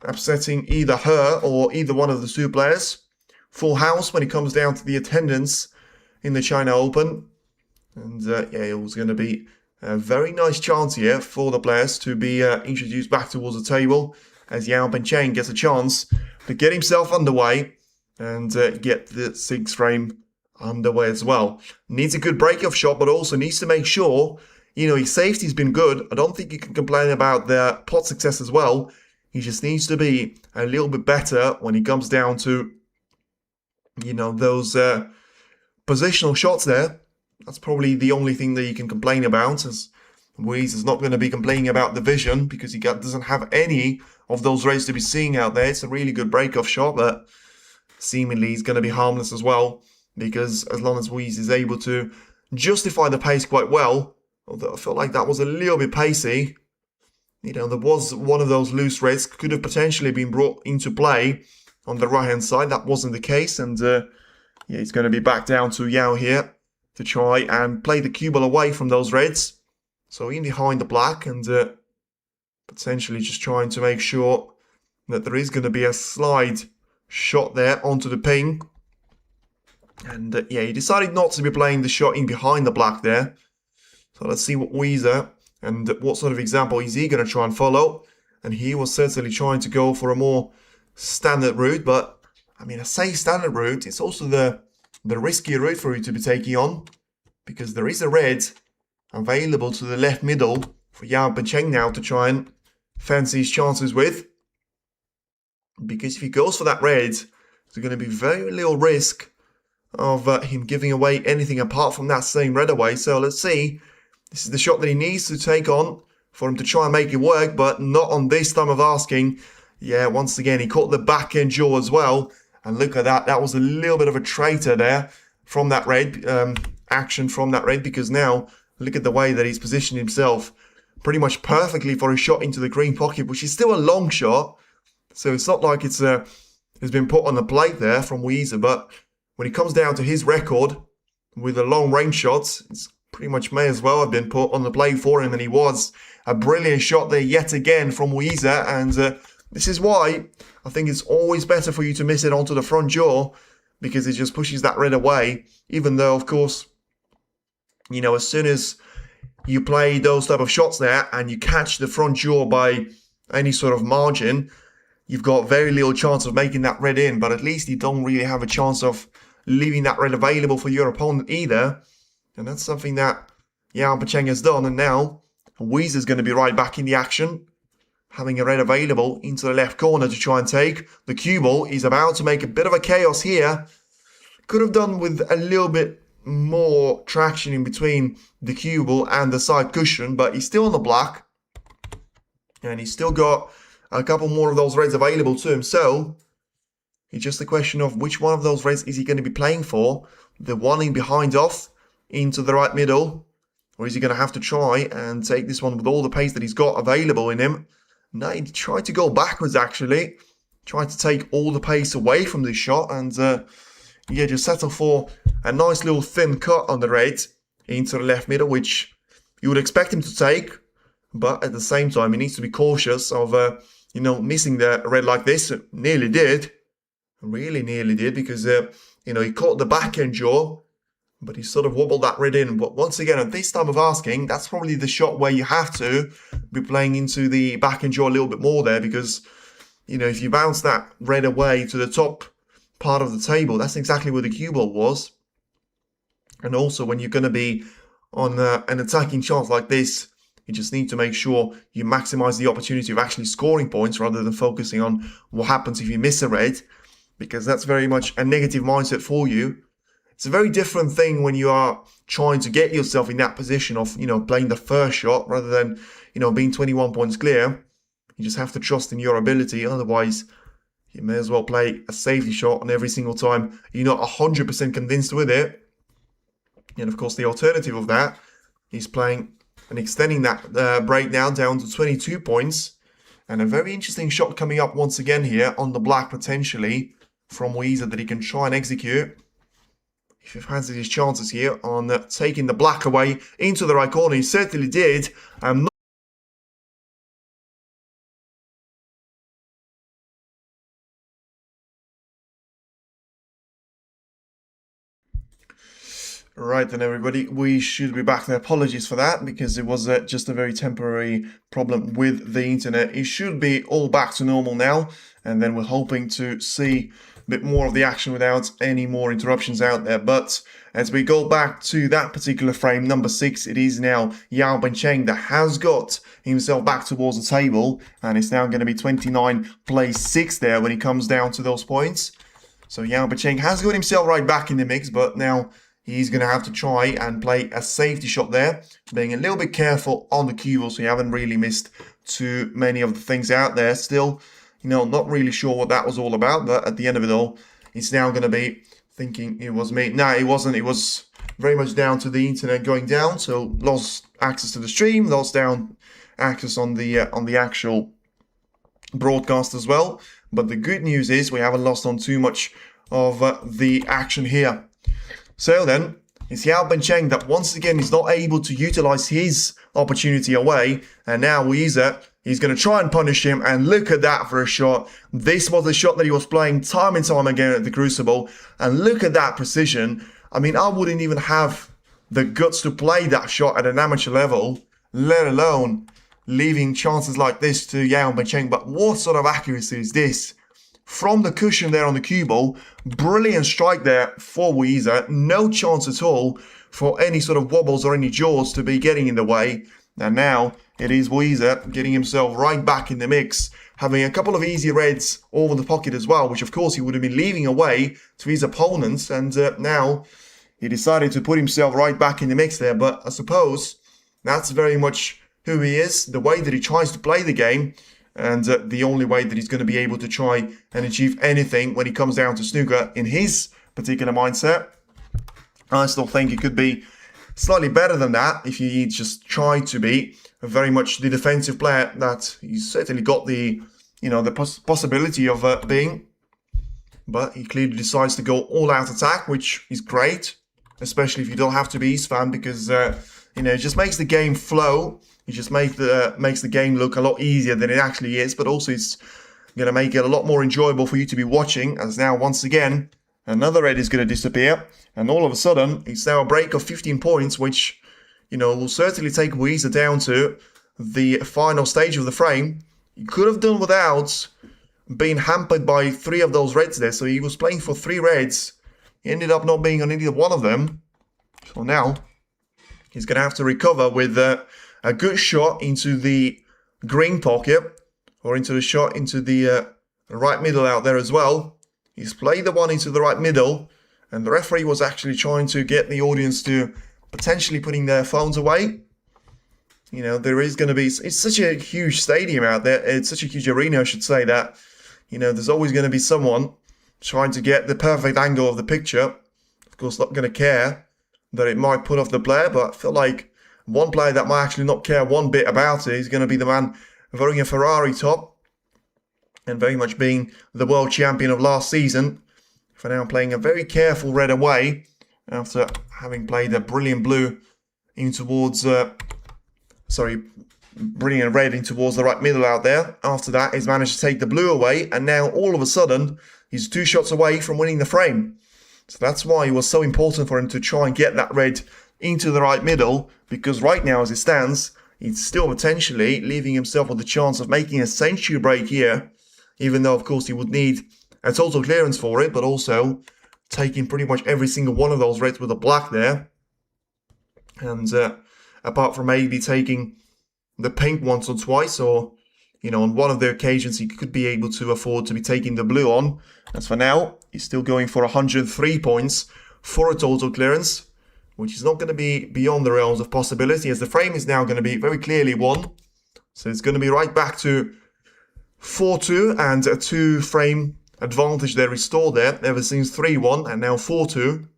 upsetting either her or either one of the 2 players. Full house when it comes down to the attendance in the China Open. And it was going to be a very nice chance here for the players to be introduced back towards the table, as Yao Bencheng gets a chance to get himself underway and get the 6th frame underway as well. Needs a good break-off shot, but also needs to make sure, his safety's been good. I don't think you can complain about the pot success as well. He just needs to be a little bit better when it comes down to, those positional shots there. That's probably the only thing that you can complain about, as Yize is not going to be complaining about the vision because he doesn't have any of those rays to be seeing out there. It's a really good break-off shot, but seemingly he's going to be harmless as well, because as long as Yize is able to justify the pace quite well, although I felt like that was a little bit pacey. There was one of those loose reds could have potentially been brought into play on the right-hand side. That wasn't the case, and he's going to be back down to Yao here to try and play the cue ball away from those reds. So in behind the black, and potentially just trying to make sure that there is going to be a slide shot there onto the ping. And he decided not to be playing the shot in behind the black there. So let's see what Yize and what sort of example is he going to try and follow. And he was certainly trying to go for a more standard route, but I say standard route, it's also the riskier route for you to be taking on, because there is a red available to the left middle for Yao Bencheng now to try and fancy his chances with. Because if he goes for that red, there's going to be very little risk of him giving away anything apart from that same red away. So let's see. This is the shot that he needs to take on for him to try and make it work, but not on this time of asking. Once again, he caught the back end jaw as well. And look at that. That was a little bit of a traitor there from that red, action from that red, because now look at the way that he's positioned himself pretty much perfectly for a shot into the green pocket, which is still a long shot. So it's not like it's been put on the plate there from Yize, but when it comes down to his record with the long range shots, it's pretty much may as well have been put on the plate for him, and he was. A brilliant shot there yet again from Yize, and This is why I think it's always better for you to miss it onto the front jaw, because it just pushes that red away, even though, of course, you know, as soon as you play those type of shots there and you catch the front jaw by any sort of margin, you've got very little chance of making that red in, but at least you don't really have a chance of leaving that red available for your opponent either. And that's something that Yao Pacheng has done, and now Yize is going to be right back in the action, having a red available into the left corner to try and take. The cue ball is about to make a bit of a chaos here. Could have done with a little bit more traction in between the cue ball and the side cushion, but he's still on the black. And he's still got a couple more of those reds available to him. So it's just a question of which one of those reds is he going to be playing for. The one in behind off into the right middle. Or is he going to have to try and take this one with all the pace that he's got available in him? No, he tried to go backwards actually. Tried to take all the pace away from this shot and yeah, just settle for a nice little thin cut on the red into the left middle, which you would expect him to take. But at the same time, he needs to be cautious of, you know, missing the red like this. Nearly did. Really nearly did, because, you know, he caught the back end jaw, but he sort of wobbled that red in. But once again, at this time of asking, that's probably the shot where you have to be playing into the back end jaw a little bit more there, because, you know, if you bounce that red away to the top part of the table, that's exactly where the cue ball was. And also, when you're going to be on an attacking chance like this, you just need to make sure you maximize the opportunity of actually scoring points rather than focusing on what happens if you miss a red, because that's very much a negative mindset for you. It's a very different thing when you are trying to get yourself in that position of, you know, playing the first shot rather than, you know, being 21 points clear. You just have to trust in your ability. Otherwise, you may as well play a safety shot on every single time you're not 100% convinced with it. And of course, the alternative of that is playing and extending that breakdown down to 22 points. And a very interesting shot coming up once again here on the black potentially from Yize that he can try and execute. If he fancies his chances here on taking the black away into the right corner, he certainly did. Right then, everybody, we should be back. And apologies for that, because it was just a very temporary problem with the internet. It should be all back to normal now, and then we're hoping to see a bit more of the action without any more interruptions out there. But as we go back to that particular frame, number 6, it is now Yao Pacheng that has got himself back towards the table, and it's now going to be 29 plays 6 there when he comes down to those points. So Yao Pacheng has got himself right back in the mix, but now he's going to have to try and play a safety shot there, being a little bit careful on the cue ball, so you haven't really missed too many of the things out there. Still, you know, not really sure what that was all about, but at the end of it all, it's now going to be thinking it was me. No, it wasn't. It was very much down to the internet going down, so lost access to the stream, lost down access on the actual broadcast as well. But the good news is we haven't lost on too much of the action here. So then, it's Yao Pacheng that once again is not able to utilize his opportunity away, and now Yize is going to try and punish him, and look at that for a shot. This was the shot that he was playing time and time again at the Crucible, and look at that precision. I mean, I wouldn't even have the guts to play that shot at an amateur level, let alone leaving chances like this to Yao Pacheng. But what sort of accuracy is this? From the cushion there on the cue ball, brilliant strike there for Yize. No chance at all for any sort of wobbles or any jaws to be getting in the way. And now it is Yize getting himself right back in the mix, having a couple of easy reds over the pocket as well, which of course he would have been leaving away to his opponents. And now he decided to put himself right back in the mix there. But I suppose that's very much who he is, the way that he tries to play the game. And the only way that he's going to be able to try and achieve anything when he comes down to snooker in his particular mindset. I still think it could be slightly better than that if he just tried to be very much the defensive player that he's certainly got the, you know, the possibility of being. But he clearly decides to go all-out attack, which is great, especially if you don't have to be Yize fan, because you know, it just makes the game flow. It just makes the game look a lot easier than it actually is, but also it's going to make it a lot more enjoyable for you to be watching, as now once again another red is going to disappear, and all of a sudden it's now a break of 15 points, which, you know, will certainly take Yize down to the final stage of the frame. He could have done without being hampered by 3 of those reds there, so he was playing for 3 reds. He ended up not being on either one of them, so now he's going to have to recover with a good shot into the green pocket, or into the shot into the right middle out there as well. He's played the one into the right middle, and the referee was actually trying to get the audience to potentially putting their phones away. You know, there is going to be, it's such a huge stadium out there, it's such a huge arena, I should say, that, you know, there's always going to be someone trying to get the perfect angle of the picture. Of course, not going to care that it might put off the player, but I feel like one player that might actually not care one bit about it is going to be the man wearing a Ferrari top and very much being the world champion of last season, for now playing a very careful red away after having played a brilliant blue in towards, brilliant red in towards the right middle out there. After that, he's managed to take the blue away, and now all of a sudden he's 2 shots away from winning the frame. So that's why it was so important for him to try and get that red into the right middle, because right now as it stands, he's still potentially leaving himself with the chance of making a century break here, even though of course he would need a total clearance for it, but also taking pretty much every single one of those reds with a black there. And apart from maybe taking the pink once or twice, or, you know, on one of the occasions he could be able to afford to be taking the blue on. As for now, he's still going for 103 points for a total clearance, which is not going to be beyond the realms of possibility, as the frame is now going to be very clearly won. So it's going to be right back to 4-2, and a 2 frame advantage there restored there, ever since 3-1 and now 4-2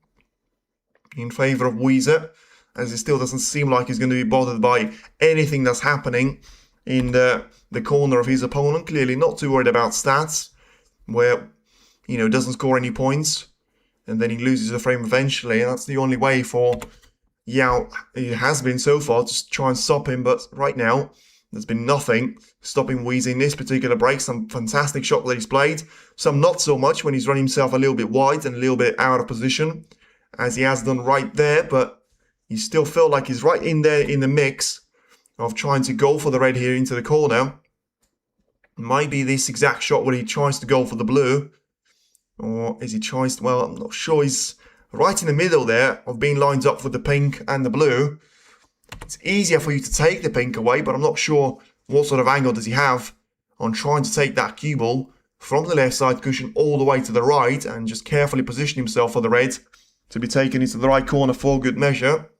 in favour of Yize, as it still doesn't seem like he's going to be bothered by anything that's happening in the corner of his opponent. Clearly not too worried about stats, where, you know, doesn't score any points and then he loses the frame eventually, and that's the only way for Yao, it has been so far, to try and stop him. But right now there's been nothing stopping Yize in this particular break. Some fantastic shots that he's played, some not so much when he's run himself a little bit wide and a little bit out of position, as he has done right there. But you still feel like he's right in there in the mix of trying to go for the red here into the corner. Might be this exact shot where he tries to go for the blue, or is he tries to, well, I'm not sure. He's right in the middle there of being lined up with the pink and the blue. It's easier for you to take the pink away, but I'm not sure what sort of angle does he have on trying to take that cue ball from the left side cushion all the way to the right, and just carefully position himself for the red to be taken into the right corner for good measure.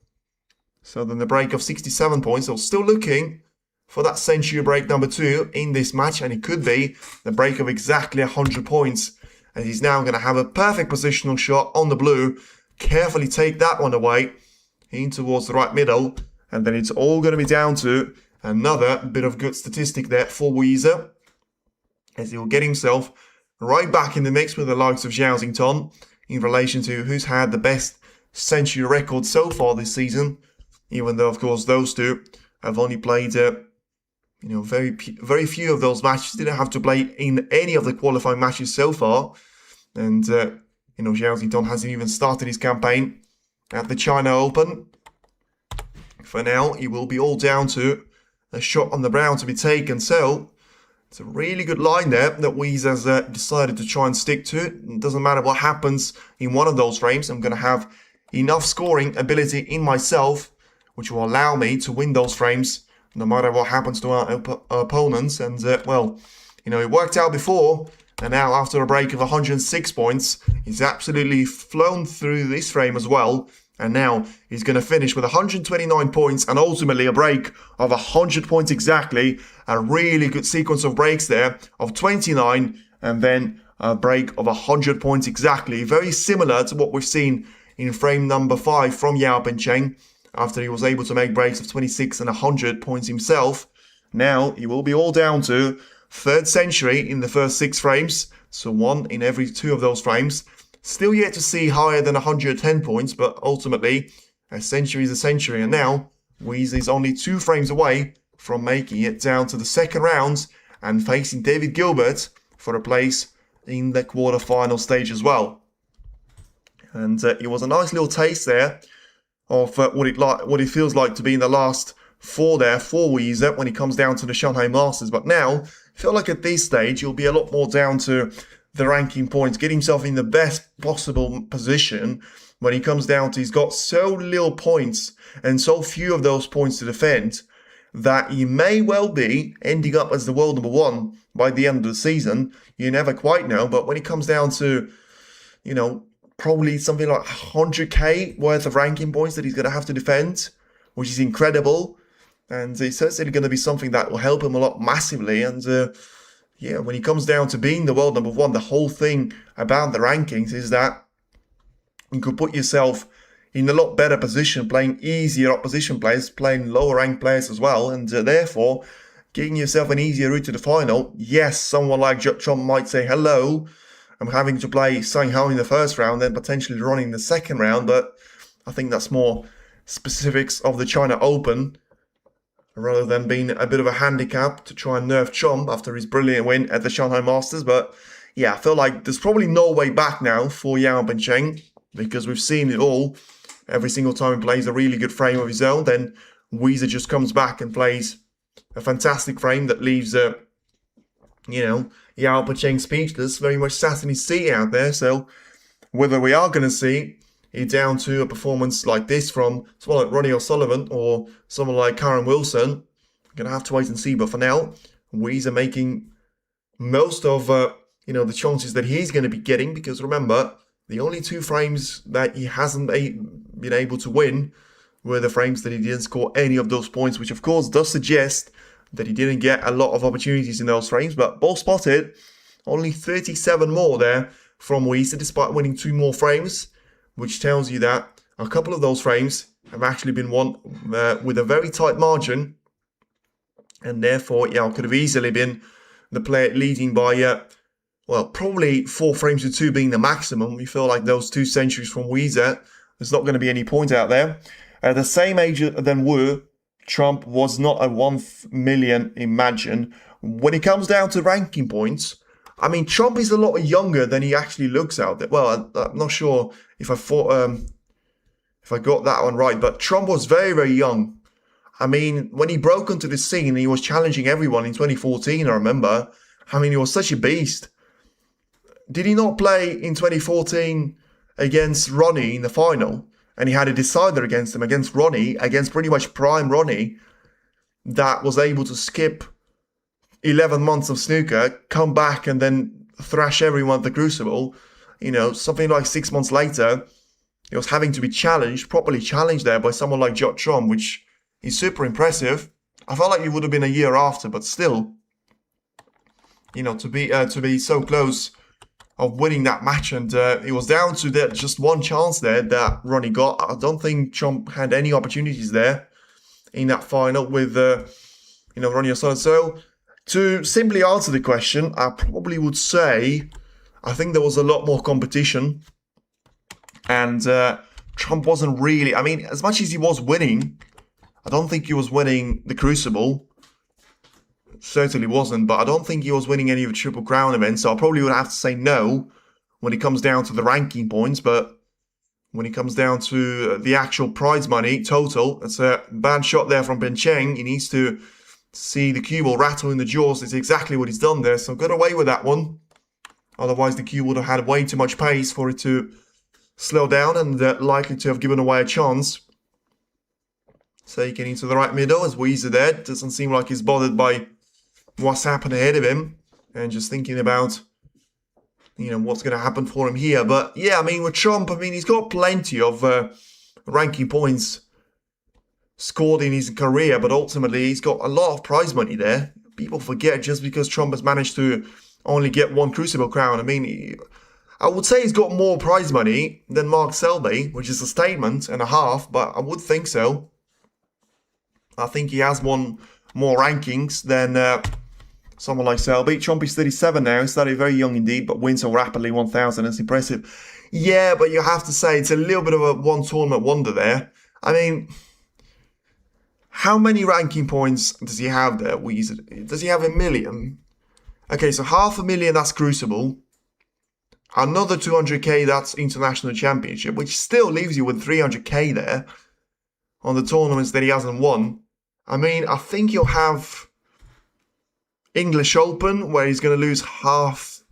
So then the break of 67 points. So still looking for that century break number 2 in this match, and it could be the break of exactly 100 points, as he's now going to have a perfect positional shot on the blue, carefully take that one away in towards the right middle, and then it's all going to be down to another bit of good statistic there for Yize, as he will get himself right back in the mix with the likes of Watchalong in relation to who's had the best century record so far this season, even though of course those two have only played very few of those matches, didn't have to play in any of the qualifying matches so far. And Watchalong hasn't even started his campaign at the China Open. For now, it will be all down to a shot on the brown to be taken. So it's a really good line there that Yize has decided to try and stick to. It doesn't matter what happens in one of those frames, I'm going to have enough scoring ability in myself, which will allow me to win those frames no matter what happens to our opponents. And it worked out before, and now after a break of 106 points, he's absolutely flown through this frame as well. And now he's going to finish with 129 points and ultimately a break of 100 points exactly. A really good sequence of breaks there of 29 and then a break of 100 points exactly. Very similar to what we've seen in frame number 5 from Yao Cheng, after he was able to make breaks of 26 and 100 points himself. Now he will be all down to third century in the first 6 frames. So 1 in every 2 of those frames. Still yet to see higher than 110 points, but ultimately, a century is a century. And now, Yize is only 2 frames away from making it down to the second round and facing David Gilbert for a place in the quarterfinal stage as well. And it was a nice little taste there of what it feels like to be in the last four there for Yize when it comes down to the Shanghai Masters. But now, I feel like at this stage, you'll be a lot more down to the ranking points, get himself in the best possible position when he comes down to he's got so little points and so few of those points to defend that he may well be ending up as the world number one by the end of the season. You never quite know, but when it comes down to, you know, probably something like 100k worth of ranking points that he's going to have to defend, which is incredible. And it's certainly going to be something that will help him a lot massively. And yeah, when he comes down to being the world number one, the whole thing about the rankings is that you could put yourself in a lot better position, playing easier opposition players, playing lower ranked players as well. And therefore, getting yourself an easier route to the final. Yes, someone like Watchalong might say, hello, I'm having to play Shanghai in the first round, then potentially running the second round. But I think that's more specifics of the China Open, rather than being a bit of a handicap to try and nerf Chomp after his brilliant win at the Shanghai Masters. But yeah, I feel like there's probably no way back now for Yao Bencheng, because we've seen it all. Every single time he plays a really good frame of his own, then Yize just comes back and plays a fantastic frame that leaves, you know, Yao Bencheng speechless, very much sat in his seat out there. So whether we are going to see it down to a performance like this from someone like Ronnie O'Sullivan or someone like Karen Wilson, I'm going to have to wait and see. But for now, Yize making most of, you know, the chances that he's going to be getting, because remember, the only two frames that he hasn't been able to win were the frames that he didn't score any of those points, which of course does suggest that he didn't get a lot of opportunities in those frames. But ball spotted, only 37 more there from Yize, despite winning 2 more frames, which tells you that a couple of those frames have actually been won with a very tight margin. And therefore, yeah, could have easily been the player leading by, well, probably 4 frames to 2 being the maximum. We feel like those 2 centuries from Yize, there's not going to be any point out there. At the same age than Wu, Trump was not a 1 million imagine. When it comes down to ranking points, I mean, Trump is a lot younger than he actually looks out there. Well, I'm not sure if I got that one right, but Trump was very, very young. I mean, when he broke onto the scene, he was challenging everyone in 2014, I remember. I mean, he was such a beast. Did he not play in 2014 against Ronnie in the final? And he had a decider against him, against Ronnie, against pretty much prime Ronnie, that was able to skip 11 months of snooker, come back and then thrash everyone at the Crucible. You know, something like 6 months later, he was having to be challenged, properly challenged there by someone like Watchalong, which is super impressive. I felt like it would have been a year after, but still, you know, to be so close of winning that match, and it was down to that just one chance there that Ronnie got. I don't think Trump had any opportunities there in that final with, you know, Ronnie O'Sullivan. So to simply answer the question, I probably would say I think there was a lot more competition, and Trump wasn't really, I mean, as much as he was winning, I don't think he was winning the Crucible. Certainly wasn't, but I don't think he was winning any of the Triple Crown events, so I probably would have to say no when it comes down to the ranking points. But when it comes down to the actual prize money total, it's a bad shot there from Bencheng. He needs to see the cue ball rattle in the jaws. It's exactly what he's done there, so got away with that one. Otherwise, the cue would have had way too much pace for it to slow down, and likely to have given away a chance. So getting into the right middle as Yize there. Doesn't seem like he's bothered by what's happened ahead of him, and just thinking about, you know, what's going to happen for him here. But yeah, I mean, with Trump, I mean, he's got plenty of ranking points scored in his career, but ultimately he's got a lot of prize money there. People forget just because Trump has managed to only get 1 Crucible crown. I mean, I would say he's got more prize money than Mark Selby, which is a statement and a half, but I would think so. I think he has won more rankings than someone like Selby. Trump is 37 now. He started very young indeed, but wins so rapidly, 1,000. That's impressive. Yeah, but you have to say it's a little bit of a one tournament wonder there. I mean, how many ranking points does he have there? Does he have 1 million? Okay, so 500,000, that's Crucible. Another 200k, that's International Championship, which still leaves you with 300k there on the tournaments that he hasn't won. I mean, I think you'll have English Open, where he's going to lose half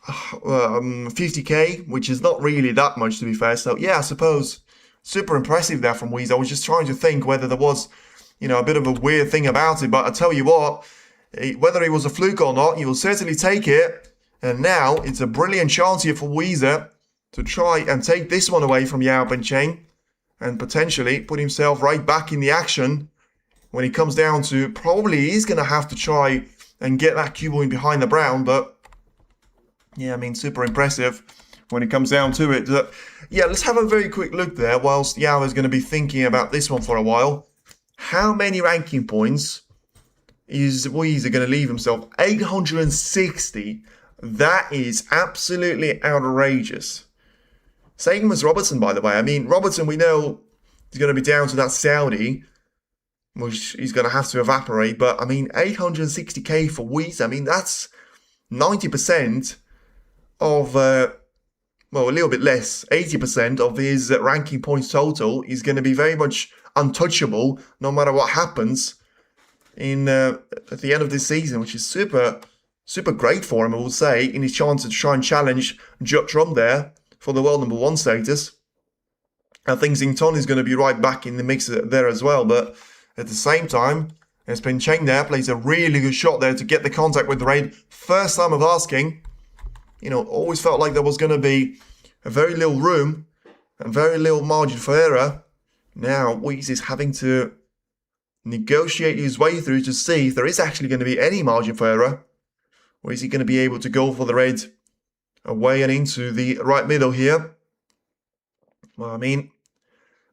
50k, which is not really that much, to be fair. So yeah, I suppose super impressive there from Yize. I was just trying to think whether there was, a bit of a weird thing about it, but I tell you what, whether it was a fluke or not, you will certainly take it. And now it's a brilliant chance here for Yize to try and take this one away from Yao Bencheng and potentially put himself right back in the action when he comes down to, probably he's going to have to try and get that cue ball in behind the brown. But yeah, I mean, super impressive when it comes down to it. Yeah, let's have a very quick look there whilst Yao is going to be thinking about this one for a while. How many ranking points is Yize going to leave himself? 860. That is absolutely outrageous. Same as Robertson, by the way. I mean, Robertson, we know is going to be down to that Saudi, which he's going to have to evaporate. But, I mean, 860k for Yize. I mean, that's 90% of, well, a little bit less, 80% of his ranking points total is going to be very much untouchable no matter what happens in at the end of this season, which is super great for him, I will say, in his chance to try and challenge Jutrom there for the world #1 status. I think Xington is going to be right back in the mix there as well, but at the same time, Espen Cheng there plays a really good shot there to get the contact with the raid. First time of asking, always felt like there was going to be a very little room and very little margin for error. Now, Yize is having to negotiate his way through to see if there is actually going to be any margin for error. Or is he going to be able to go for the red away and into the right middle here? Well, I mean,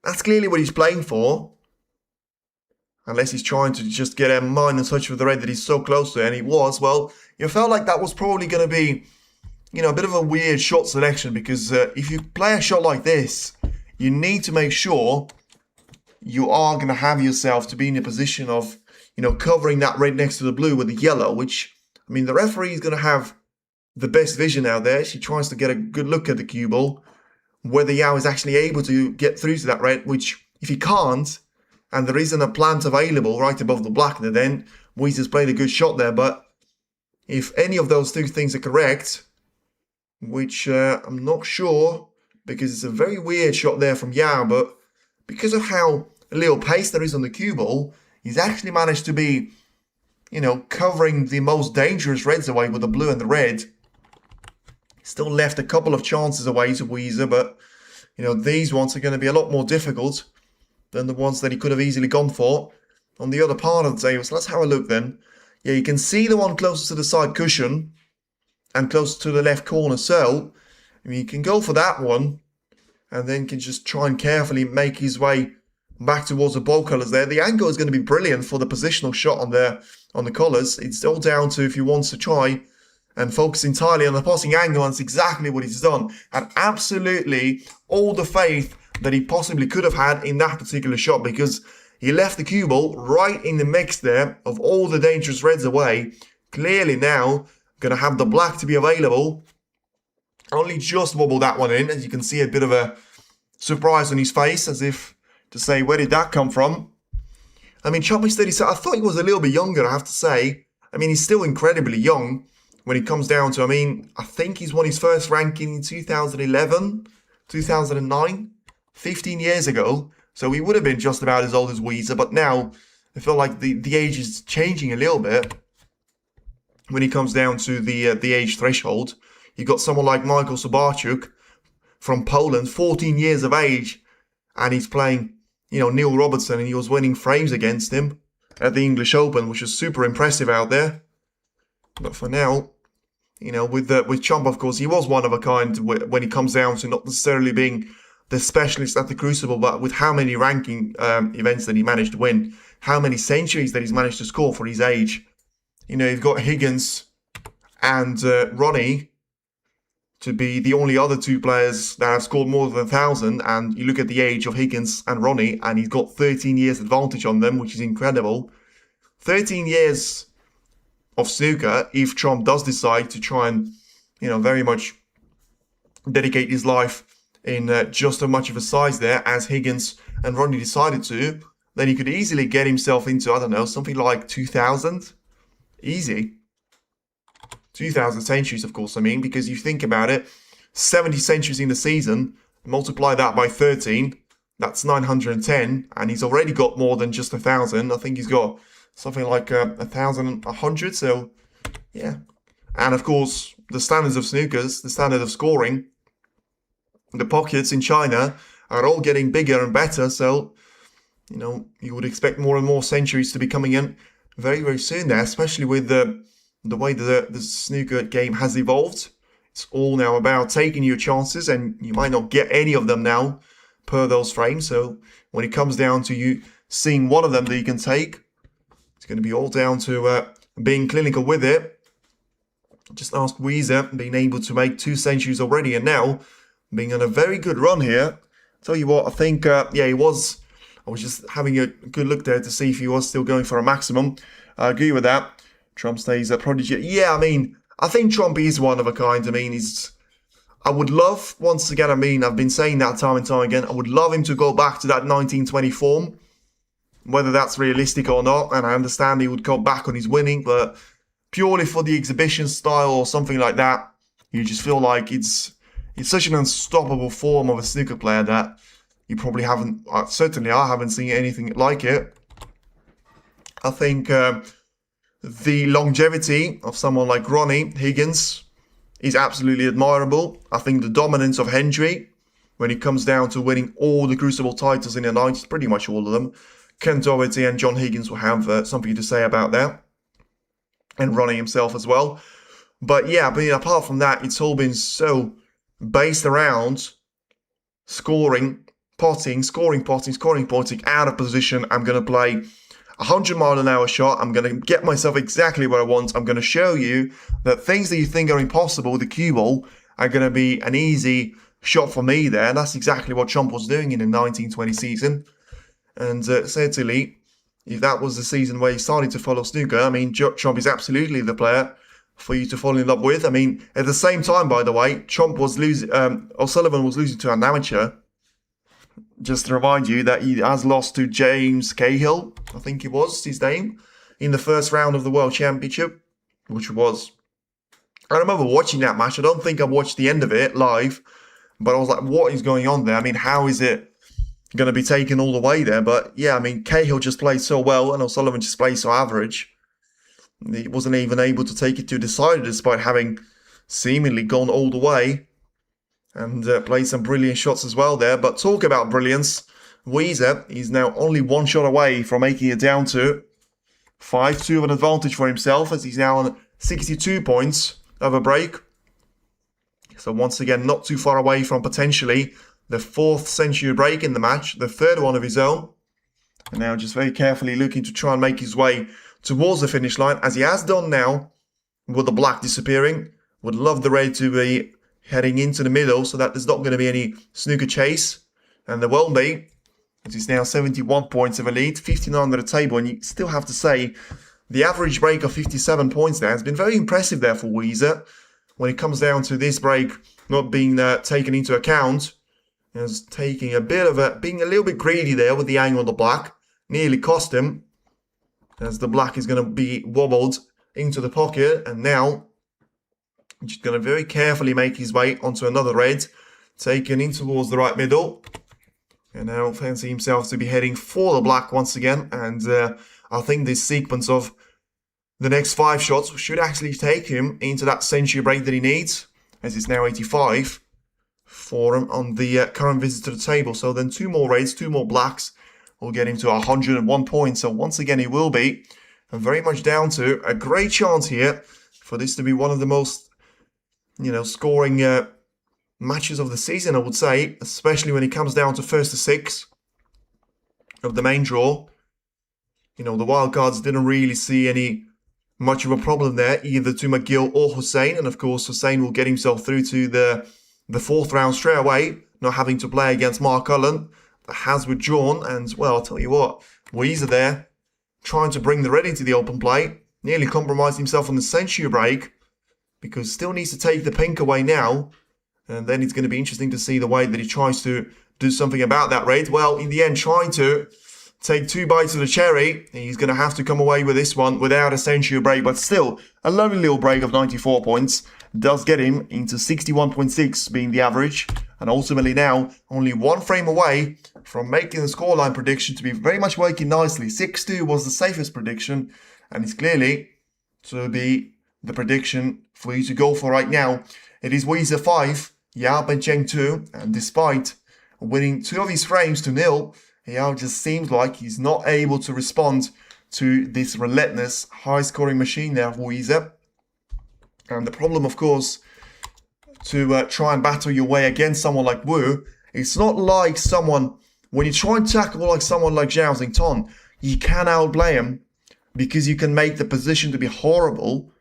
that's clearly what he's playing for. Unless he's trying to just get a minor touch with the red that he's so close to, and he was. Well, you felt like that was probably going to be, a bit of a weird shot selection, because if you play a shot like this, you need to make sure you are going to have yourself to be in a position of, covering that red next to the blue with the yellow, which, I mean, the referee is going to have the best vision out there. She tries to get a good look at the cue ball, whether Yao is actually able to get through to that red, which if he can't, and there isn't a plant available right above the black, then Yize has played a good shot there. But if any of those two things are correct, which I'm not sure, because it's a very weird shot there from Yao, but because of how little pace there is on the cue ball, he's actually managed to be, covering the most dangerous reds away with the blue and the red. Still left a couple of chances away to Yize, but, these ones are going to be a lot more difficult than the ones that he could have easily gone for on the other part of the table. So let's have a look then. Yeah, you can see the one closest to the side cushion and closer to the left corner. So, I mean, you can go for that one and then can just try and carefully make his way back towards the ball colours there. The angle is going to be brilliant for the positional shot on the colours. It's all down to if he wants to try and focus entirely on the passing angle, and that's exactly what he's done. And absolutely all the faith that he possibly could have had in that particular shot, because he left the cue ball right in the mix there of all the dangerous reds away. Clearly now going to have the black to be available. Only just wobbled that one in, as you can see a bit of a surprise on his face, as if to say, where did that come from? I mean, Choppy's 37, I thought he was a little bit younger, I have to say. I mean, he's still incredibly young when it comes down to, I mean, I think he's won his first ranking in 2011, 2009, 15 years ago. So he would have been just about as old as Yize, but now I feel like the age is changing a little bit when it comes down to the age threshold. You've got someone like Michael Sobarchuk from Poland, 14 years of age, and he's playing, Neil Robertson, and he was winning frames against him at the English Open, which is super impressive out there. But for now, with Chomp, of course, he was one of a kind when it comes down to not necessarily being the specialist at the Crucible, but with how many ranking events that he managed to win, how many centuries that he's managed to score for his age. You've got Higgins and Ronnie to be the only other two players that have scored more than 1,000, and you look at the age of Higgins and Ronnie, and he's got 13 years advantage on them, which is incredible. 13 years of snooker if Trump does decide to try and, very much dedicate his life in just as much of a size there as Higgins and Ronnie decided to. Then he could easily get himself into, I don't know, something like 2,000. Easy. 2,000 centuries, of course, I mean, because you think about it, 70 centuries in the season, multiply that by 13, that's 910, and he's already got more than just 1,000. I think he's got something like 1,100, so yeah. And of course, the standards of snookers, the standard of scoring, the pockets in China are all getting bigger and better, so, you would expect more and more centuries to be coming in very, very soon there, especially with the way the snooker game has evolved. It's all now about taking your chances, and you might not get any of them now per those frames. So when it comes down to you seeing one of them that you can take, it's going to be all down to being clinical with it. Just ask Yize, being able to make 2 centuries already, and now being on a very good run here. Tell you what, I think, he was. I was just having a good look there to see if he was still going for a maximum. I agree with that. Trump stays a prodigy. Yeah, I mean, I think Trump is one of a kind. I mean, I would love, once again, I've been saying that time and time again, I would love him to go back to that 1920 form. Whether that's realistic or not, and I understand he would go back on his winning, but purely for the exhibition style or something like that, you just feel like it's such an unstoppable form of a snooker player that you probably haven't, certainly I haven't seen anything like it. I think the longevity of someone like Ronnie Higgins is absolutely admirable. I think the dominance of Hendry, when it comes down to winning all the Crucible titles in the 90s, pretty much all of them, Ken Doherty and John Higgins will have something to say about that. And Ronnie himself as well. But yeah, apart from that, it's all been so based around scoring, potting, out of position. I'm going to play 100-mile-an-hour shot. I'm going to get myself exactly what I want. I'm going to show you that things that you think are impossible with the cue ball are going to be an easy shot for me there. And that's exactly what Trump was doing in the 1920 season. And certainly, if that was the season where he started to follow snooker, I mean, Trump is absolutely the player for you to fall in love with. I mean, at the same time, by the way, Trump was losing, O'Sullivan was losing to an amateur. Just to remind you that he has lost to James Cahill, I think it was his name, in the first round of the World Championship, which was, I remember watching that match. I don't think I watched the end of it live, but I was like, what is going on there? I mean, how is it going to be taken all the way there? But yeah, I mean, Cahill just played so well and O'Sullivan just played so average. He wasn't even able to take it to decider despite having seemingly gone all the way. And played some brilliant shots as well there. But talk about brilliance. Yize is now only 1 shot away from making it down to 5-2 of an advantage for himself, as he's now on 62 points of a break. So once again, not too far away from potentially the 4th century break in the match, the 3rd one of his own. And now just very carefully looking to try and make his way towards the finish line, as he has done now with the black disappearing. Would love the red to be heading into the middle so that there's not going to be any snooker chase. And there won't be, as he's now 71 points of a lead, 59 under the table. And you still have to say, the average break of 57 points there has been very impressive there for Yize. When it comes down to this break not being taken into account, as taking a bit of being a little bit greedy there with the angle on the black, nearly cost him, as the black is going to be wobbled into the pocket. And now just going to very carefully make his way onto another red, taken in towards the right middle. And now fancy himself to be heading for the black once again. And I think this sequence of the next 5 shots should actually take him into that century break that he needs, as it's now 85 for him on the current visit to the table. So then 2 more reds, 2 more blacks will get him to 101 points. So once again, he will be very much down to a great chance here for this to be one of the most, scoring matches of the season, I would say, especially when it comes down to 1st to 6 of the main draw. The wildcards didn't really see much of a problem there, either to McGill or Hussein. And of course, Hussein will get himself through to the 4th round straight away, not having to play against Mark Cullen, that has withdrawn. And, well, I'll tell you what, Yize there, trying to bring the red into the open play. Nearly compromised himself on the century break, because still needs to take the pink away now. And then it's going to be interesting to see the way that he tries to do something about that raid. Well, in the end, trying to take 2 bites of the cherry. He's going to have to come away with this one without a century break, but still, a lovely little break of 94 points does get him into 61.6 being the average. And ultimately now, only 1 frame away from making the scoreline prediction to be very much working nicely. 6-2 was the safest prediction, and it's clearly to be the prediction for you to go for right now. It is Yize 5, Yao Bencheng 2, and despite winning 2 of his frames to 0, Yao just seems like he's not able to respond to this relentless high-scoring machine there of Yize. And the problem, of course, to try and battle your way against someone like Wu, it's not like someone, when you try and tackle like someone like Zhao Xington, you can outplay him because you can make the position to be horrible.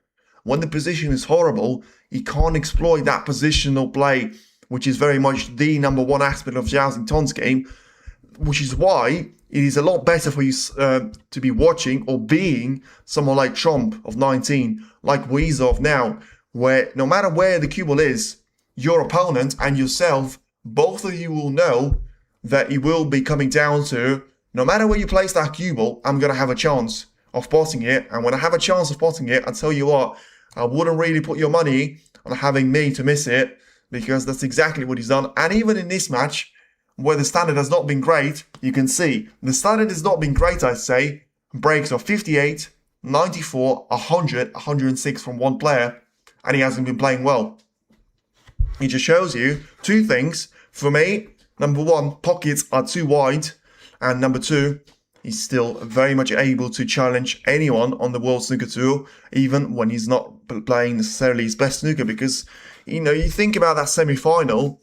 When the position is horrible, you can't exploit that positional play, which is very much the number 1 aspect of Zhao Xington's game, which is why it is a lot better for you to be watching or being someone like Trump of 19, like Yize of now, where no matter where the cue ball is, your opponent and yourself, both of you will know that it will be coming down to, no matter where you place that cue ball, I'm going to have a chance of potting it. And when I have a chance of potting it, I tell you what, I wouldn't really put your money on having me to miss it, because that's exactly what he's done. And even in this match, where the standard has not been great, you can see the standard has not been great, I'd say. Breaks of 58, 94, 100, 106 from one player, and he hasn't been playing well. It just shows you 2 things. For me, number 1, pockets are too wide, and number 2, he's still very much able to challenge anyone on the World Snooker Tour, even when he's not playing necessarily his best snooker, because, you know, you think about that semi-final,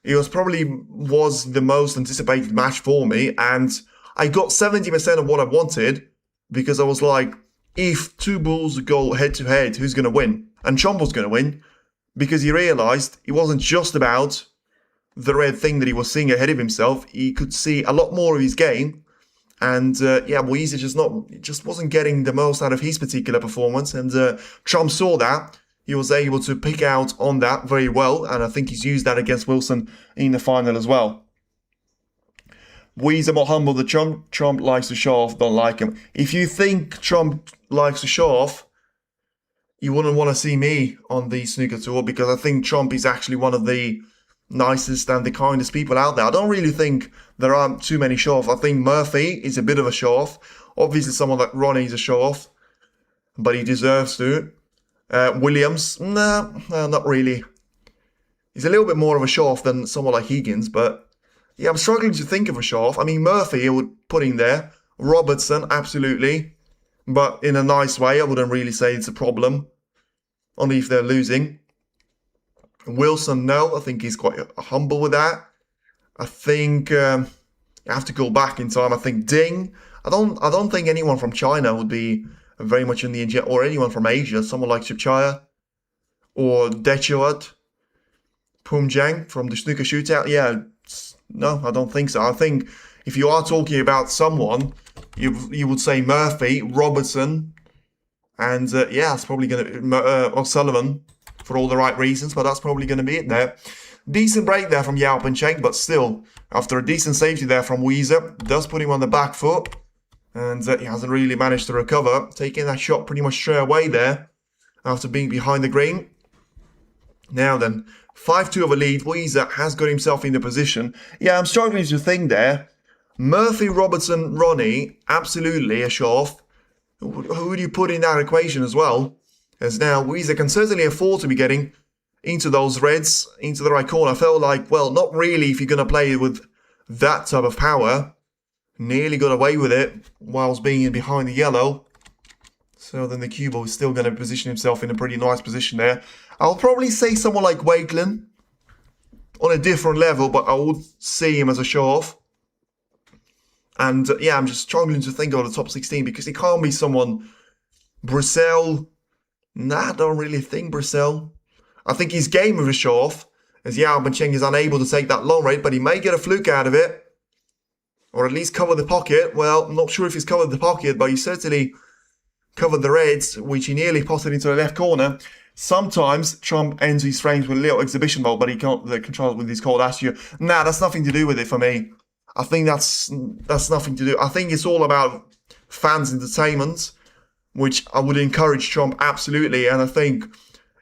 it was probably the most anticipated match for me, and I got 70% of what I wanted, because I was like, if 2 bulls go head-to-head, who's going to win? And Trump was going to win, because he realised it wasn't just about the red thing that he was seeing ahead of himself. He could see a lot more of his game, and Yize just wasn't getting the most out of his particular performance, and Trump saw that. He was able to pick out on that very well, and I think he's used that against Wilson in the final as well. Yize more humble than Trump. Trump likes to show off, don't like him. If you think Trump likes to show off, you wouldn't want to see me on the snooker tour, because I think Trump is actually one of the nicest and the kindest people out there. I don't really think there are too many show-off. I think Murphy is a bit of a show-off. Obviously, someone like Ronnie is a show-off, but he deserves to. Williams, not really. He's a little bit more of a show-off than someone like Higgins, but yeah, I'm struggling to think of a show-off. I mean, Murphy I would put in there. Robertson, absolutely. But in a nice way, I wouldn't really say it's a problem. Only if they're losing. Wilson, no, I think he's quite humble with that. I think I have to go back in time. I think Ding. I don't think anyone from China would be very much in the, or anyone from Asia, someone like Chipchaya or Dechuat, Pumjang from the snooker shootout. Yeah, no, I don't think so. I think if you are talking about someone, you would say Murphy, Robertson, and yeah, it's probably going to be O'Sullivan for all the right reasons, but that's probably going to be it there. Decent break there from Yao Bencheng, but still, after a decent safety there from Yize, does put him on the back foot. And he hasn't really managed to recover, taking that shot pretty much straight away there after being behind the green. Now then, 5-2 of a lead. Yize has got himself in the position. Yeah, I'm struggling to think there. Murphy, Robertson, Ronnie, absolutely a show-off. Who do you put in that equation as well? As now, Yize can certainly afford to be getting into those reds, into the right corner. I felt like, well, not really if you're going to play with that type of power. Nearly got away with it whilst being in behind the yellow. So then the cue ball is still going to position himself in a pretty nice position there. I'll probably say someone like Wakelin on a different level, but I would see him as a show-off. And yeah, I'm just struggling to think of the top 16 because he can't be someone. Brissell. Nah, I don't really think Brissell. I think his game of a show-off, as Yao Bencheng is unable to take that long rate, but he may get a fluke out of it. Or at least cover the pocket. Well, I'm not sure if he's covered the pocket, but he certainly covered the reds, which he nearly potted into the left corner. Sometimes Trump ends his frames with a little exhibition mode, but he can't control it with his cold attitude. Nah, that's nothing to do with it for me. I think that's nothing to do. I think it's all about fans' entertainment, which I would encourage Trump absolutely. And I think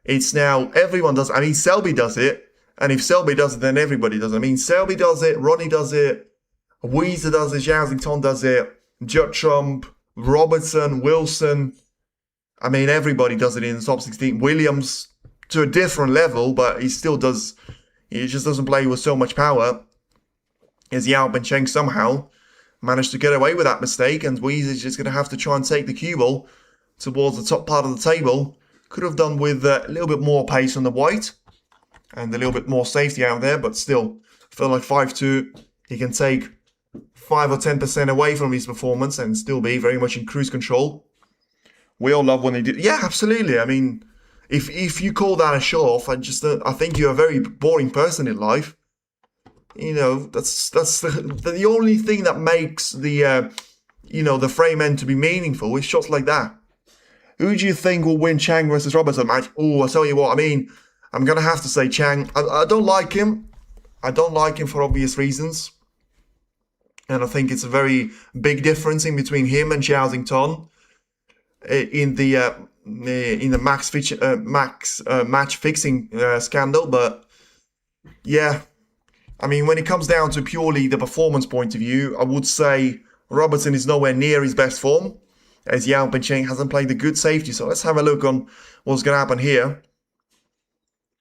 it's now everyone does. I mean, Selby does it, and if Selby does it, then everybody does it. I mean, Selby does it, Ronnie does it, Yize does it, Xiaozington does it, Judd Trump, Robertson, Wilson. I mean, everybody does it in the top 16. Williams to a different level, but he still does. He just doesn't play with so much power. As Yao Bencheng somehow managed to get away with that mistake, and Yize is just going to have to try and take the cue ball towards the top part of the table. Could have done with a little bit more pace on the white and a little bit more safety out there, but still, I feel like 5-2, he can take 5 or 10% away from his performance and still be very much in cruise control. We all love when they do. Yeah, absolutely. I mean, if you call that a show-off, I think you're a very boring person in life. You know, that's the only thing that makes the the frame end to be meaningful is shots like that. Who do you think will win Chang versus Robertson match? Oh, I tell you what. I mean, I'm gonna have to say Chang. I don't like him. I don't like him for obvious reasons, and I think it's a very big difference in between him and Xiaozington in the match fixing scandal. But yeah. I mean, when it comes down to purely the performance point of view, I would say Robertson is nowhere near his best form, as Yao Bencheng hasn't played a good safety. So let's have a look on what's going to happen here.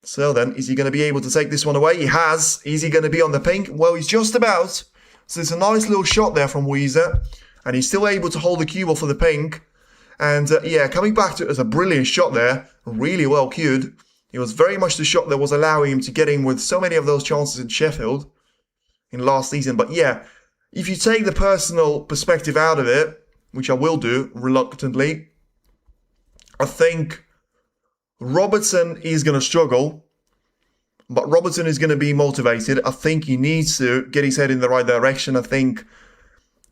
So then, is he going to be able to take this one away? He has. Is he going to be on the pink? Well, he's just about. So it's a nice little shot there from Yize, and he's still able to hold the cue ball for the pink. And yeah, coming back to it as a brilliant shot there, really well cued. It was very much the shot that was allowing him to get in with so many of those chances in Sheffield in last season. But yeah, if you take the personal perspective out of it, which I will do reluctantly, I think Robertson is going to struggle, but Robertson is going to be motivated. I think he needs to get his head in the right direction. I think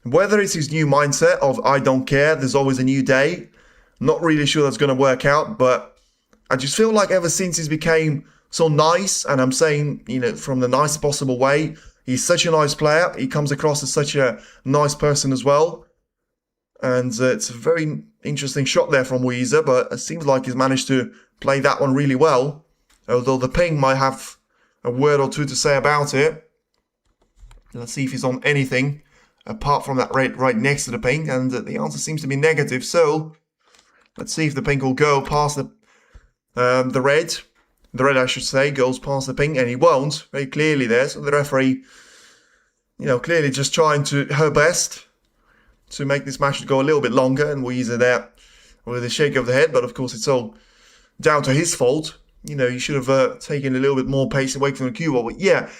whether it's his new mindset of I don't care, there's always a new day, not really sure that's going to work out, but I just feel like ever since he's became so nice, and I'm saying, from the nicest possible way, he's such a nice player. He comes across as such a nice person as well. And it's a very interesting shot there from Yize, but it seems like he's managed to play that one really well. Although the ping might have a word or two to say about it. Let's see if he's on anything apart from that red right next to the ping, and the answer seems to be negative. So let's see if the ping will go past the red I should say, goes past the ping, and he won't, very clearly there. So the referee, clearly just trying her best to make this match go a little bit longer, and Yize there with a shake of the head, but of course it's all down to his fault. He should have taken a little bit more pace away from the cue ball. But yeah,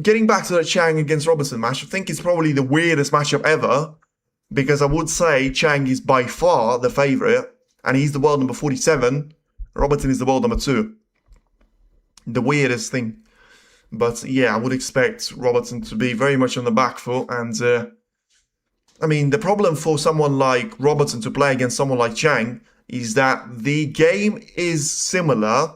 getting back to the Chang against Robertson match, I think it's probably the weirdest matchup ever, because I would say Chang is by far the favourite, and he's the world number 47. Robertson is the world number 2. The weirdest thing. But yeah, I would expect Robertson to be very much on the back foot. And I mean, the problem for someone like Robertson to play against someone like Chang is that the game is similar.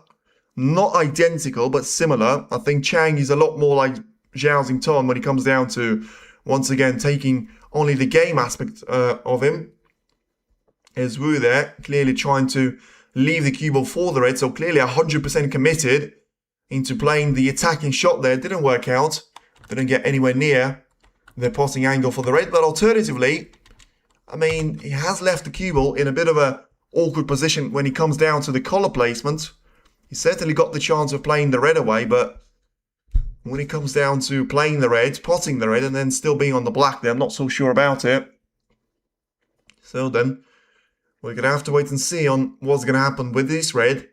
Not identical, but similar. I think Chang is a lot more like Xiaozington when it comes down to, once again, taking only the game aspect of him. As Wu there, clearly trying to leave the cue ball for the red, so clearly 100% committed into playing the attacking shot there. Didn't work out, didn't get anywhere near the passing angle for the red, but alternatively, I mean, he has left the cue ball in a bit of a awkward position when he comes down to the collar placement. He certainly got the chance of playing the red away, but when it comes down to playing the red, potting the red, and then still being on the black there, I'm not so sure about it. So then, we're going to have to wait and see on what's going to happen with this red.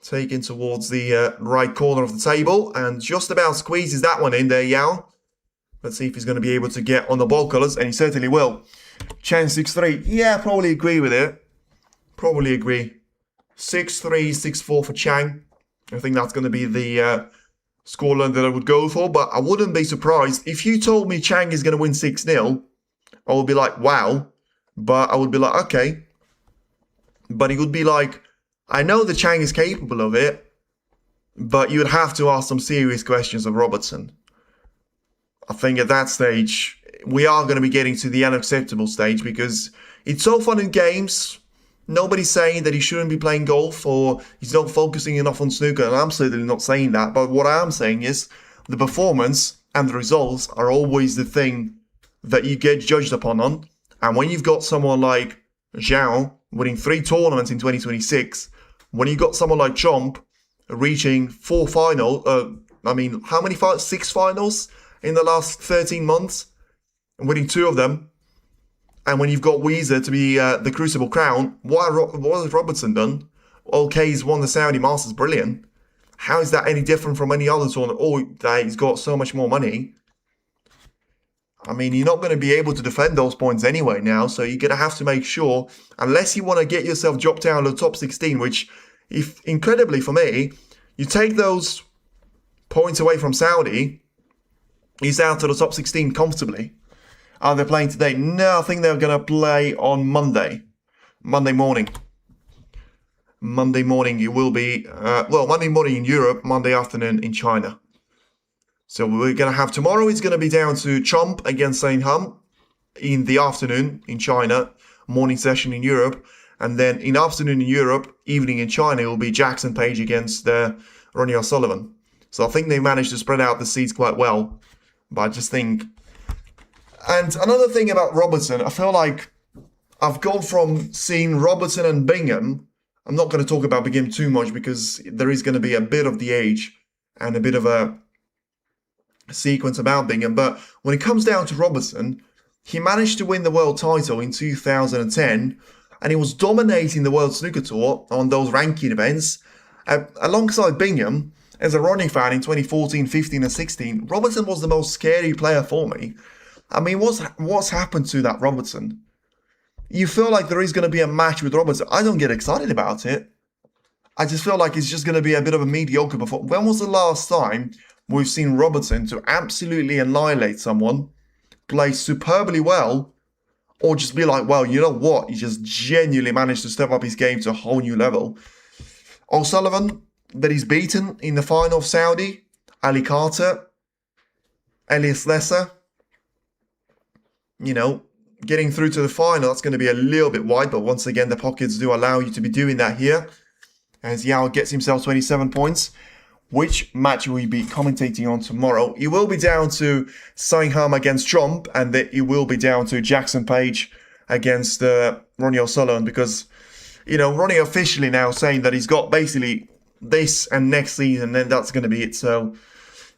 Taken towards the right corner of the table, and just about squeezes that one in there, Yao. Let's see if he's going to be able to get on the ball colours, and he certainly will. Chang 6-3. Yeah, probably agree with it. Probably agree. 6-3, 6-4 for Chang. I think that's going to be the scoreline that I would go for, but I wouldn't be surprised. If you told me Chang is going to win 6-0, I would be like, wow. But I would be like, okay. But it would be like, I know the Chang is capable of it, but you would have to ask some serious questions of Robertson. I think at that stage, we are going to be getting to the unacceptable stage, because it's so fun in games. Nobody's saying that he shouldn't be playing golf or he's not focusing enough on snooker, and I'm certainly not saying that. But what I am saying is the performance and the results are always the thing that you get judged upon on. And when you've got someone like Zhao winning 3 tournaments in 2026, when you've got someone like Trump reaching 4 finals, how many finals? 6 finals in the last 13 months, and winning 2 of them. And when you've got Yize to be the Crucible Crown, what has Robertson done? Okay, he's won the Saudi Masters, brilliant. How is that any different from any other tournament? Oh, that he's got so much more money. I mean, you're not going to be able to defend those points anyway now, so you're going to have to make sure, unless you want to get yourself dropped down to the top 16, which, if incredibly for me, you take those points away from Saudi, he's out to the top 16 comfortably. Are they playing today? No, I think they're going to play on Monday. Monday morning. Monday morning it will be, Monday morning in Europe, Monday afternoon in China. So we're going to have, tomorrow it's going to be down to Trump against Saint Hum in the afternoon in China, morning session in Europe. And then in afternoon in Europe, evening in China, it will be Jackson Page against Ronnie O'Sullivan. So I think they managed to spread out the seeds quite well. But I just think... And another thing about Robertson, I feel like I've gone from seeing Robertson and Bingham. I'm not going to talk about Bingham too much because there is going to be a bit of the age and a bit of a sequence about Bingham. But when it comes down to Robertson, he managed to win the world title in 2010 and he was dominating the World Snooker Tour on those ranking events. Alongside Bingham, as a running fan in 2014, 15 and 16, Robertson was the most scary player for me. I mean, what's happened to that Robertson? You feel like there is going to be a match with Robertson. I don't get excited about it. I just feel like it's just going to be a bit of a mediocre performance. When was the last time we've seen Robertson to absolutely annihilate someone, play superbly well, or just be like, well, you know what? He just genuinely managed to step up his game to a whole new level. O'Sullivan, that he's beaten in the final of Saudi, Ali Carter, Elias Lesser. You know, getting through to the final, that's going to be a little bit wide, but once again, the pockets do allow you to be doing that here. As Yao gets himself 27 points. Which match will we be commentating on tomorrow? It will be down to Saint Hum against Trump, and it will be down to Jackson Page against Ronnie O'Sullivan, because, you know, Ronnie officially now saying that he's got basically this and next season, then that's going to be it. So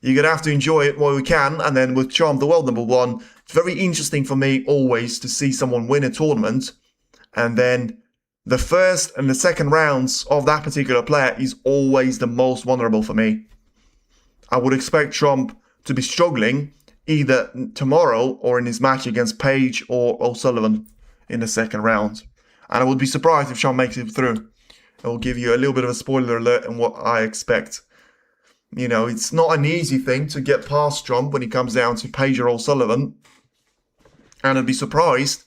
you're going to have to enjoy it while we can. And then with Trump, the world #1, it's very interesting for me always to see someone win a tournament, and then the first and the second rounds of that particular player is always the most vulnerable for me. I would expect Trump to be struggling either tomorrow or in his match against Page or O'Sullivan in the second round. And I would be surprised if Trump makes it through. I will give you a little bit of a spoiler alert on what I expect. You know, it's not an easy thing to get past Trump when it comes down to Page or O'Sullivan. And I'd be surprised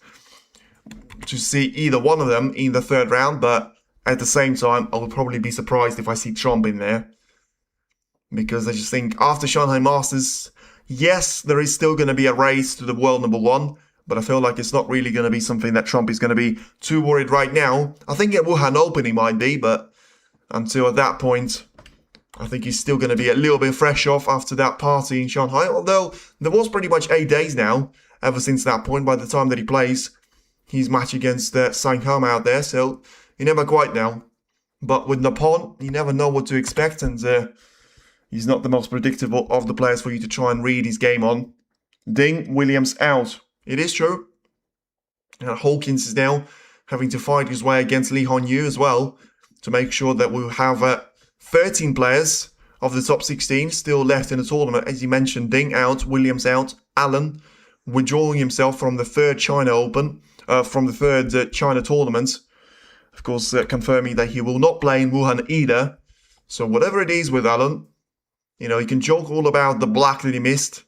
to see either one of them in the third round, but at the same time, I would probably be surprised if I see Trump in there. Because I just think after Shanghai Masters, yes, there is still going to be a race to the world #1, but I feel like it's not really going to be something that Trump is going to be too worried right now. I think at Wuhan Open he might be, but until at that point, I think he's still going to be a little bit fresh off after that party in Shanghai. Although there was pretty much 8 days now, ever since that point, by the time that he plays his match against Saint Hum out there, so you never quite know. But with Napon, you never know what to expect, and he's not the most predictable of the players for you to try and read his game on. Ding, Williams out. It is true. Hawkins is now having to fight his way against Lee Hon Yu as well to make sure that we'll have 13 players of the top 16 still left in the tournament. As you mentioned, Ding out, Williams out, Allen withdrawing himself from the third China Open, from the third China tournament. Of course, confirming that he will not play in Wuhan either. So whatever it is with Allen, you know, he can joke all about the black that he missed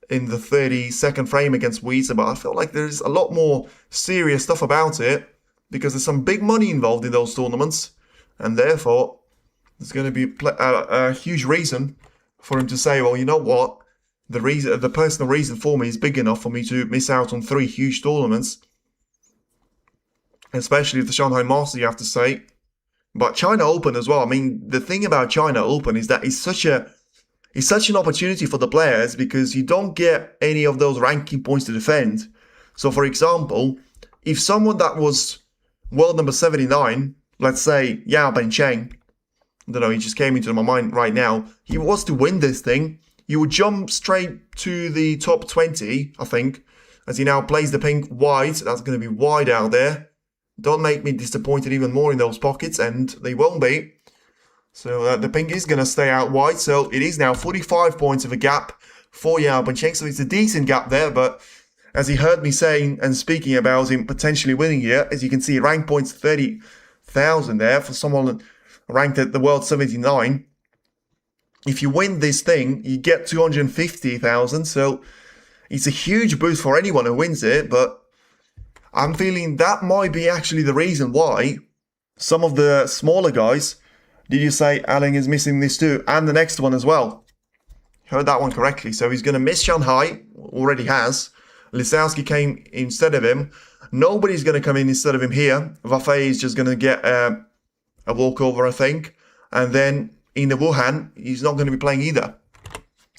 in the 32nd frame against Yize, but I feel like there's a lot more serious stuff about it. because there's some big money involved in those tournaments, and therefore there's going to be a huge reason for him to say, well, you know what, the personal reason for me is big enough for me to miss out on 3 huge tournaments, especially the Shanghai Masters, you have to say. But China Open as well. I mean, the thing about China Open is that it's such an opportunity for the players because you don't get any of those ranking points to defend. So, for example, if someone that was world number 79, let's say Yao Bencheng, I don't know, he just came into my mind right now, he was to win this thing, you would jump straight to the top 20, I think, as he now plays the pink wide. That's going to be wide out there. Don't make me disappointed even more in those pockets, and they won't be. So the pink is going to stay out wide. So it is now 45 points of a gap for Yao Bencheng. So it's a decent gap there, but as he heard me saying and speaking about him potentially winning here, as you can see, rank points 30,000 there for someone ranked at the world 79. If you win this thing, you get 250,000. So it's a huge boost for anyone who wins it, but I'm feeling that might be actually the reason why some of the smaller guys, did you say Aling is missing this too? And the next one as well. Heard that one correctly. So he's going to miss Shanghai, already has. Lisowski came instead of him. Nobody's going to come in instead of him here. Vafei is just going to get a walkover, I think. And then in the Wuhan, he's not going to be playing either.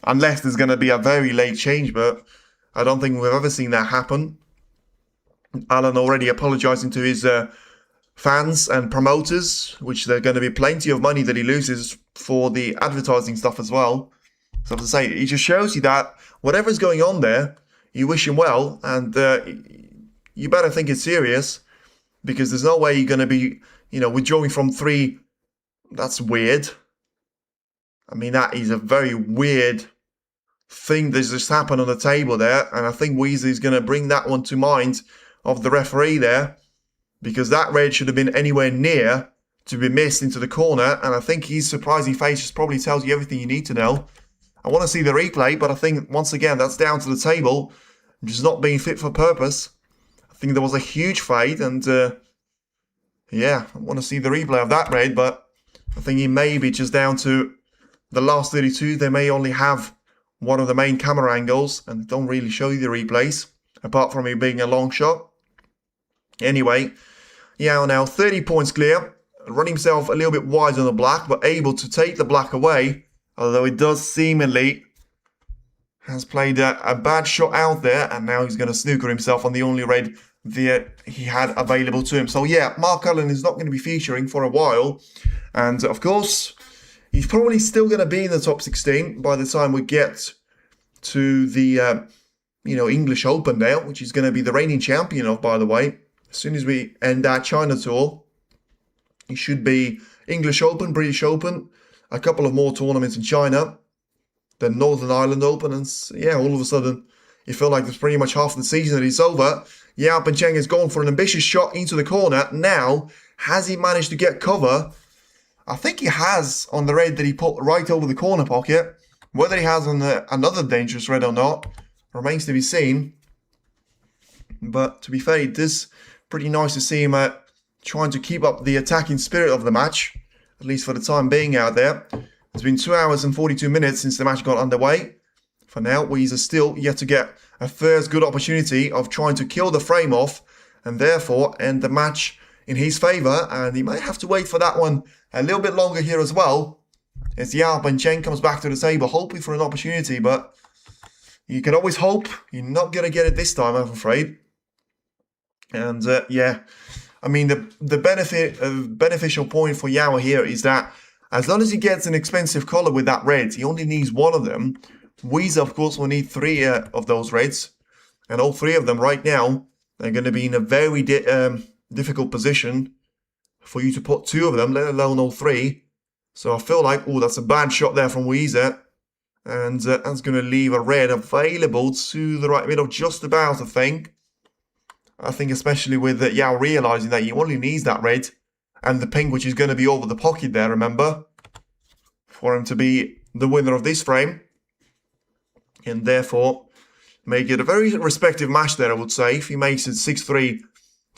Unless there's going to be a very late change, but I don't think we've ever seen that happen. Alan already apologising to his fans and promoters, which there's going to be plenty of money that he loses for the advertising stuff as well. So as I say, it just shows you that whatever's going on there, you wish him well, and you better think it's serious, because there's no way you're going to be, withdrawing from 3. That's weird. I mean, that is a very weird thing that's just happened on the table there, and I think Yize is going to bring that one to mind of the referee there, because that red should have been anywhere near to be missed into the corner, and I think his surprising face just probably tells you everything you need to know. I want to see the replay, but I think, once again, that's down to the table, just not being fit for purpose. I think there was a huge fade, and yeah, I want to see the replay of that red, but I think it may be just down to the last 32. They may only have one of the main camera angles, and don't really show you the replays, apart from it being a long shot. Anyway, Yao now 30 points clear, running himself a little bit wide on the black, but able to take the black away, although it does seemingly has played a bad shot out there, and now he's going to snooker himself on the only red that he had available to him. So yeah, Mark Allen is not going to be featuring for a while, and of course, he's probably still going to be in the top 16 by the time we get to the English Open now, which is going to be the reigning champion of, by the way. As soon as we end our China tour, it should be English Open, British Open, a couple of more tournaments in China, then Northern Ireland Open, and yeah, all of a sudden, you feel like there's pretty much half the season that is over. Yao Bencheng has gone for an ambitious shot into the corner. Now, has he managed to get cover? I think he has on the red that he put right over the corner pocket. Whether he has on another dangerous red or not remains to be seen. But to be fair, it is pretty nice to see him trying to keep up the attacking spirit of the match, at least for the time being out there. It's been 2 hours and 42 minutes since the match got underway. For now, Yize is still yet to get a first good opportunity of trying to kill the frame off and therefore end the match in his favour, and he may have to wait for that one a little bit longer here as well, as Yao Bencheng comes back to the table hoping for an opportunity, but you can always hope. You're not going to get it this time, I'm afraid. And yeah, I mean, the beneficial point for Yao here is that as long as he gets an expensive colour with that red, he only needs one of them. Yize, of course, will need 3 of those reds, and all 3 of them right now are going to be in a very difficult position for you to put 2 of them, let alone all 3. So I feel like, oh, that's a bad shot there from Yize, and that's going to leave a red available to the right middle just about, I think. I think especially with Yao realising that he only needs that red and the pink, which is going to be over the pocket there, remember, for him to be the winner of this frame. And therefore, make it a very respective match there, I would say. If he makes it 6-3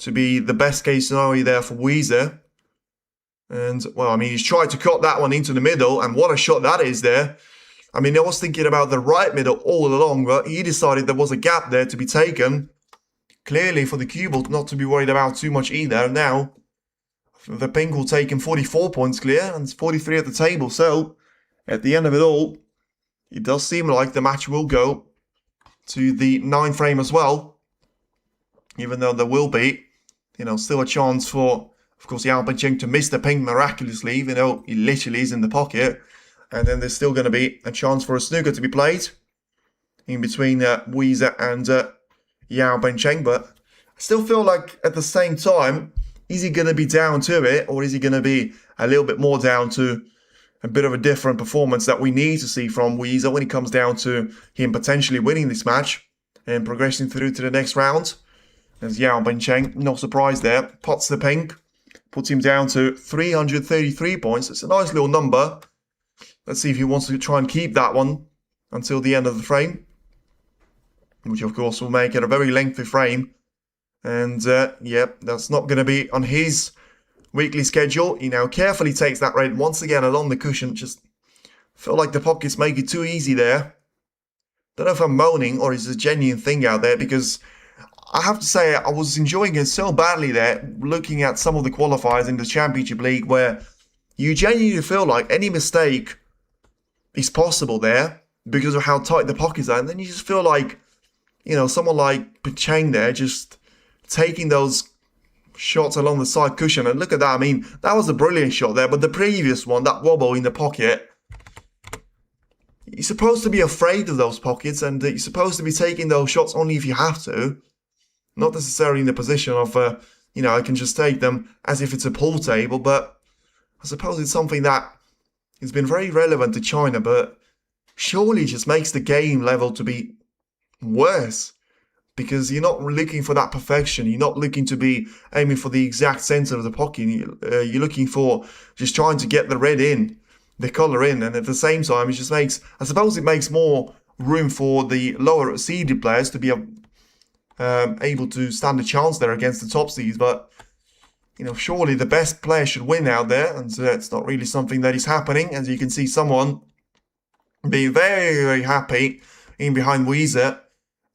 to be the best case scenario there for Yize. And, well, I mean, he's tried to cut that one into the middle, and what a shot that is there. I mean, I was thinking about the right middle all along, but he decided there was a gap there to be taken. Clearly, for the cue ball not to be worried about too much either. Now, the pink will take him 44 points clear, and 43 at the table. So, at the end of it all, it does seem like the match will go to the 9th frame as well. Even though there will be, still a chance for, of course, Yao Bencheng to miss the pink miraculously, even though he literally is in the pocket. And then there's still going to be a chance for a snooker to be played in between Yize and Yao Bencheng. But I still feel like at the same time, is he going to be down to it, or is he going to be a little bit more down to a bit of a different performance that we need to see from Yize when it comes down to him potentially winning this match and progressing through to the next round? As Yao Bencheng, no surprise there, pots the pink, puts him down to 333 points. It's a nice little number. Let's see if he wants to try and keep that one until the end of the frame, which of course will make it a very lengthy frame. And that's not going to be on his weekly schedule. He now carefully takes that red once again along the cushion. Just feel like the pockets make it too easy there. Don't know if I'm moaning or it's a genuine thing out there, because I have to say I was enjoying it so badly there, looking at some of the qualifiers in the Championship League, where you genuinely feel like any mistake is possible there because of how tight the pockets are. And then you just feel like, someone like Bencheng there just taking those shots along the side cushion. And look at that. I mean, that was a brilliant shot there. But the previous one, that wobble in the pocket, you're supposed to be afraid of those pockets, and you're supposed to be taking those shots only if you have to. Not necessarily in the position of, I can just take them as if it's a pool table. But I suppose it's something that has been very relevant to China, but surely it just makes the game level to be worse, because you're not looking for that perfection. You're not looking to be aiming for the exact center of the pocket. You're looking for just trying to get the red in, the color in, and at the same time, it just makes, I suppose it makes more room for the lower seeded players to be able to stand a chance there against the top seeds. But surely the best player should win out there, and it's not really something that is happening. As you can see, someone being very, very happy in behind Yize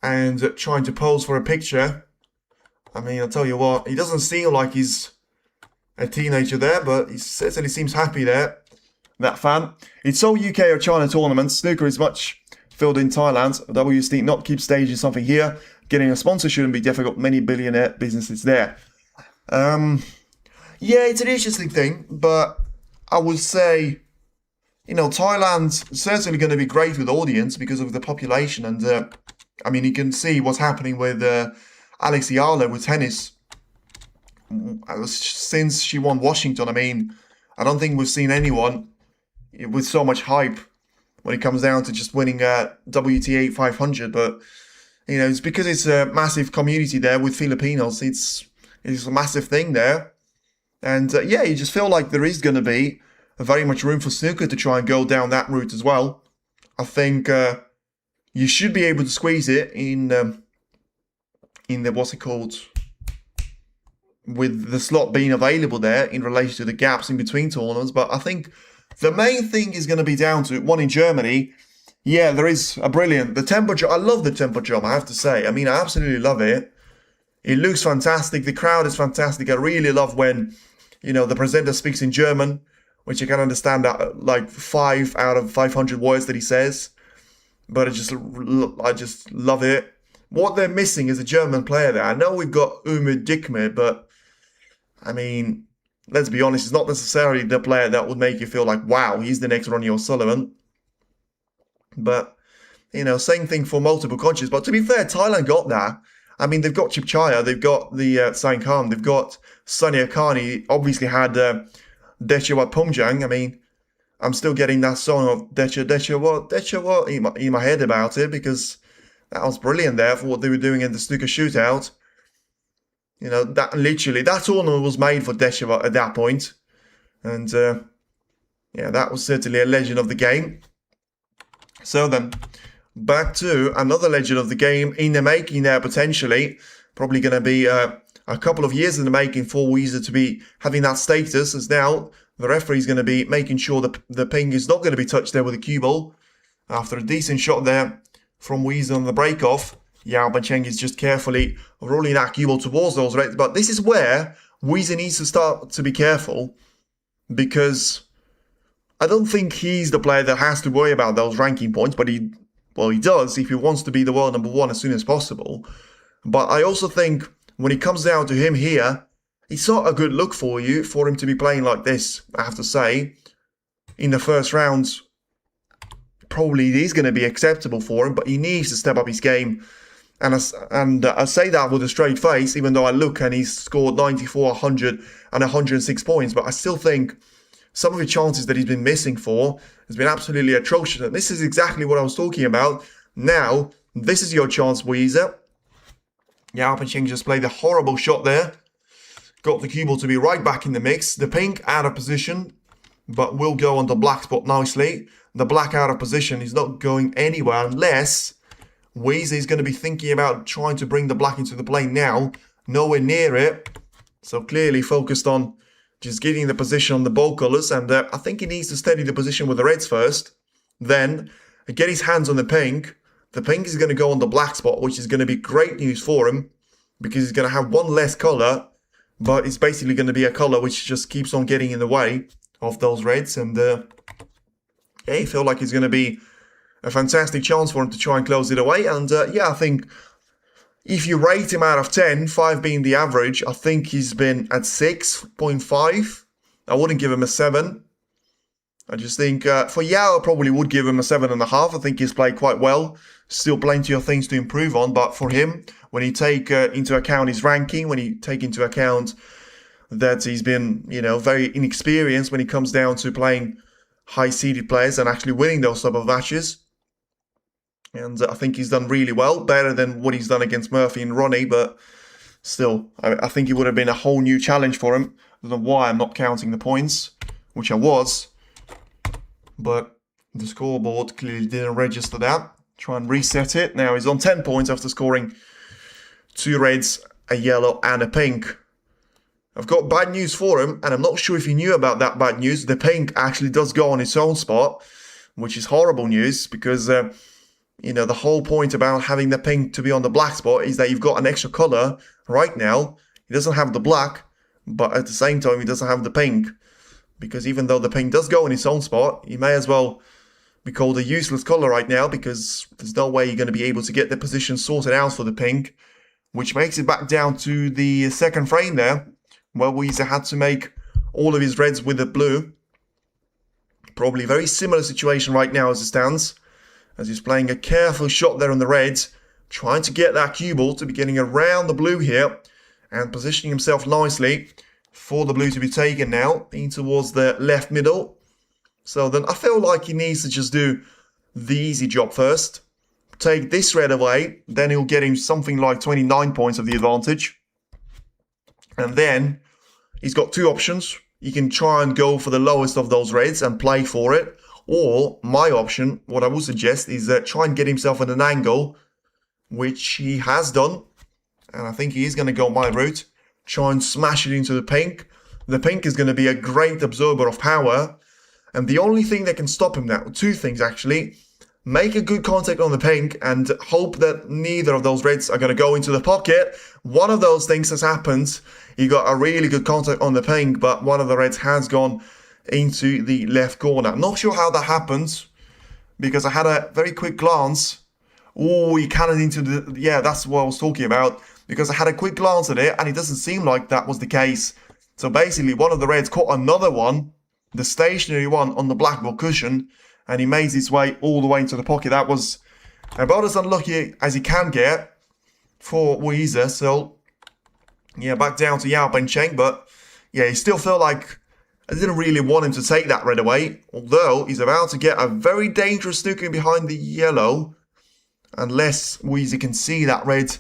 and trying to pose for a picture. I mean, I'll tell you what, he doesn't seem like he's a teenager there, but he certainly seems happy there, that fan. It's all UK or China tournaments. Snooker is much filled in Thailand. WST not keep staging something here. Getting a sponsor shouldn't be difficult. Many billionaire businesses there. Yeah, it's an interesting thing, but I would say, Thailand's certainly going to be great with audience because of the population. And, I mean, you can see what's happening with Alex Ayala with tennis. Since she won Washington, I mean, I don't think we've seen anyone with so much hype when it comes down to just winning WTA 500. But, it's because it's a massive community there with Filipinos. It's a massive thing there. And you just feel like there is going to be very much room for snooker to try and go down that route as well. I think you should be able to squeeze it in the, what's it called, with the slot being available there in relation to the gaps in between tournaments. But I think the main thing is going to be down to one in Germany. Yeah, there is a brilliant, the temperature. I love the temperature, I have to say. I mean, I absolutely love it. It looks fantastic. The crowd is fantastic. I really love when, the presenter speaks in German, which I can understand that, like 5 out of 500 words that he says. But I just love it. What they're missing is a German player there. I know we've got Umut Dikme, but I mean, let's be honest, it's not necessarily the player that would make you feel like, wow, he's the next Ronnie O'Sullivan. But, same thing for multiple countries. But to be fair, Thailand got that. I mean, they've got Chipchaya, they've got the Sankhan, they've got Sunny Akani, obviously had Dechawat Pumjang. I mean, I'm still getting that song of Dechawat in my head about it, because that was brilliant there for what they were doing in the snooker shootout. That tournament was made for Dechawat at that point. And, that was certainly a legend of the game. So then, back to another legend of the game in the making there, potentially. Probably going to be a couple of years in the making for Yize to be having that status, as now the referee is going to be making sure that the ping is not going to be touched there with a cue ball. After a decent shot there from Yize on the break-off, Yao Bencheng is just carefully rolling that cue ball towards those reds. But this is where Yize needs to start to be careful, because I don't think he's the player that has to worry about those ranking points, but he does if he wants to be the world #1 as soon as possible. But I also think when it comes down to him here, it's not a good look for him to be playing like this, I have to say. In the first round, probably it is going to be acceptable for him, but he needs to step up his game. And I say that with a straight face, even though I look and he's scored 94, 100 and 106 points, but I still think some of the chances that he's been missing for has been absolutely atrocious. And this is exactly what I was talking about. Now, this is your chance, Yize. Yao Bencheng just played a horrible shot there. Got the cue ball to be right back in the mix. The pink out of position, but will go on the black spot nicely. The black out of position is not going anywhere unless Yize is going to be thinking about trying to bring the black into the play now. Nowhere near it. So clearly focused on just getting the position on the ball colours, and I think he needs to steady the position with the reds first. Then get his hands on the pink. The pink is going to go on the black spot, which is going to be great news for him, because he's going to have one less colour, but it's basically going to be a colour which just keeps on getting in the way of those reds. And yeah, I feel like it's going to be a fantastic chance for him to try and close it away. And yeah, I think if you rate him out of 10, 5 being the average, I think he's been at 6.5. I wouldn't give him a 7. I just think for Yao, I probably would give him a 7.5. I think he's played quite well. Still plenty of things to improve on. But for him, when you take into account his ranking, when you take into account that he's been, very inexperienced when it comes down to playing high-seeded players and actually winning those type of matches. And I think he's done really well, better than what he's done against Murphy and Ronnie, but still, I think it would have been a whole new challenge for him. I don't know why I'm not counting the points, which I was, but the scoreboard clearly didn't register that. Try and reset it. Now he's on 10 points after scoring 2 reds, a yellow and a pink. I've got bad news for him, and I'm not sure if you knew about that bad news. The pink actually does go on its own spot, which is horrible news, because the whole point about having the pink to be on the black spot is that you've got an extra colour. Right now, he doesn't have the black, but at the same time, he doesn't have the pink. Because even though the pink does go in its own spot, he may as well be called a useless colour right now, because there's no way you're going to be able to get the position sorted out for the pink, which makes it back down to the second frame there, where Yize had to make all of his reds with the blue. Probably a very similar situation right now as it stands, as he's playing a careful shot there on the reds, trying to get that cue ball to be getting around the blue here, and positioning himself nicely for the blue to be taken now, in towards the left middle. So then I feel like he needs to just do the easy job first. Take this red away, then he'll get him something like 29 points of the advantage. And then he's got 2 options. He can try and go for the lowest of those reds and play for it. Or my option, what I would suggest, is try and get himself at an angle, which he has done. And I think he is going to go my route. Try and smash it into the pink. The pink is going to be a great absorber of power. And the only thing that can stop him now, 2 things actually. Make a good contact on the pink and hope that neither of those reds are going to go into the pocket. One of those things has happened. He got a really good contact on the pink, but one of the reds has gone into the left corner. I'm not sure how that happens, because I had a very quick glance. Oh, he cannoned into the... Yeah, that's what I was talking about. Because I had a quick glance at it, and it doesn't seem like that was the case. So basically, one of the reds caught another one, the stationary one on the blackboard cushion, and he made his way all the way into the pocket. That was about as unlucky as he can get for Yize. So, yeah, back down to Yao Bencheng. But, yeah, he still felt like I didn't really want him to take that red away. Although, he's about to get a very dangerous snooker behind the yellow. Unless Yize can see that red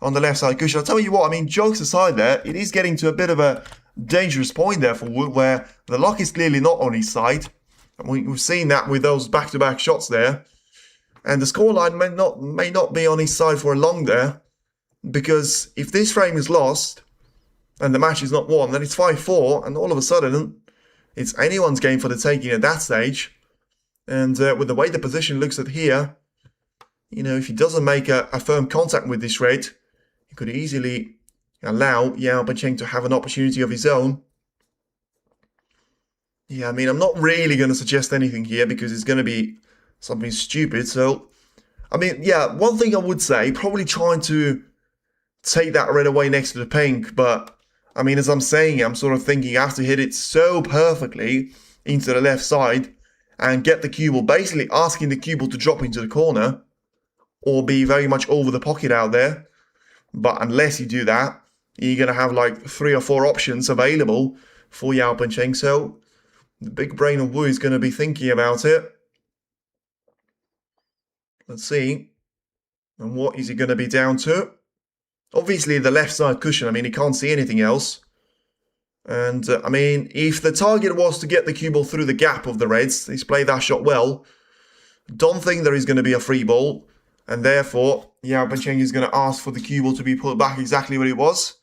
on the left side cushion. I'll tell you what, I mean, jokes aside there, it is getting to a bit of a dangerous point there for Wood, where the luck is clearly not on his side. And we've seen that with those back-to-back shots there. And the scoreline may not be on his side for long there. Because if this frame is lost, and the match is not won, then it's 5-4, and all of a sudden, it's anyone's game for the taking at that stage. And with the way the position looks at here, you know, if he doesn't make a firm contact with this red, he could easily allow Yao Bencheng to have an opportunity of his own. Yeah, I mean, I'm not really going to suggest anything here because it's going to be something stupid. So, I mean, yeah, one thing I would say, probably trying to take that red away next to the pink. But, I mean, as I'm saying, I'm sort of thinking you have to hit it so perfectly into the left side and get the cue ball, basically asking the cue ball to drop into the corner or be very much over the pocket out there. But unless you do that, you're going to have like 3 or 4 options available for Yao Bencheng. So, the big brain of Wu is going to be thinking about it. Let's see. And what is he going to be down to? Obviously, the left side cushion. I mean, he can't see anything else. And, I mean, if the target was to get the cue ball through the gap of the Reds, he's played that shot well. Don't think there is going to be a free ball. And therefore, Yao Bencheng is going to ask for the cue ball to be put back exactly where it was.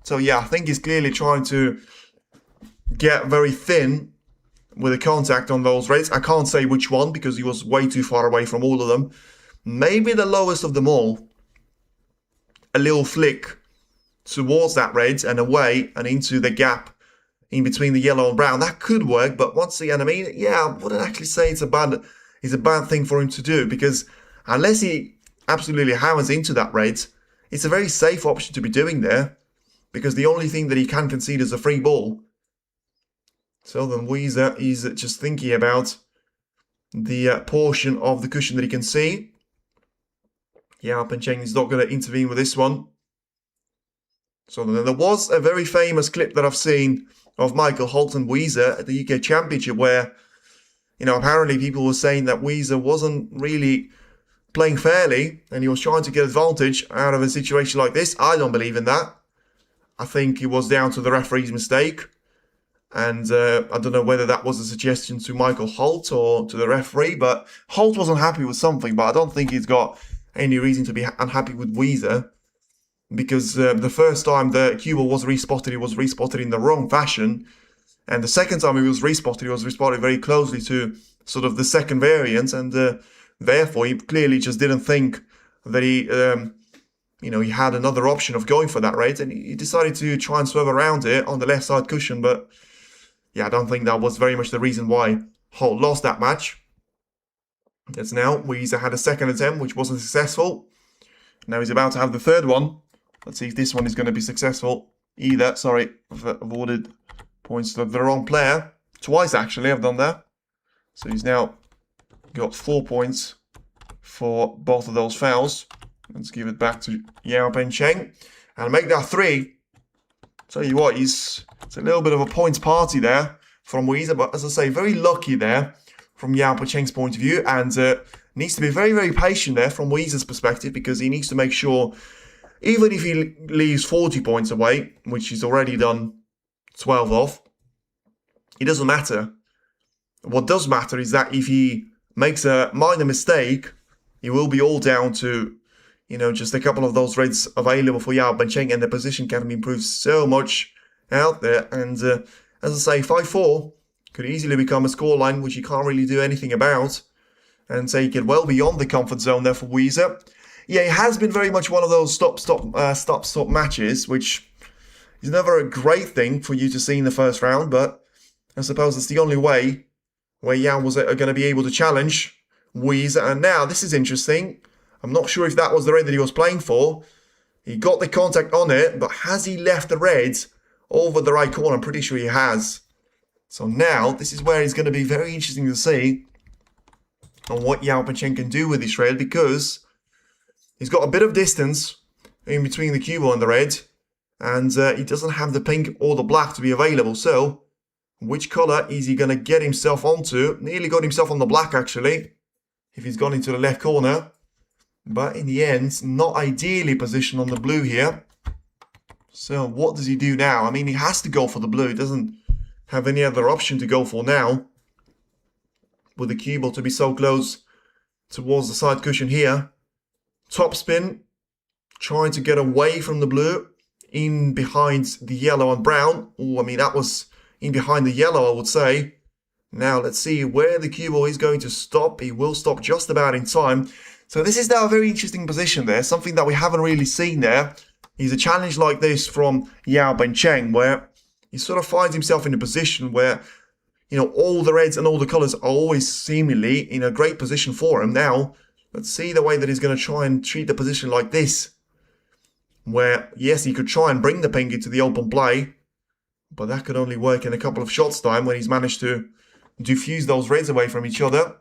So, yeah, I think he's clearly trying to get very thin with a contact on those Reds. I can't say which one because he was way too far away from all of them. Maybe the lowest of them all. A little flick towards that red and away and into the gap in between the yellow and brown. That could work, but once again, I mean, yeah, I wouldn't actually say it's a bad thing for him to do because unless he absolutely hammers into that red, it's a very safe option to be doing there because the only thing that he can concede is a free ball. So then Yize is just thinking about the portion of the cushion that he can see. Yao Bencheng is not going to intervene with this one. So then there was a very famous clip that I've seen of Michael Holt and Yize at the UK Championship where, you know, apparently people were saying that Yize wasn't really playing fairly and he was trying to get advantage out of a situation like this. I don't believe in that. I think it was down to the referee's mistake. And I don't know whether that was a suggestion to Michael Holt or to the referee, but Holt wasn't happy with something, but I don't think he's got any reason to be unhappy with Yize because the first time the cue ball was respotted, it was respotted in the wrong fashion. And the second time it was respotted very closely to sort of the second variant. And therefore, he clearly just didn't think that he, you know, he had another option of going for that rate. And he decided to try and swerve around it on the left side cushion, but yeah, I don't think that was very much the reason why Holt lost that match. As now, Yize had a second attempt, which wasn't successful. Now he's about to have the third one. Let's see if this one is going to be successful either. Sorry, I've awarded points to the wrong player. Twice, actually, I've done that. So he's now got 4 points for both of those fouls. Let's give it back to Yao Bencheng. And make that 3. Tell you what, it's a little bit of a points party there from Yize, but as I say, very lucky there from Yao Bencheng's point of view, and needs to be very, very patient there from Yize's perspective because he needs to make sure, even if he leaves 40 points away, which he's already done 12 of, it doesn't matter. What does matter is that if he makes a minor mistake, it will be all down to, you know, just a couple of those reds available for Yao Bencheng, and the position can improve so much out there. And as I say, 5-4 could easily become a scoreline which you can't really do anything about and take it well beyond the comfort zone there for Yize. Yeah, it has been very much one of those stop-stop matches, which is never a great thing for you to see in the first round, but I suppose it's the only way where Yao was going to be able to challenge Yize. And now, this is interesting. I'm not sure if that was the red that he was playing for. He got the contact on it, but has he left the red over the right corner? I'm pretty sure he has. So now, this is where it's going to be very interesting to see on what Yao Bencheng can do with this red, because he's got a bit of distance in between the cue ball and the red, and he doesn't have the pink or the black to be available. So, which colour is he going to get himself onto? Nearly got himself on the black, actually, if he's gone into the left corner. But in the end, not ideally positioned on the blue here. So what does he do now? I mean, he has to go for the blue. He doesn't have any other option to go for now, with the cue ball to be so close towards the side cushion here. Top spin, trying to get away from the blue in behind the yellow and brown. Oh, I mean, that was in behind the yellow, I would say. Now, let's see where the cue ball is going to stop. He will stop just about in time. So this is now a very interesting position there, something that we haven't really seen there. Is a challenge like this from Yao Bencheng, where he sort of finds himself in a position where, you know, all the reds and all the colors are always seemingly in a great position for him. Now, let's see the way that he's going to try and treat the position like this, where, yes, he could try and bring the pink into the open play, but that could only work in a couple of shots time when he's managed to diffuse those reds away from each other.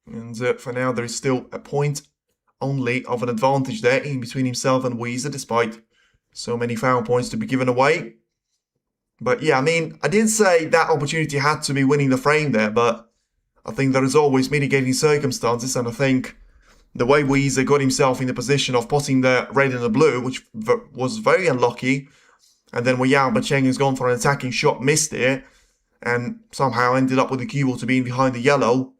And for now, there is still a point only of an advantage there in between himself and Yize, despite so many foul points to be given away. But yeah, I mean, I didn't say that opportunity had to be winning the frame there, but I think there is always mitigating circumstances, and I think the way Yize got himself in the position of putting the red and the blue, which was very unlucky, and then where Yao Bencheng has gone for an attacking shot, missed it, and somehow ended up with the cue ball to being behind the yellow,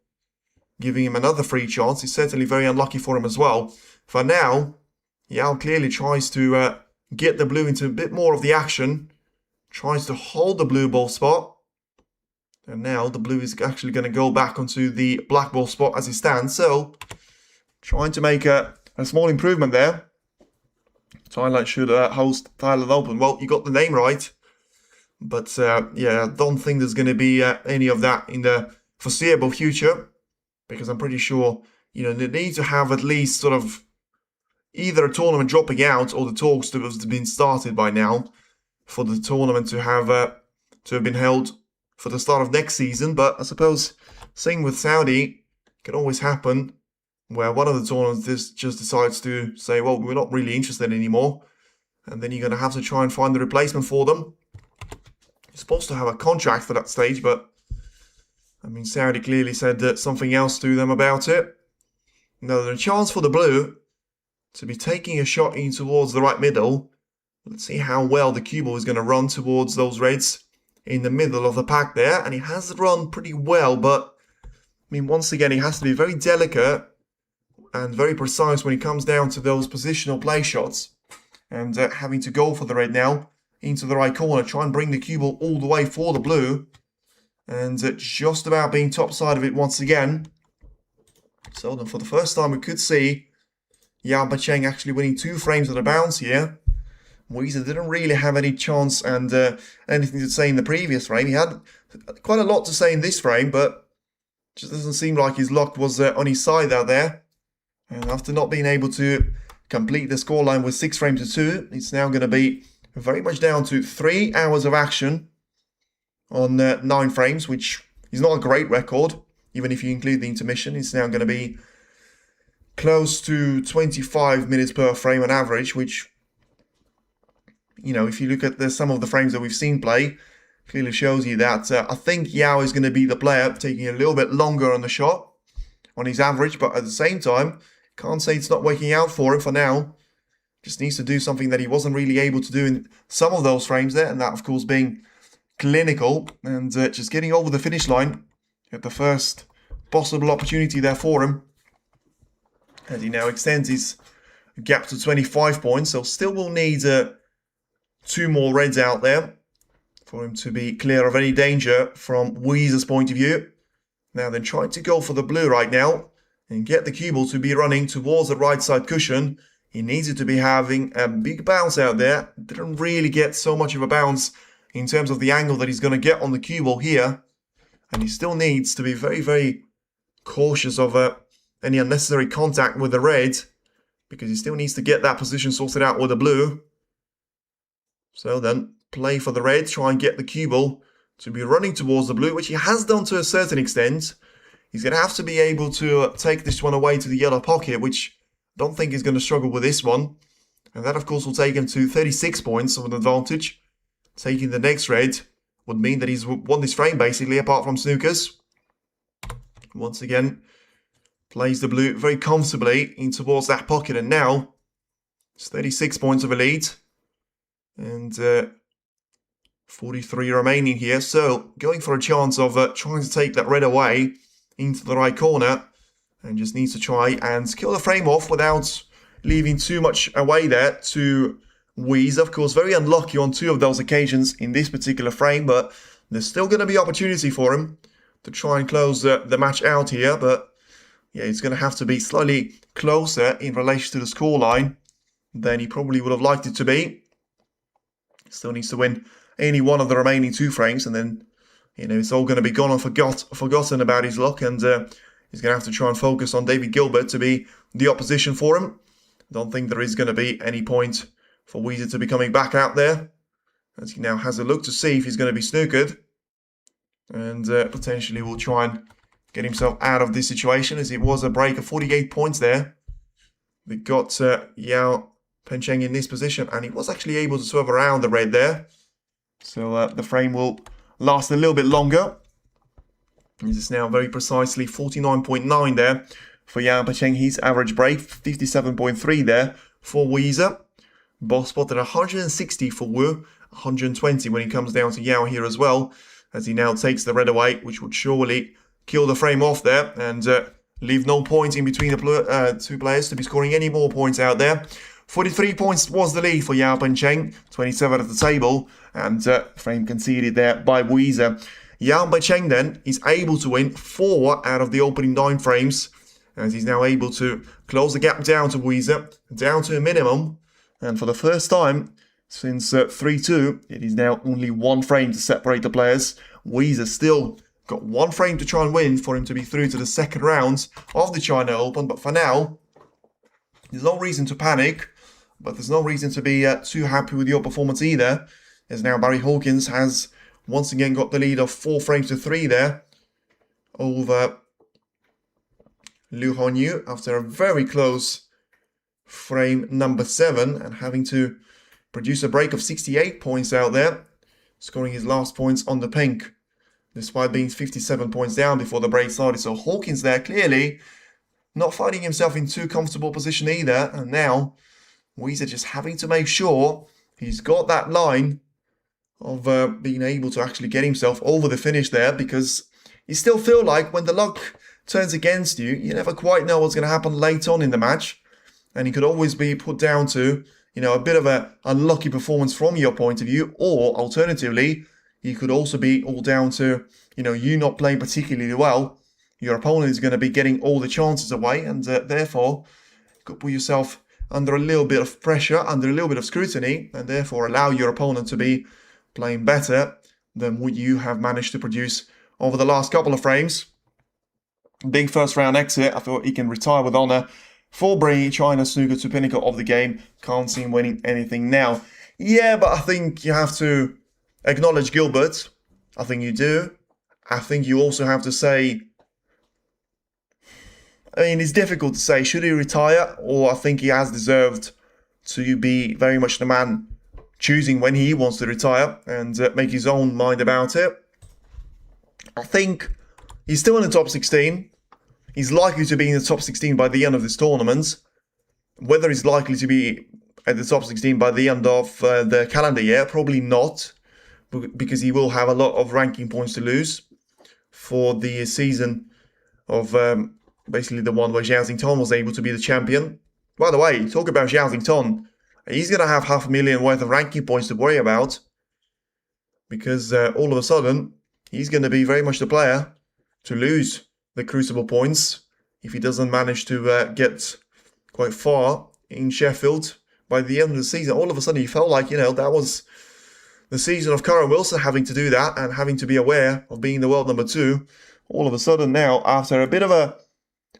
giving him another free chance. It's certainly very unlucky for him as well. For now, Yao clearly tries to get the blue into a bit more of the action, tries to hold the blue ball spot, and now the blue is actually going to go back onto the black ball spot as it stands. So, trying to make a small improvement there. Thailand should host Thailand Open. Well, you got the name right. But yeah, I don't think there's going to be any of that in the foreseeable future. Because I'm pretty sure, you know, they need to have at least sort of either a tournament dropping out or the talks to have been started by now for the tournament to have been held for the start of next season. But I suppose, same with Saudi, can always happen where one of the tournaments just decides to say, well, we're not really interested anymore. And then you're going to have to try and find the replacement for them. You're supposed to have a contract for that stage, but I mean, Saudi clearly said something else to them about it. Now, there's a chance for the blue to be taking a shot in towards the right middle. Let's see how well the cue ball is going to run towards those reds in the middle of the pack there. And he has run pretty well, but I mean, once again, he has to be very delicate and very precise when it comes down to those positional play shots. And having to go for the red now into the right corner, try and bring the cue ball all the way for the blue. And just about being top side of it once again. So then for the first time we could see Yao Bencheng actually winning 2 frames at a bounce here. Yize didn't really have any chance and anything to say in the previous frame. He had quite a lot to say in this frame, but just doesn't seem like his luck was on his side out there. And after not being able to complete the scoreline with 6 frames to 2, it's now going to be very much down to 3 hours of action on 9 frames, which is not a great record. Even if you include the intermission, it's now going to be close to 25 minutes per frame on average, which, you know, if you look at some of the frames that we've seen play, clearly shows you that I think Yao is going to be the player taking a little bit longer on the shot on his average, but at the same time, can't say it's not working out for him for now. Just needs to do something that he wasn't really able to do in some of those frames there, and that, of course, being clinical and just getting over the finish line at the first possible opportunity there for him. And he now extends his gap to 25 points, so still will need 2 more reds out there for him to be clear of any danger from Yize's point of view. Now then, trying to go for the blue right now and get the cue ball to be running towards the right side cushion. He needs it to be having a big bounce out there. Didn't really get so much of a bounce in terms of the angle that he's going to get on the cue ball here. And he still needs to be very, very cautious of any unnecessary contact with the red, because he still needs to get that position sorted out with the blue. So then, play for the red, try and get the cue ball to be running towards the blue, which he has done to a certain extent. He's going to have to be able to take this one away to the yellow pocket, which I don't think he's going to struggle with this one. And that, of course, will take him to 36 points of an advantage. Taking the next red would mean that he's won this frame, basically, apart from snookers. Once again, plays the blue very comfortably in towards that pocket, and now it's 36 points of a lead. And 43 remaining here, so going for a chance of trying to take that red away into the right corner, and just needs to try and kill the frame off without leaving too much away there to Yize. Of course, very unlucky on 2 of those occasions in this particular frame, but there's still going to be opportunity for him to try and close the match out here. But yeah, it's going to have to be slightly closer in relation to the scoreline than he probably would have liked it to be. Still needs to win any one of the remaining 2 frames, and then, you know, it's all going to be gone and forgotten about his luck, and he's going to have to try and focus on David Gilbert to be the opposition for him. Don't think there is going to be any point for Yize to be coming back out there, as he now has a look to see if he's going to be snookered, and potentially will try and get himself out of this situation, as it was a break of 48 points there. We got Yao Pencheng in this position, and he was actually able to swerve around the red there. So the frame will last a little bit longer. This is now very precisely 49.9 there for Yao Pencheng. His average break, 57.3 there for Yize. Boss spotted 160 for Wu, 120 when it comes down to Yao here as well, as he now takes the red away, which would surely kill the frame off there and leave no point in between the 2 players to be scoring any more points out there. 43 points was the lead for Yao Pencheng, 27 at the table, and frame conceded there by Yize. Yao Pencheng then is able to win 4 out of the opening 9 frames, as he's now able to close the gap down to Yize, down to a minimum, and for the first time since 3-2, it is now only 1 frame to separate the players. Yize still got 1 frame to try and win for him to be through to the second round of the China Open, but for now, there's no reason to panic, but there's no reason to be too happy with your performance either, as now Barry Hawkins has once again got the lead of 4 frames to 3 there over Liu Hongyu after a very close frame number 7, and having to produce a break of 68 points out there, scoring his last points on the pink, despite being 57 points down before the break started. So Hawkins there clearly not finding himself in too comfortable position either, and now Yize just having to make sure he's got that line of being able to actually get himself over the finish there, because you still feel like when the luck turns against you, you never quite know what's going to happen late on in the match, and it could always be put down to, you know, a bit of a unlucky performance from your point of view, or alternatively, it could also be all down to, you know, you not playing particularly well. Your opponent is going to be getting all the chances away, and therefore, you could put yourself under a little bit of pressure, under a little bit of scrutiny, and therefore allow your opponent to be playing better than what you have managed to produce over the last couple of frames. Big first round exit. I thought he can retire with honour for bringing China snooker to pinnacle of the game. Can't see him winning anything now. Yeah, but I think you have to acknowledge Gilbert. I think you do. I think you also have to say, I mean, it's difficult to say, should he retire? Or I think he has deserved to be very much the man choosing when he wants to retire and make his own mind about it. I think he's still in the top 16. He's likely to be in the top 16 by the end of this tournament. Whether he's likely to be at the top 16 by the end of the calendar year, probably not, because he will have a lot of ranking points to lose for the season of basically the one where Zhao Xingtong was able to be the champion. By the way, talk about Zhao Xingtong. He's going to have 500,000 worth of ranking points to worry about, because all of a sudden, he's going to be very much the player to lose the Crucible points if he doesn't manage to get quite far in Sheffield by the end of the season. All of a sudden, he felt like, you know, that was the season of Karen Wilson having to do that and having to be aware of being the world number 2. All of a sudden now, after a bit of a,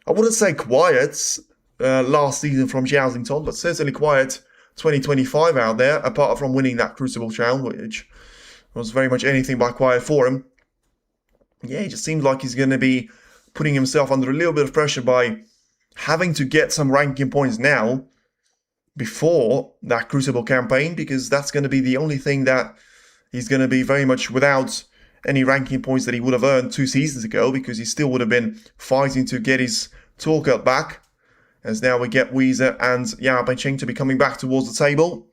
I wouldn't say quiet last season from Zhao Xingtong, but certainly quiet 2025 out there, apart from winning that Crucible Challenge, which was very much anything but quiet for him. Yeah, it just seems like he's going to be putting himself under a little bit of pressure by having to get some ranking points now before that Crucible campaign, because that's going to be the only thing that he's going to be very much without any ranking points that he would have earned 2 seasons ago, because he still would have been fighting to get his tour cut back. As now we get Yize and Yao Pencheng to be coming back towards the table.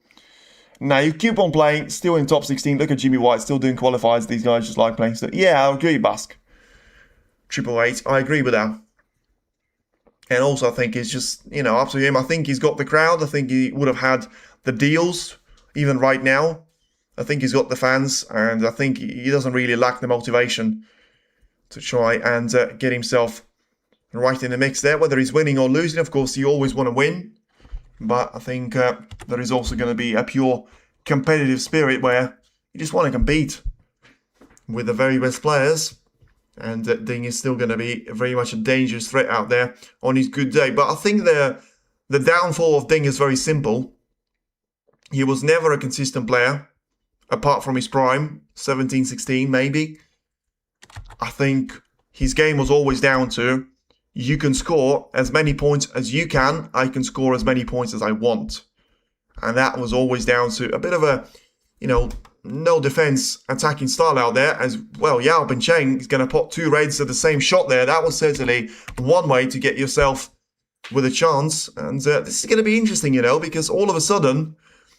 Now you keep on playing, still in top 16. Look at Jimmy White, still doing qualifiers. These guys just like playing. So yeah, I agree, Bask. 888, I agree with that. And also, I think it's just, up to him. I think he's got the crowd. I think he would have had the deals, even right now. I think he's got the fans, and I think he doesn't really lack the motivation to try and get himself right in the mix there. Whether he's winning or losing, of course, you always want to win. But I think there is also going to be a pure competitive spirit where you just want to compete with the very best players. And Ding is still going to be very much a dangerous threat out there on his good day. But I think the downfall of Ding is very simple. He was never a consistent player, apart from his prime, 17, 16 maybe. I think his game was always down to, you can score as many points as you can, I can score as many points as I want. And that was always down to a bit of a, no defense attacking style out there, as well. Yao Cheng is going to put 2 raids at the same shot there. That was certainly one way to get yourself with a chance. And this is going to be interesting, because all of a sudden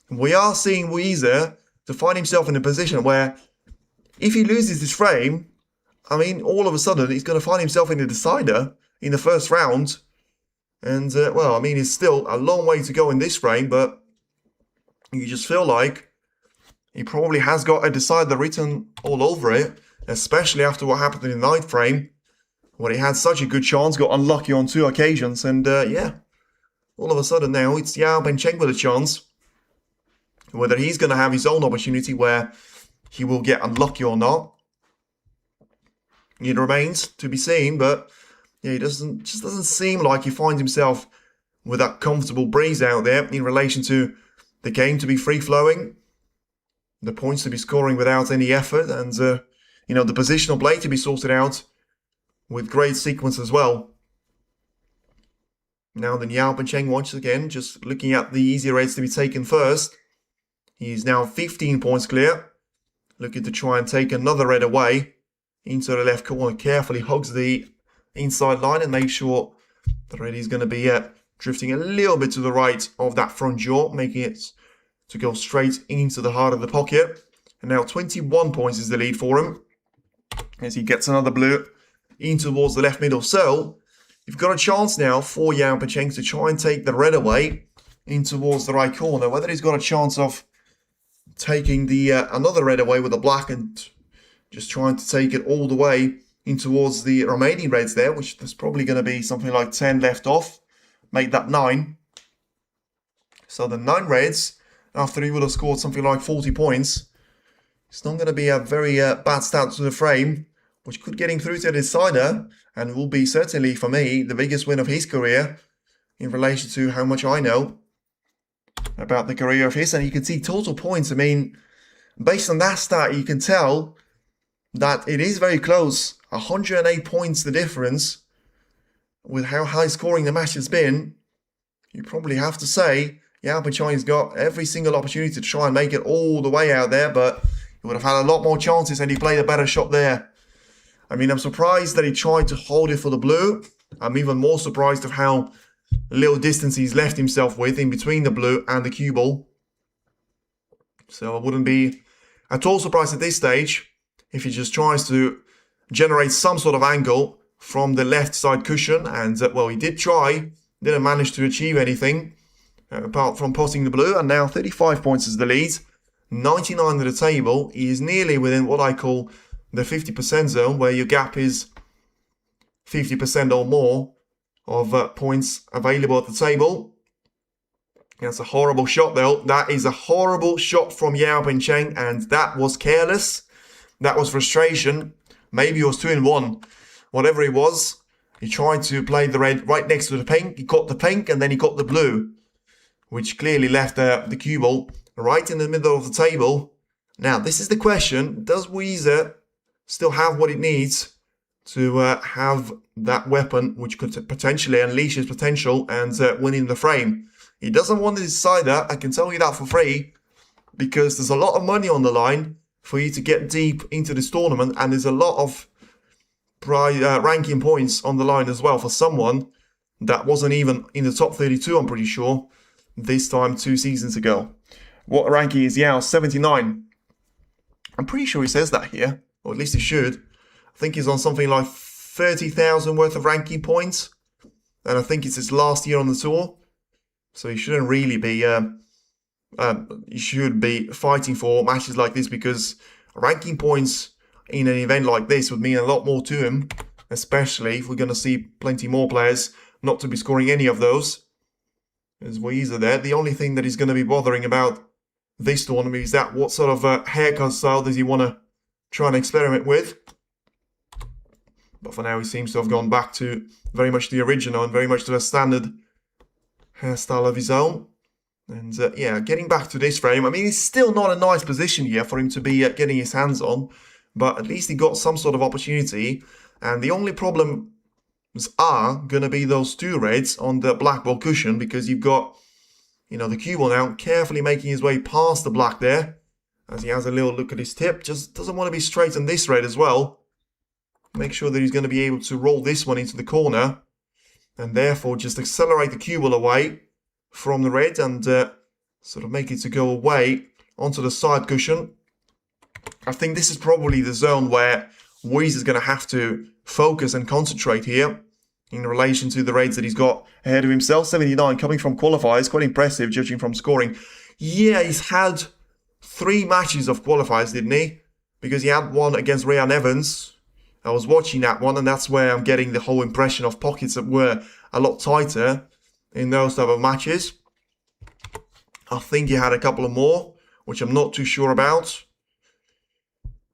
we are seeing Yize to find himself in a position where if he loses this frame, all of a sudden he's going to find himself in a decider in the first round. And it's still a long way to go in this frame, but you just feel like he probably has got a decider written all over it, especially after what happened in the 9th frame, where he had such a good chance, got unlucky on 2 occasions, and all of a sudden now it's Yao Cheng with a chance. Whether he's going to have his own opportunity where he will get unlucky or not, it remains to be seen, but he doesn't seem like he finds himself with that comfortable breeze out there in relation to the game to be free-flowing, the points to be scoring without any effort, and the positional play to be sorted out with great sequence as well. Now then, Yao Cheng once again, just looking at the easy raids to be taken first. He's now 15 points clear, looking to try and take another raid away into the left corner. Carefully hugs the inside line and make sure the raid is going to be drifting a little bit to the right of that front jaw, making it to go straight into the heart of the pocket. And now 21 points is the lead for him, as he gets another blue in towards the left middle. So you've got a chance now for Yao Cheng to try and take the red away in towards the right corner. Whether he's got a chance of taking the another red away with the black and just trying to take it all the way in towards the remaining reds there, which there's probably going to be something like 10 left off, make that 9. So the 9 reds, after he would have scored something like 40 points, it's not going to be a very bad start to the frame, which could get him through to the decider, and will be certainly, for me, the biggest win of his career in relation to how much I know about the career of his. And you can see total points. Based on that stat, you can tell that it is very close. 108 points the difference. With how high scoring the match has been, you probably have to say Yao Cheng's got every single opportunity to try and make it all the way out there, but he would have had a lot more chances and he played a better shot there. I'm surprised that he tried to hold it for the blue. I'm even more surprised of how little distance he's left himself with in between the blue and the cue ball. So I wouldn't be at all surprised at this stage if he just tries to generate some sort of angle from the left side cushion. And, he did try, didn't manage to achieve anything apart from potting the blue. And now 35 points is the lead, 99 to the table. He is nearly within what I call the 50% zone, where your gap is 50% or more of points available at the table. That's a horrible shot, though. That is a horrible shot from Yao Cheng, and that was careless. That was frustration. Maybe it was 2-in-1. Whatever it was, he tried to play the red right next to the pink. He got the pink, and then he got the blue, which clearly left the cue ball right in the middle of the table. Now, this is the question. Does Yize still have what it needs to have that weapon, which could potentially unleash his potential and win in the frame? He doesn't want to decide that. I can tell you that for free, because there's a lot of money on the line for you to get deep into this tournament, and there's a lot of ranking points on the line as well for someone that wasn't even in the top 32, I'm pretty sure, this time 2 seasons ago. What ranking is Yao? 79. I'm pretty sure he says that here, or at least he should. I think he's on something like 30,000 worth of ranking points. and I think it's his last year on the tour, so he shouldn't really be. You should be fighting for matches like this, because ranking points in an event like this would mean a lot more to him, especially if we're going to see plenty more players not to be scoring any of those. There's Yize there. The only thing that he's going to be bothering about this tournament is that what sort of haircut style does he want to try and experiment with. But for now, he seems to have gone back to very much the original and very much to a standard hairstyle of his own. And yeah, getting back to this frame, I mean, it's still not a nice position here for him to be getting his hands on, but at least he got some sort of opportunity. And the only problems are going to be those two reds on the black ball cushion, because you've got, you know, the cue ball now carefully making his way past the black there, as he has a little look at his tip. Just doesn't want to be straight on this red as well. Make sure that he's going to be able to roll this one into the corner, and therefore just accelerate the cue ball away from the red and sort of make it to go away onto the side cushion. I think this is probably the zone where Yize is going to have to focus and concentrate here in relation to the reds that he's got ahead of himself. 79 coming from qualifiers, quite impressive judging from scoring. Yeah, he's had 3 matches of qualifiers, didn't he? Because he had one against Ryan Evans. I was watching that one, and that's where I'm getting the whole impression of pockets that were a lot tighter in those type of matches. I think he had a couple of more, which I'm not too sure about.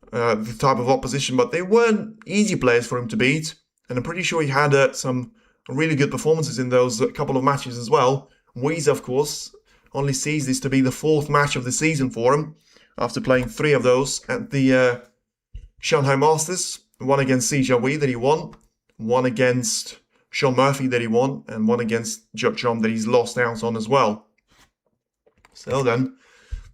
The type of opposition, but they weren't easy players for him to beat. And I'm pretty sure he had some really good performances in those couple of matches as well. Yize, of course, only sees this to be the 4th match of the season for him, after playing 3 of those at the Shanghai Masters. One against Sijia Wei that he won, one against Sean Murphy that he won, and one against Watchalong that he's lost out on as well. So then,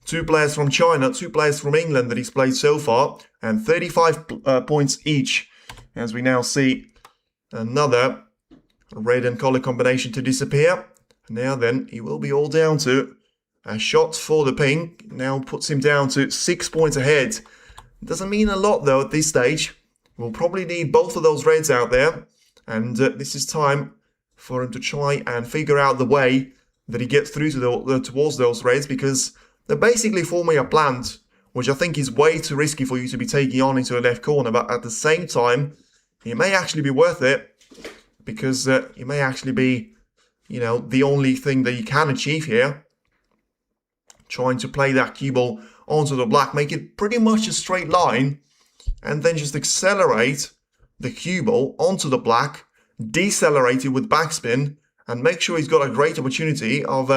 2 players from China, 2 players from England that he's played so far, and 35 points each, as we now see another red and color combination to disappear. Now then, he will be all down to a shot for the pink. Now puts him down to 6 points ahead. Doesn't mean a lot though at this stage. We'll probably need both of those reds out there, and this is time for him to try and figure out the way that he gets through to towards those reds, because they're basically forming a plant, which I think is way too risky for you to be taking on into a left corner, but at the same time, it may actually be worth it, because it may actually be, you know, the only thing that you can achieve here. Trying to play that cue ball onto the black, make it pretty much a straight line, and then just accelerate the cue ball onto the black, decelerate it with backspin, and make sure he's got a great opportunity of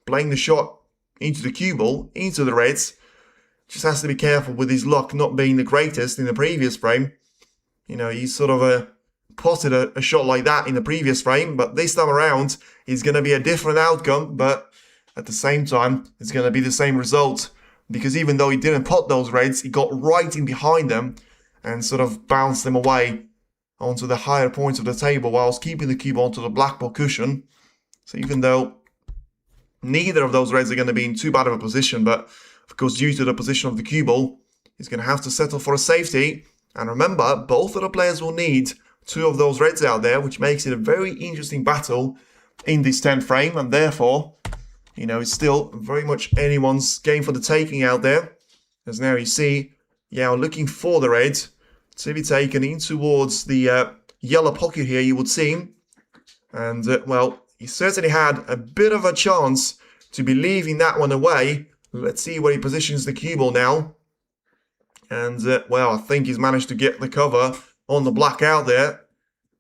playing the shot into the cue ball, into the reds. Just has to be careful with his luck not being the greatest in the previous frame. You know, he sort of potted a shot like that in the previous frame, but this time around, it's going to be a different outcome, but at the same time, it's going to be the same result, because even though he didn't pot those reds, he got right in behind them and sort of bounced them away onto the higher points of the table whilst keeping the cube onto the black ball cushion. So even though neither of those reds are going to be in too bad of a position, but of course due to the position of the cue ball, he's going to have to settle for a safety. And remember, both of the players will need 2 of those reds out there, which makes it a very interesting battle in this 10th frame, and therefore, you know, it's still very much anyone's game for the taking out there. As now you see, Yao looking for the red to be taken in towards the yellow pocket here, you would see. And, well, he certainly had a bit of a chance to be leaving that one away. Let's see where he positions the cue ball now. And, well, I think he's managed to get the cover on the black out there,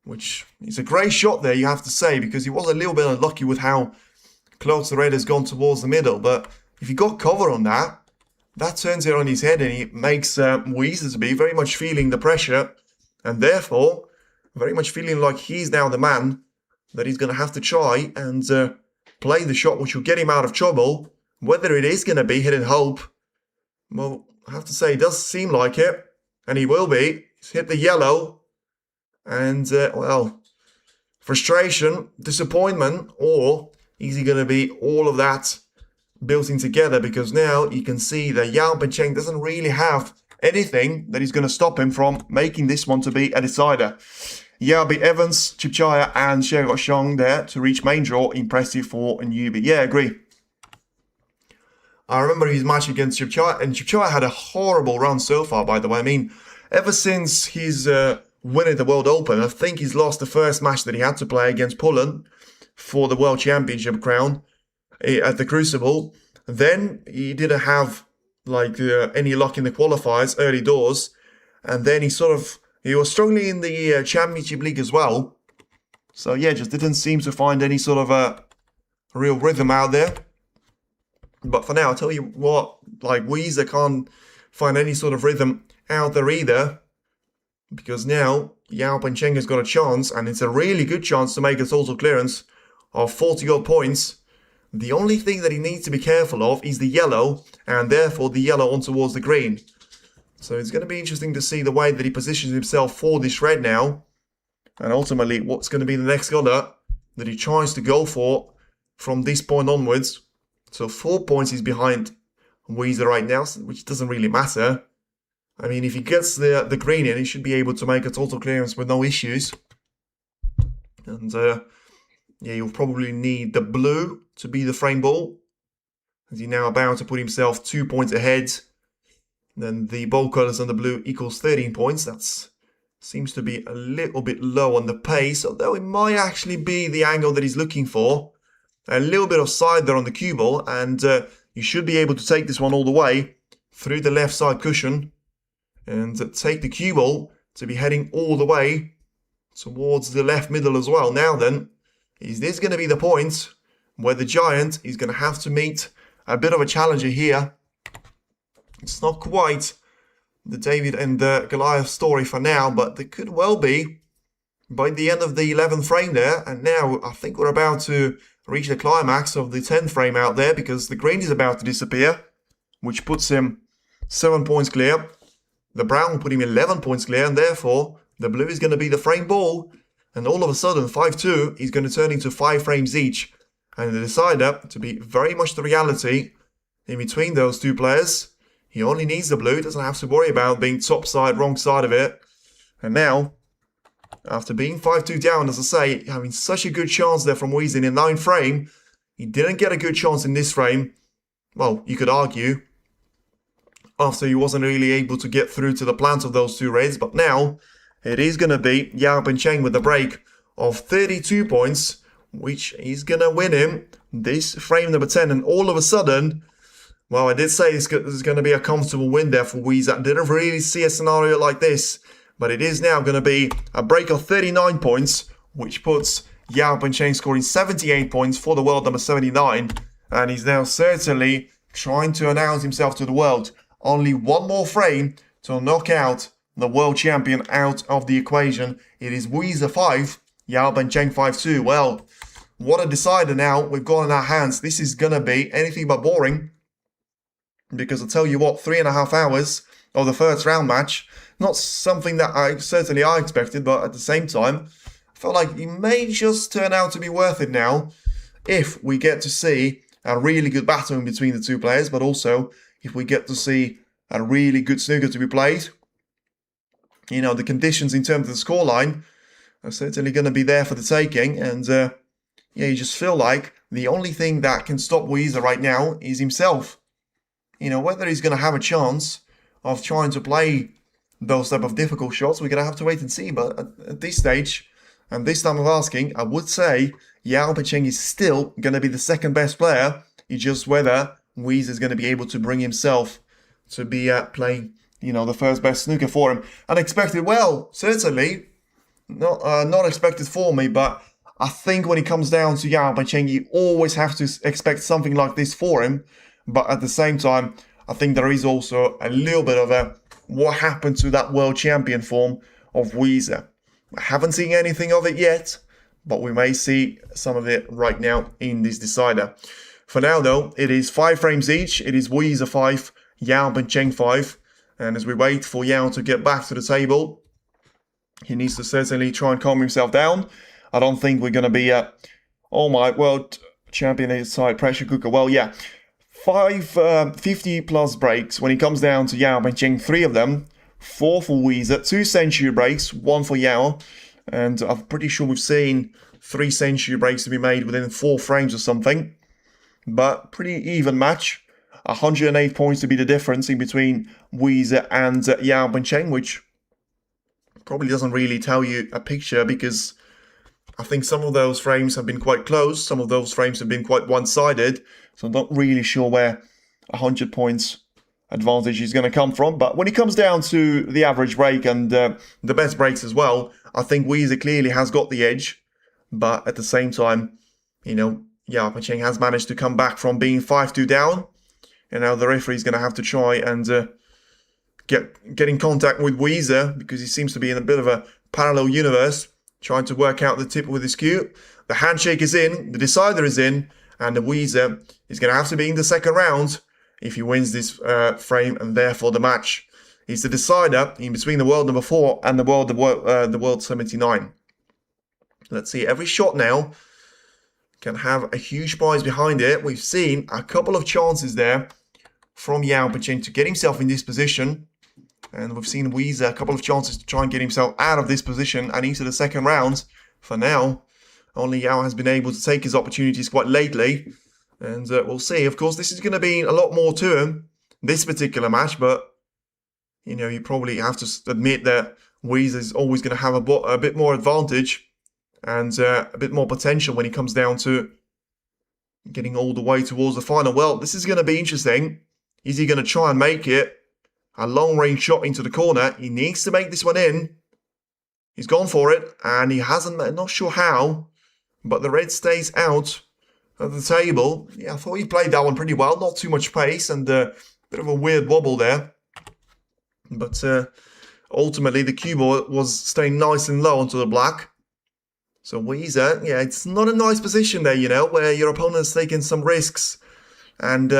which is a great shot there, you have to say, because he was a little bit unlucky with how close the red has gone towards the middle. But if he got cover on that, that turns it on his head, and it makes Yize to be very much feeling the pressure, and therefore very much feeling like he's now the man that he's going to have to try and play the shot which will get him out of trouble. Whether it is going to be hit and hope, well, I have to say it does seem like it, and he will be. He's hit the yellow, and well, frustration, disappointment, or is he going to be all of that built in together? Because now you can see that Yao Pengcheng doesn't really have anything that is going to stop him from making this one to be a decider. Yao beat Evans, Chipchaya, and Watchalong there to reach main draw. Impressive for a newbie. Yeah, agree. I remember his match against Chipchaya, and Chipchaya had a horrible run so far, by the way. I mean, ever since his win at the World Open, I think he's lost the first match that he had to play against Poland for the World Championship crown at the Crucible. Then he didn't have like any luck in the qualifiers early doors, and then he was struggling in the Championship League as well. So yeah, just didn't seem to find any sort of a real rhythm out there. But for now, I'll tell you what, like Yize can't find any sort of rhythm out there either, because now Yao Bencheng has got a chance, and it's a really good chance to make a total clearance of 40 odd points. The only thing that he needs to be careful of is the yellow, and therefore the yellow on towards the green. So it's going to be interesting to see the way that he positions himself for this red now, and ultimately what's going to be the next colour that he tries to go for from this point onwards. So 4 points he's behind Yize right now, which doesn't really matter. I mean, if he gets the green in, he should be able to make a total clearance with no issues. And yeah, you'll probably need the blue to be the frame ball, as he's now about to put himself 2 points ahead. Then the ball colours on the blue equals 13 points. That seems to be a little bit low on the pace, although it might actually be the angle that he's looking for. A little bit of side there on the cue ball, and you should be able to take this one all the way through the left side cushion and take the cue ball to be heading all the way towards the left middle as well. Now then, is this going to be the point where the Giant is going to have to meet a bit of a challenger here? It's not quite the David and Goliath story for now, but it could well be by the end of the 11th frame there. And now I think we're about to reach the climax of the 10th frame out there, because the green is about to disappear, which puts him 7 points clear. The brown will put him 11 points clear, and therefore the blue is going to be the frame ball. And all of a sudden, 5-2 is going to turn into 5 frames each. And the decider to be very much the reality in between those two players. He only needs the blue, doesn't have to worry about being top side, wrong side of it. And now, after being 5-2 down, as I say, having such a good chance there from Yize in the 9th frame, he didn't get a good chance in this frame. Well, you could argue, after he wasn't really able to get through to the plant of those two reds. But now, it is going to be Yao Bencheng with a break of 32 points, which is going to win him this frame number 10. And all of a sudden, well, I did say this is going to be a comfortable win there for Yize. I didn't really see a scenario like this. But it is now going to be a break of 39 points, which puts Yao Bencheng scoring 78 points for the world number 79. And he's now certainly trying to announce himself to the world. Only one more frame to knock out the world champion out of the equation. It is Yize 5, Yao Bencheng 5-2. Well, what a decider now we've got in our hands. This is going to be anything but boring, because I'll tell you what, 3.5 hours of the first round match, not something that I expected, but at the same time, I felt like it may just turn out to be worth it now if we get to see a really good battle in between the two players, but also if we get to see a really good snooker to be played. You know, the conditions in terms of the scoreline are certainly going to be there for the taking, and yeah, you just feel like the only thing that can stop Yize right now is himself. You know, whether he's going to have a chance of trying to play those type of difficult shots, we're going to have to wait and see. But at this stage, and this time of asking, I would say Yao Bencheng is still going to be the second best player. It's just whether Yize is going to be able to bring himself to be playing, you know, the first best snooker for him. Unexpected, well, certainly not expected for me, but I think when it comes down to Yao Bencheng, you always have to expect something like this for him. But at the same time, I think there is also a little bit of a what happened to that world champion form of Yize. I haven't seen anything of it yet, but we may see some of it right now in this decider. For now, though, it is 5 frames each. It is Yize 5, Yao Bencheng 5. And as we wait for Yao to get back to the table, he needs to certainly try and calm himself down. I don't think we're going to be oh my, world champion side pressure cooker. Well, yeah. 50 plus breaks when it comes down to Yao Bencheng, 3 of them, 4 for Yize, 2 century breaks, 1 for Yao, And I'm pretty sure we've seen 3 century breaks to be made within 4 frames or something. But pretty even match. 108 points to be the difference in between Yize and Yao Bencheng, which probably doesn't really tell you a picture, because I think some of those frames have been quite close, some of those frames have been quite one-sided, so I'm not really sure where 100 points advantage is going to come from. But when it comes down to the average break and the best breaks as well, I think Yize clearly has got the edge. But at the same time, you know, Yao Bencheng has managed to come back from being 5-2 down, and now the referee is going to have to try and get in contact with Yize, because he seems to be in a bit of a parallel universe, trying to work out the tip with his cue. The handshake is in, the decider is in, and the Yize is going to have to be in the second round if he wins this frame, and therefore the match is the decider in between the world number 4 and the world 79. Let's see, every shot now can have a huge prize behind it. We've seen a couple of chances there from Yao Bencheng to get himself in this position. And we've seen Yize a couple of chances to try and get himself out of this position and into the second round. For now, only Yao has been able to take his opportunities quite lately. And we'll see. Of course, this is going to be a lot more to him, this particular match. But, you know, you probably have to admit that Yize is always going to have a bit more advantage and a bit more potential when it comes down to getting all the way towards the final. Well, this is going to be interesting. Is he going to try and make it? A long-range shot into the corner. He needs to make this one in. He's gone for it, and he hasn't. Not sure how, but the red stays out of the table. Yeah, I thought he played that one pretty well. Not too much pace, and a bit of a weird wobble there. But ultimately, the cue ball was staying nice and low onto the black. So Yize, yeah, it's not a nice position there, you know, where your opponent's taking some risks. And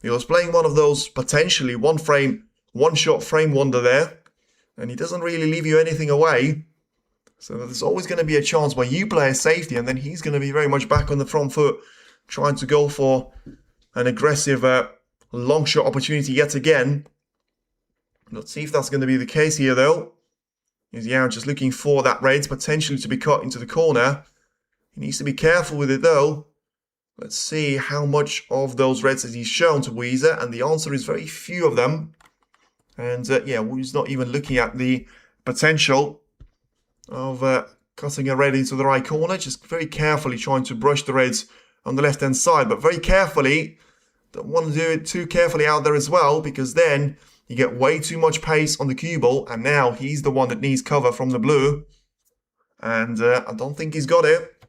he was playing one of those potentially one-shot frame wonder there, and he doesn't really leave you anything away. So there's always going to be a chance where you play a safety, and then he's going to be very much back on the front foot, trying to go for an aggressive long shot opportunity yet again. Let's see if that's going to be the case here, though. Is Yao just looking for that red potentially to be cut into the corner? He needs to be careful with it, though. Let's see how much of those reds has he shown to Yize, and the answer is very few of them. And yeah, he's not even looking at the potential of cutting a red into the right corner. Just very carefully trying to brush the reds on the left-hand side, but very carefully. Don't want to do it too carefully out there as well, because then you get way too much pace on the cue ball, and now he's the one that needs cover from the blue. And I don't think he's got it.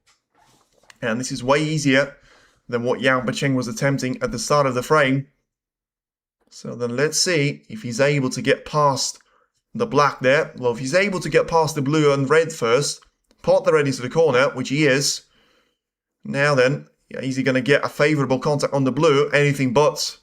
And this is way easier than what Yao Bencheng was attempting at the start of the frame. So then let's see if he's able to get past the black there. Well, if he's able to get past the blue and red first, pot the red into the corner, which he is. Now then, yeah, is he going to get a favourable contact on the blue? Anything but.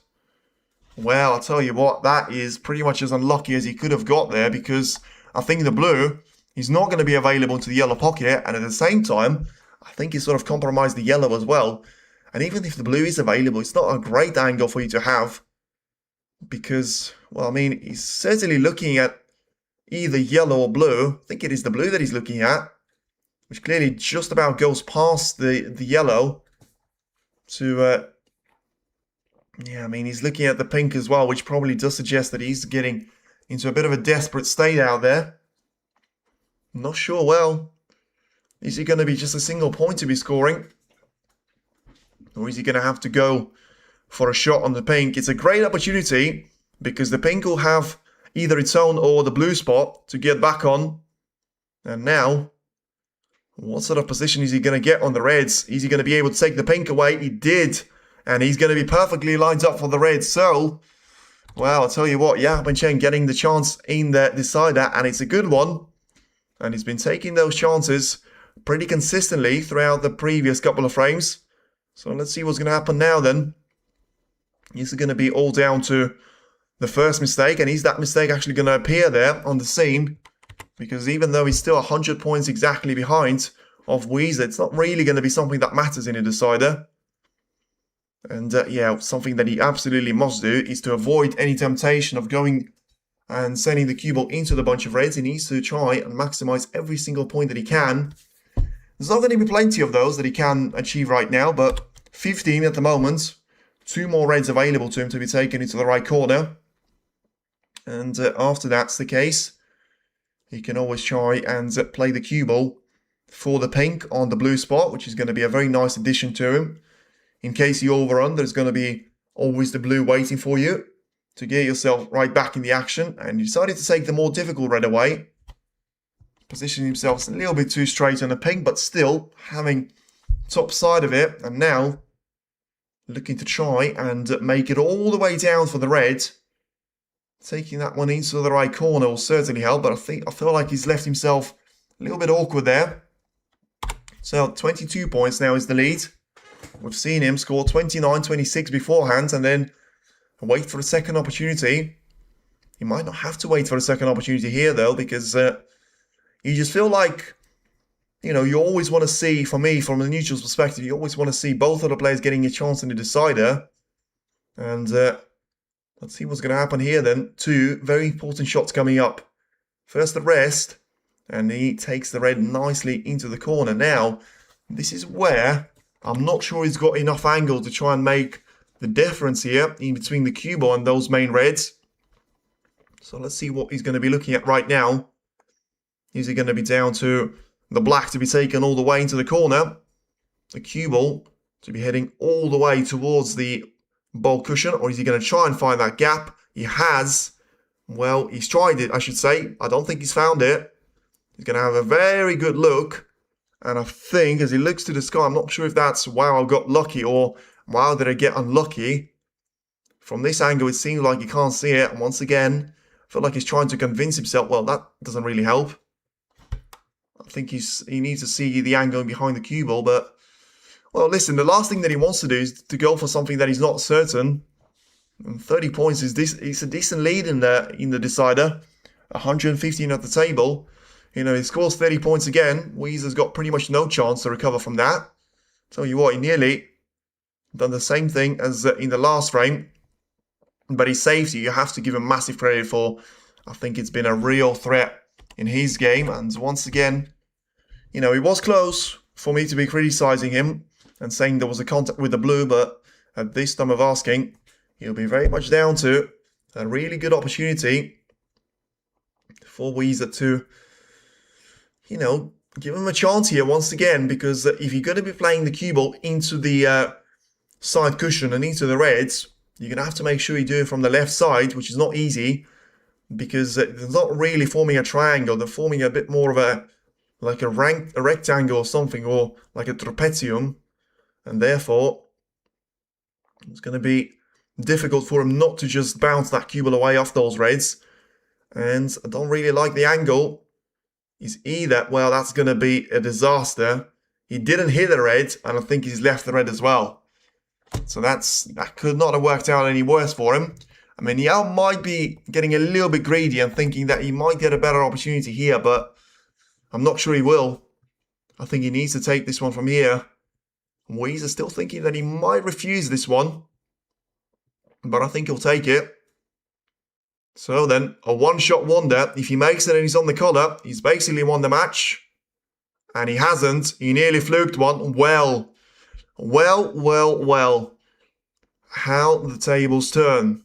Well, I'll tell you what, that is pretty much as unlucky as he could have got there, because I think the blue is not going to be available to the yellow pocket, and at the same time, I think he sort of compromised the yellow as well. And even if the blue is available, it's not a great angle for you to have. Because, well, I mean, he's certainly looking at either yellow or blue. I think it is the blue that he's looking at, which clearly just about goes past the yellow to, yeah, I mean, he's looking at the pink as well, which probably does suggest that he's getting into a bit of a desperate state out there. I'm not sure, well, is he going to be just a single point to be scoring? Or is he going to have to go for a shot on the pink? It's a great opportunity, because the pink will have either its own or the blue spot to get back on. And now, what sort of position is he going to get on the reds? Is he going to be able to take the pink away? He did. And he's going to be perfectly lined up for the reds. So, well, I'll tell you what, Yao Bencheng getting the chance in the decider, and it's a good one. And he's been taking those chances pretty consistently throughout the previous couple of frames. So let's see what's going to happen now then. Is it going to be all down to the first mistake? And is that mistake actually going to appear there on the scene? Because even though he's still 100 points exactly behind of Yize, it's not really going to be something that matters in a decider. And yeah, something that he absolutely must do is to avoid any temptation of going and sending the cue ball into the bunch of reds. He needs to try and maximize every single point that he can. There's not going to be plenty of those that he can achieve right now, but 15 at the moment. 2 more reds available to him to be taken into the right corner. And after that's the case, he can always try and play the cue ball for the pink on the blue spot, which is going to be a very nice addition to him. In case you overrun, there's going to be always the blue waiting for you to get yourself right back in the action. And he decided to take the more difficult red away, positioning himself a little bit too straight on the pink, but still having top side of it. And now looking to try and make it all the way down for the red. Taking that one into the right corner will certainly help, but I feel like he's left himself a little bit awkward there. So 22 points now is the lead. We've seen him score 29, 26 beforehand and then wait for a second opportunity. He might not have to wait for a second opportunity here though, because you just feel like, you know, you always want to see, for me, from a neutral's perspective, you always want to see both of the players getting a chance in the decider. And let's see what's going to happen here then. 2 very important shots coming up. First the rest, and he takes the red nicely into the corner. Now, this is where I'm not sure he's got enough angle to try and make the difference here in between the cue ball and those main reds. So let's see what he's going to be looking at right now. Is he going to be down to the black to be taken all the way into the corner? The cue ball to be heading all the way towards the ball cushion, or is he going to try and find that gap? He has. Well, he's tried it, I should say. I don't think he's found it. He's going to have a very good look. And I think as he looks to the sky, I'm not sure if that's, wow, I got lucky, or wow, did I get unlucky? From this angle, it seems like he can't see it. And once again, I feel like he's trying to convince himself. Well, that doesn't really help. I think he needs to see the angle behind the cue ball, but well, listen, the last thing that he wants to do is to go for something that he's not certain. And 30 points is it's a decent lead in the decider. 115 at the table. You know, he scores 30 points again. Yize has got pretty much no chance to recover from that. Tell you what, he nearly done the same thing as in the last frame. But his safety, you have to give him massive credit for. I think it's been a real threat in his game. And once again, you know, it was close for me to be criticizing him and saying there was a contact with the blue, but at this time of asking, he'll be very much down to a really good opportunity for Yize to, you know, give him a chance here once again, because if you're going to be playing the cue ball into the side cushion and into the reds, you're going to have to make sure you do it from the left side, which is not easy, because they're not really forming a triangle. They're forming a bit more of a, like a rectangle or something, or like a trapezium. And therefore, it's going to be difficult for him not to just bounce that cue ball away off those reds. And I don't really like the angle. Is either, well, that's going to be a disaster. He didn't hit the red, and I think he's left the red as well. So that could not have worked out any worse for him. I mean, Yize might be getting a little bit greedy and thinking that he might get a better opportunity here, but I'm not sure he will. I think he needs to take this one from here. Yize is still thinking that he might refuse this one, but I think he'll take it. So then, a one-shot wonder. If he makes it and he's on the collar, he's basically won the match. And he hasn't. He nearly fluked one. Well. How the tables turn.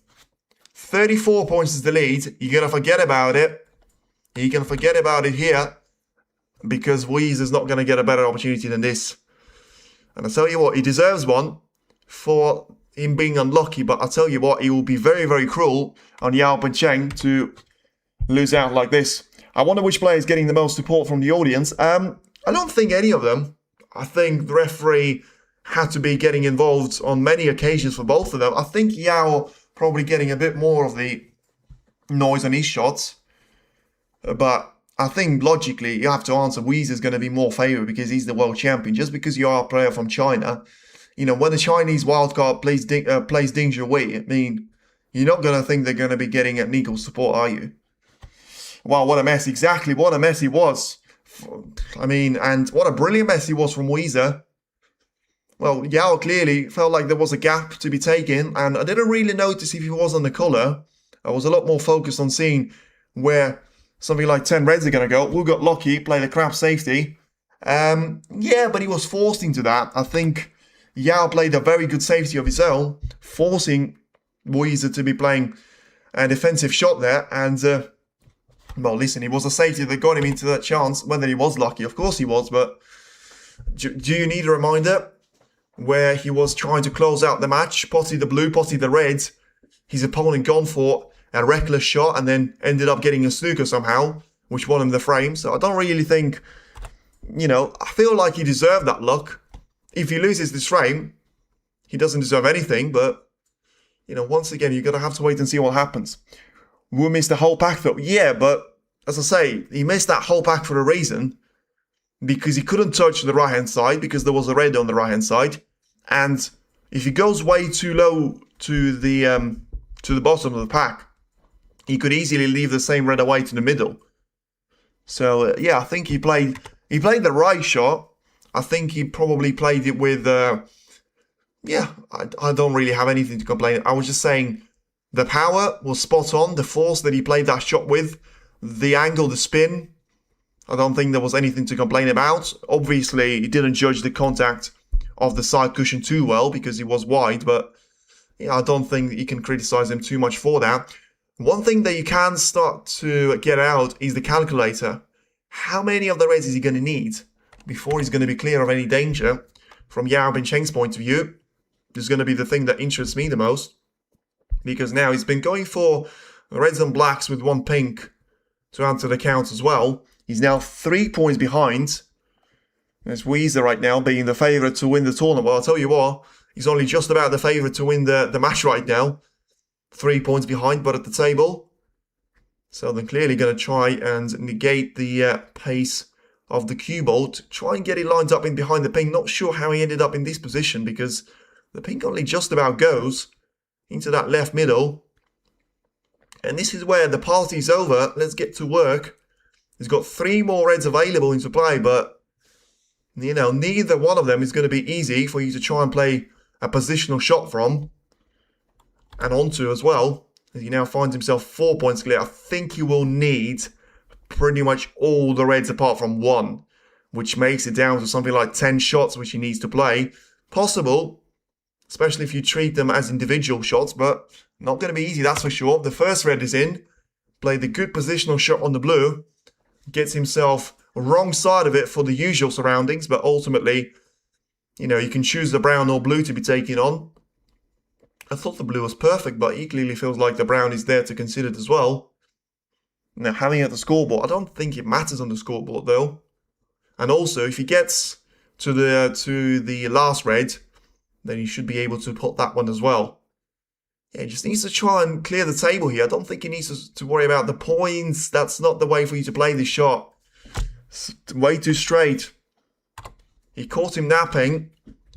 34 points is the lead. You're going to forget about it. You can forget about it here, because Yize is not going to get a better opportunity than this. And I tell you what, he deserves one for him being unlucky, but I tell you what, he will be very, very cruel on Yao Cheng to lose out like this. I wonder which player is getting the most support from the audience. I don't think any of them. I think the referee had to be getting involved on many occasions for both of them. I think Yao probably getting a bit more of the noise on his shots, but I think logically you have to answer Yize is going to be more favoured because he's the world champion. Just because you are a player from China, you know, when the Chinese wildcard plays Ding Junhui, I mean, you're not going to think they're going to be getting an equal support, are you? Wow, what a mess. Exactly what a mess he was. I mean, and what a brilliant mess he was from Yize. Well, Yao clearly felt like there was a gap to be taken, and I didn't really notice if he was on the colour. I was a lot more focused on seeing where something like 10 reds are going to go. Wu got lucky, played a crap safety. Yeah, but he was forced into that. I think Yao played a very good safety of his own, forcing Yize to be playing a defensive shot there. And, well, listen, it was a safety that got him into that chance. Whether he was lucky, of course he was, but do you need a reminder where he was trying to close out the match, potty the blue, potty the red, his opponent gone for a reckless shot and then ended up getting a snooker somehow, which won him the frame. So I don't really think, I feel like he deserved that luck. If he loses this frame, he doesn't deserve anything, but, once again, you're going to have to wait and see what happens. Wu missed the whole pack though. Yeah, but as I say, he missed that whole pack for a reason, because he couldn't touch the right-hand side because there was a red on the right-hand side. And if he goes way too low to the bottom of the pack, he could easily leave the same red away to the middle. So, yeah, I think he played the right shot. I think he probably played it with, I don't really have anything to complain. I was just saying the power was spot on. The force that he played that shot with, the angle, the spin, I don't think there was anything to complain about. Obviously, he didn't judge the contact of the side cushion too well because he was wide, but I don't think you can criticize him too much for that. One thing that you can start to get out is the calculator. How many of the reds is he going to need before he's going to be clear of any danger? From Yao Bencheng's point of view, this is going to be the thing that interests me the most, because now he's been going for reds and blacks with one pink to add to the count as well. He's now 3 points behind. There's Yize right now being the favourite to win the tournament. Well, I'll tell you what, he's only just about the favourite to win the match right now. 3 points behind, but at the table. So they're clearly going to try and negate the pace of the cue ball to try and get it lined up in behind the pink. Not sure how he ended up in this position because the pink only just about goes into that left middle. And this is where the party's over. Let's get to work. He's got 3 more reds available into play, but, neither one of them is going to be easy for you to try and play a positional shot from and onto as well. As he now finds himself 4 points clear. I think he will need pretty much all the reds apart from 1, which makes it down to something like 10 shots which he needs to play. Possible, especially if you treat them as individual shots, but not going to be easy, that's for sure. The first red is in, played the good positional shot on the blue, gets himself wrong side of it for the usual surroundings, but ultimately, you can choose the brown or blue to be taken on. I thought the blue was perfect, but he clearly feels like the brown is there to consider it as well. Now, having it at the scoreboard, I don't think it matters on the scoreboard though. And also, if he gets to the last red, then he should be able to put that one as well. Yeah, he just needs to try and clear the table here. I don't think he needs to worry about the points. That's not the way for you to play this shot. It's way too straight. He caught him napping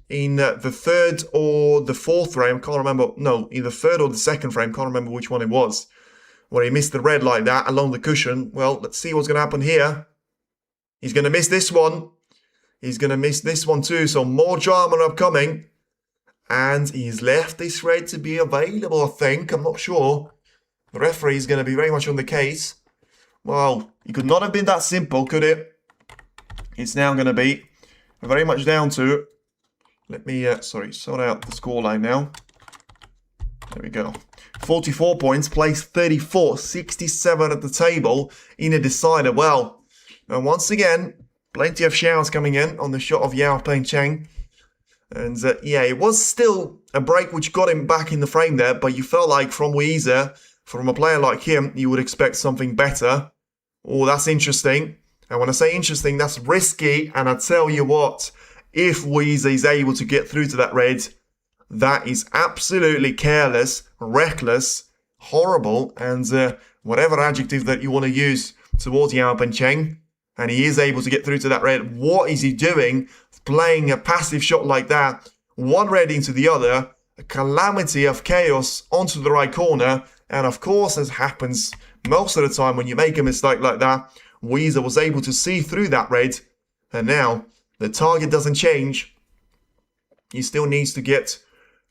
in the 3rd or the 4th frame. Can't remember. No, in the 3rd or the 2nd frame. Can't remember which one it was. Where he missed the red like that along the cushion. Well, let's see what's going to happen here. He's going to miss this one. He's going to miss this one too. So more drama upcoming. And he's left this red to be available, I think. I'm not sure. The referee is going to be very much on the case. Well, it could not have been that simple, could it? It's now going to be very much down to... Let me, sort out the scoreline now. There we go. 44 points, place 34, 67 at the table in a decider. Well, and once again, plenty of showers coming in on the shot of Yao Bencheng. And yeah, it was still a break which got him back in the frame there, but you felt like from Yize, from a player like him, you would expect something better. Oh, that's interesting. And when I say interesting, that's risky. And I tell you what, if Yize is able to get through to that red, that is absolutely careless, reckless, horrible, and whatever adjective that you want to use towards Yao Bencheng, and he is able to get through to that red. What is he doing? Playing a passive shot like that, one red into the other, a calamity of chaos onto the right corner, and of course, as happens most of the time when you make a mistake like that, Yize was able to see through that red, and now the target doesn't change. He still needs to get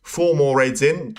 4 more reds in.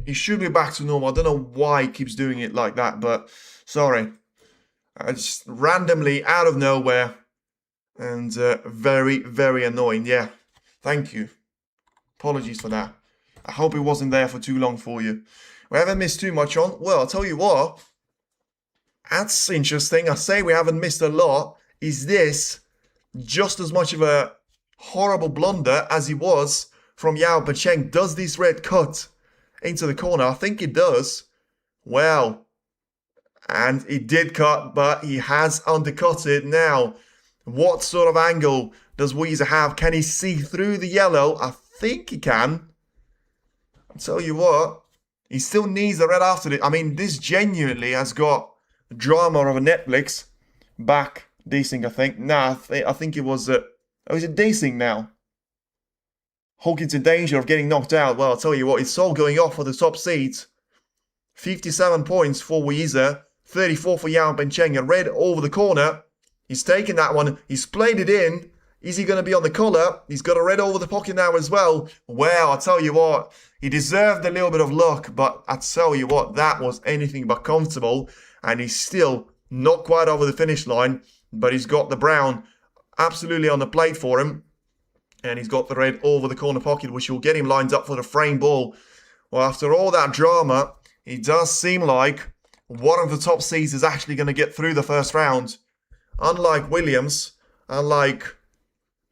He should be back to normal. I don't know why he keeps doing it like that, but sorry. Just randomly out of nowhere. And very, very annoying. Yeah, thank you. Apologies for that. I hope it wasn't there for too long for you. We haven't missed too much on. Well, I'll tell you what. That's interesting. I say we haven't missed a lot. Is this just as much of a horrible blunder as it was from Yao Pacheng? Does this red cut into the corner? I think it does. Well, and it did cut, but he has undercut it now. What sort of angle does Yize have? Can he see through the yellow? I think he can. I'll tell you what, he still needs the red after it. I mean, this genuinely has got drama of a Netflix. Back Desing, I think. Nah, I think it was... oh, is it Desing now? Hawkins in danger of getting knocked out. Well, I'll tell you what, it's all going off for the top seeds. 57 points for Yize. 34 for Yao Pacheng. A red over the corner. He's taken that one. He's played it in. Is he going to be on the collar? He's got a red over the pocket now as well. Well, I tell you what, he deserved a little bit of luck, but I tell you what, that was anything but comfortable. And he's still not quite over the finish line, but he's got the brown absolutely on the plate for him. And he's got the red over the corner pocket, which will get him lined up for the frame ball. Well, after all that drama, it does seem like one of the top seeds is actually going to get through the first round. Unlike Williams, unlike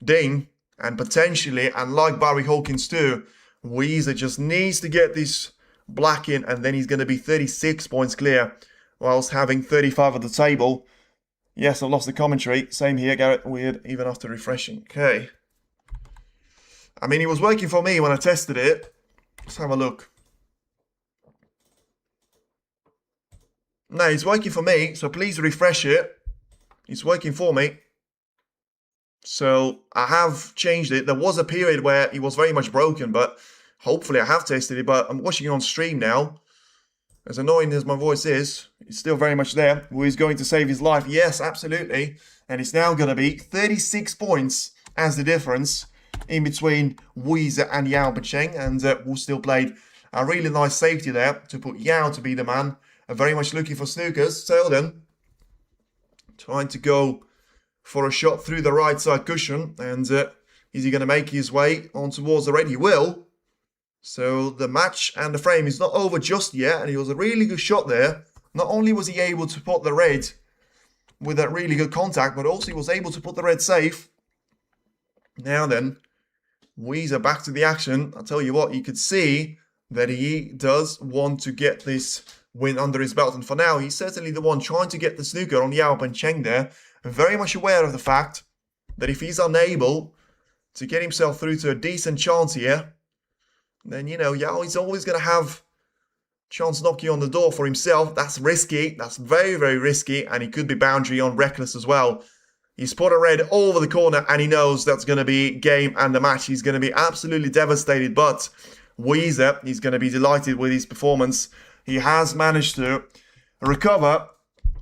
Ding, and potentially, unlike Barry Hawkins too, Yize just needs to get this black in, and then he's going to be 36 points clear, whilst having 35 at the table. Yes, I've lost the commentary. Same here, Garrett. Weird, even after refreshing. Okay. I mean, it was working for me when I tested it. Let's have a look. No, it's working for me, so please refresh it. It's working for me. So I have changed it. There was a period where it was very much broken, but hopefully I have tested it. But I'm watching it on stream now. As annoying as my voice is, it's still very much there. Who is going to save his life? Yes, absolutely. And it's now going to be 36 points as the difference in between Yize and Yao Pacheng. And Wu still played a really nice safety there to put Yao to be the man. Very much looking for snookers. Selden trying to go for a shot through the right side cushion. And is he going to make his way on towards the red? He will. So the match and the frame is not over just yet. And it was a really good shot there. Not only was he able to put the red with that really good contact, but also he was able to put the red safe. Now then, Yize back to the action. I'll tell you what, you could see that he does want to get this win under his belt. And for now, he's certainly the one trying to get the snooker on Yao Pacheng there. Very much aware of the fact that if he's unable to get himself through to a decent chance here, then, you know, Yao is always going to have chance knocking on the door for himself. That's risky. That's very, very risky. And he could be boundary on reckless as well. He's put a red over the corner and he knows that's going to be game and the match. He's going to be absolutely devastated. But Yize, he's going to be delighted with his performance. He has managed to recover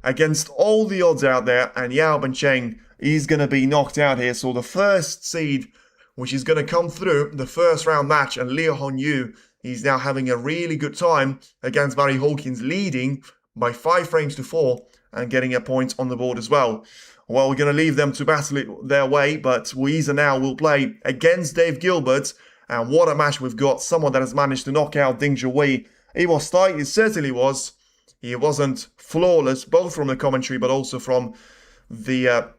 against all the odds out there. And Yao Pacheng is going to be knocked out here. So the first seed, which is going to come through the first round match, and Liu Hongyu, he's now having a really good time against Barry Hawkins, leading by 5 frames to 4 and getting a point on the board as well. Well, we're going to leave them to battle it their way, but Yize now will play against Dave Gilbert. And what a match we've got. Someone that has managed to knock out Ding Zhuwei. It was tight, it certainly was. He wasn't flawless, both from the commentary, but also from the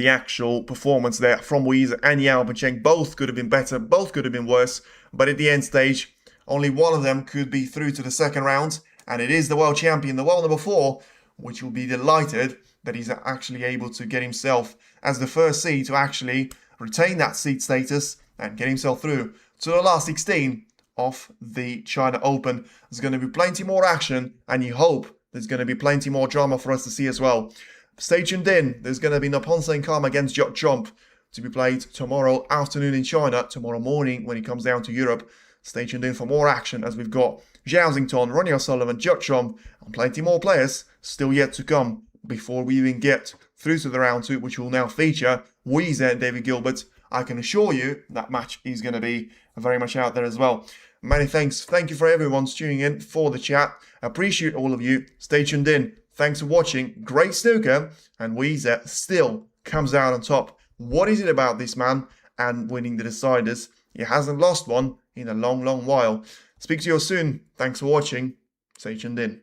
actual performance there from Yize and Yao Pacheng. Both could have been better, both could have been worse. But at the end stage, only one of them could be through to the second round. And it is the world champion, the world number 4, which will be delighted that he's actually able to get himself as the first seed to actually retain that seed status and get himself through to the last 16 of the China Open. There's going to be plenty more action, and you hope there's going to be plenty more drama for us to see as well. Stay tuned in. There's going to be Naponsen Kam against Watchalong to be played tomorrow afternoon in China, tomorrow morning when he comes down to Europe. Stay tuned in for more action as we've got Zhao Xington, Ronnie O'Sullivan, Watchalong, and plenty more players still yet to come before we even get through to the round 2, which will now feature Yize and David Gilbert. I can assure you that match is going to be very much out there as well. Many thanks. Thank you for everyone tuning in for the chat. Appreciate all of you. Stay tuned in. Thanks for watching. Great snooker. And Yize still comes out on top. What is it about this man and winning the deciders? He hasn't lost one in a long, long while. Speak to you all soon. Thanks for watching. Stay tuned in.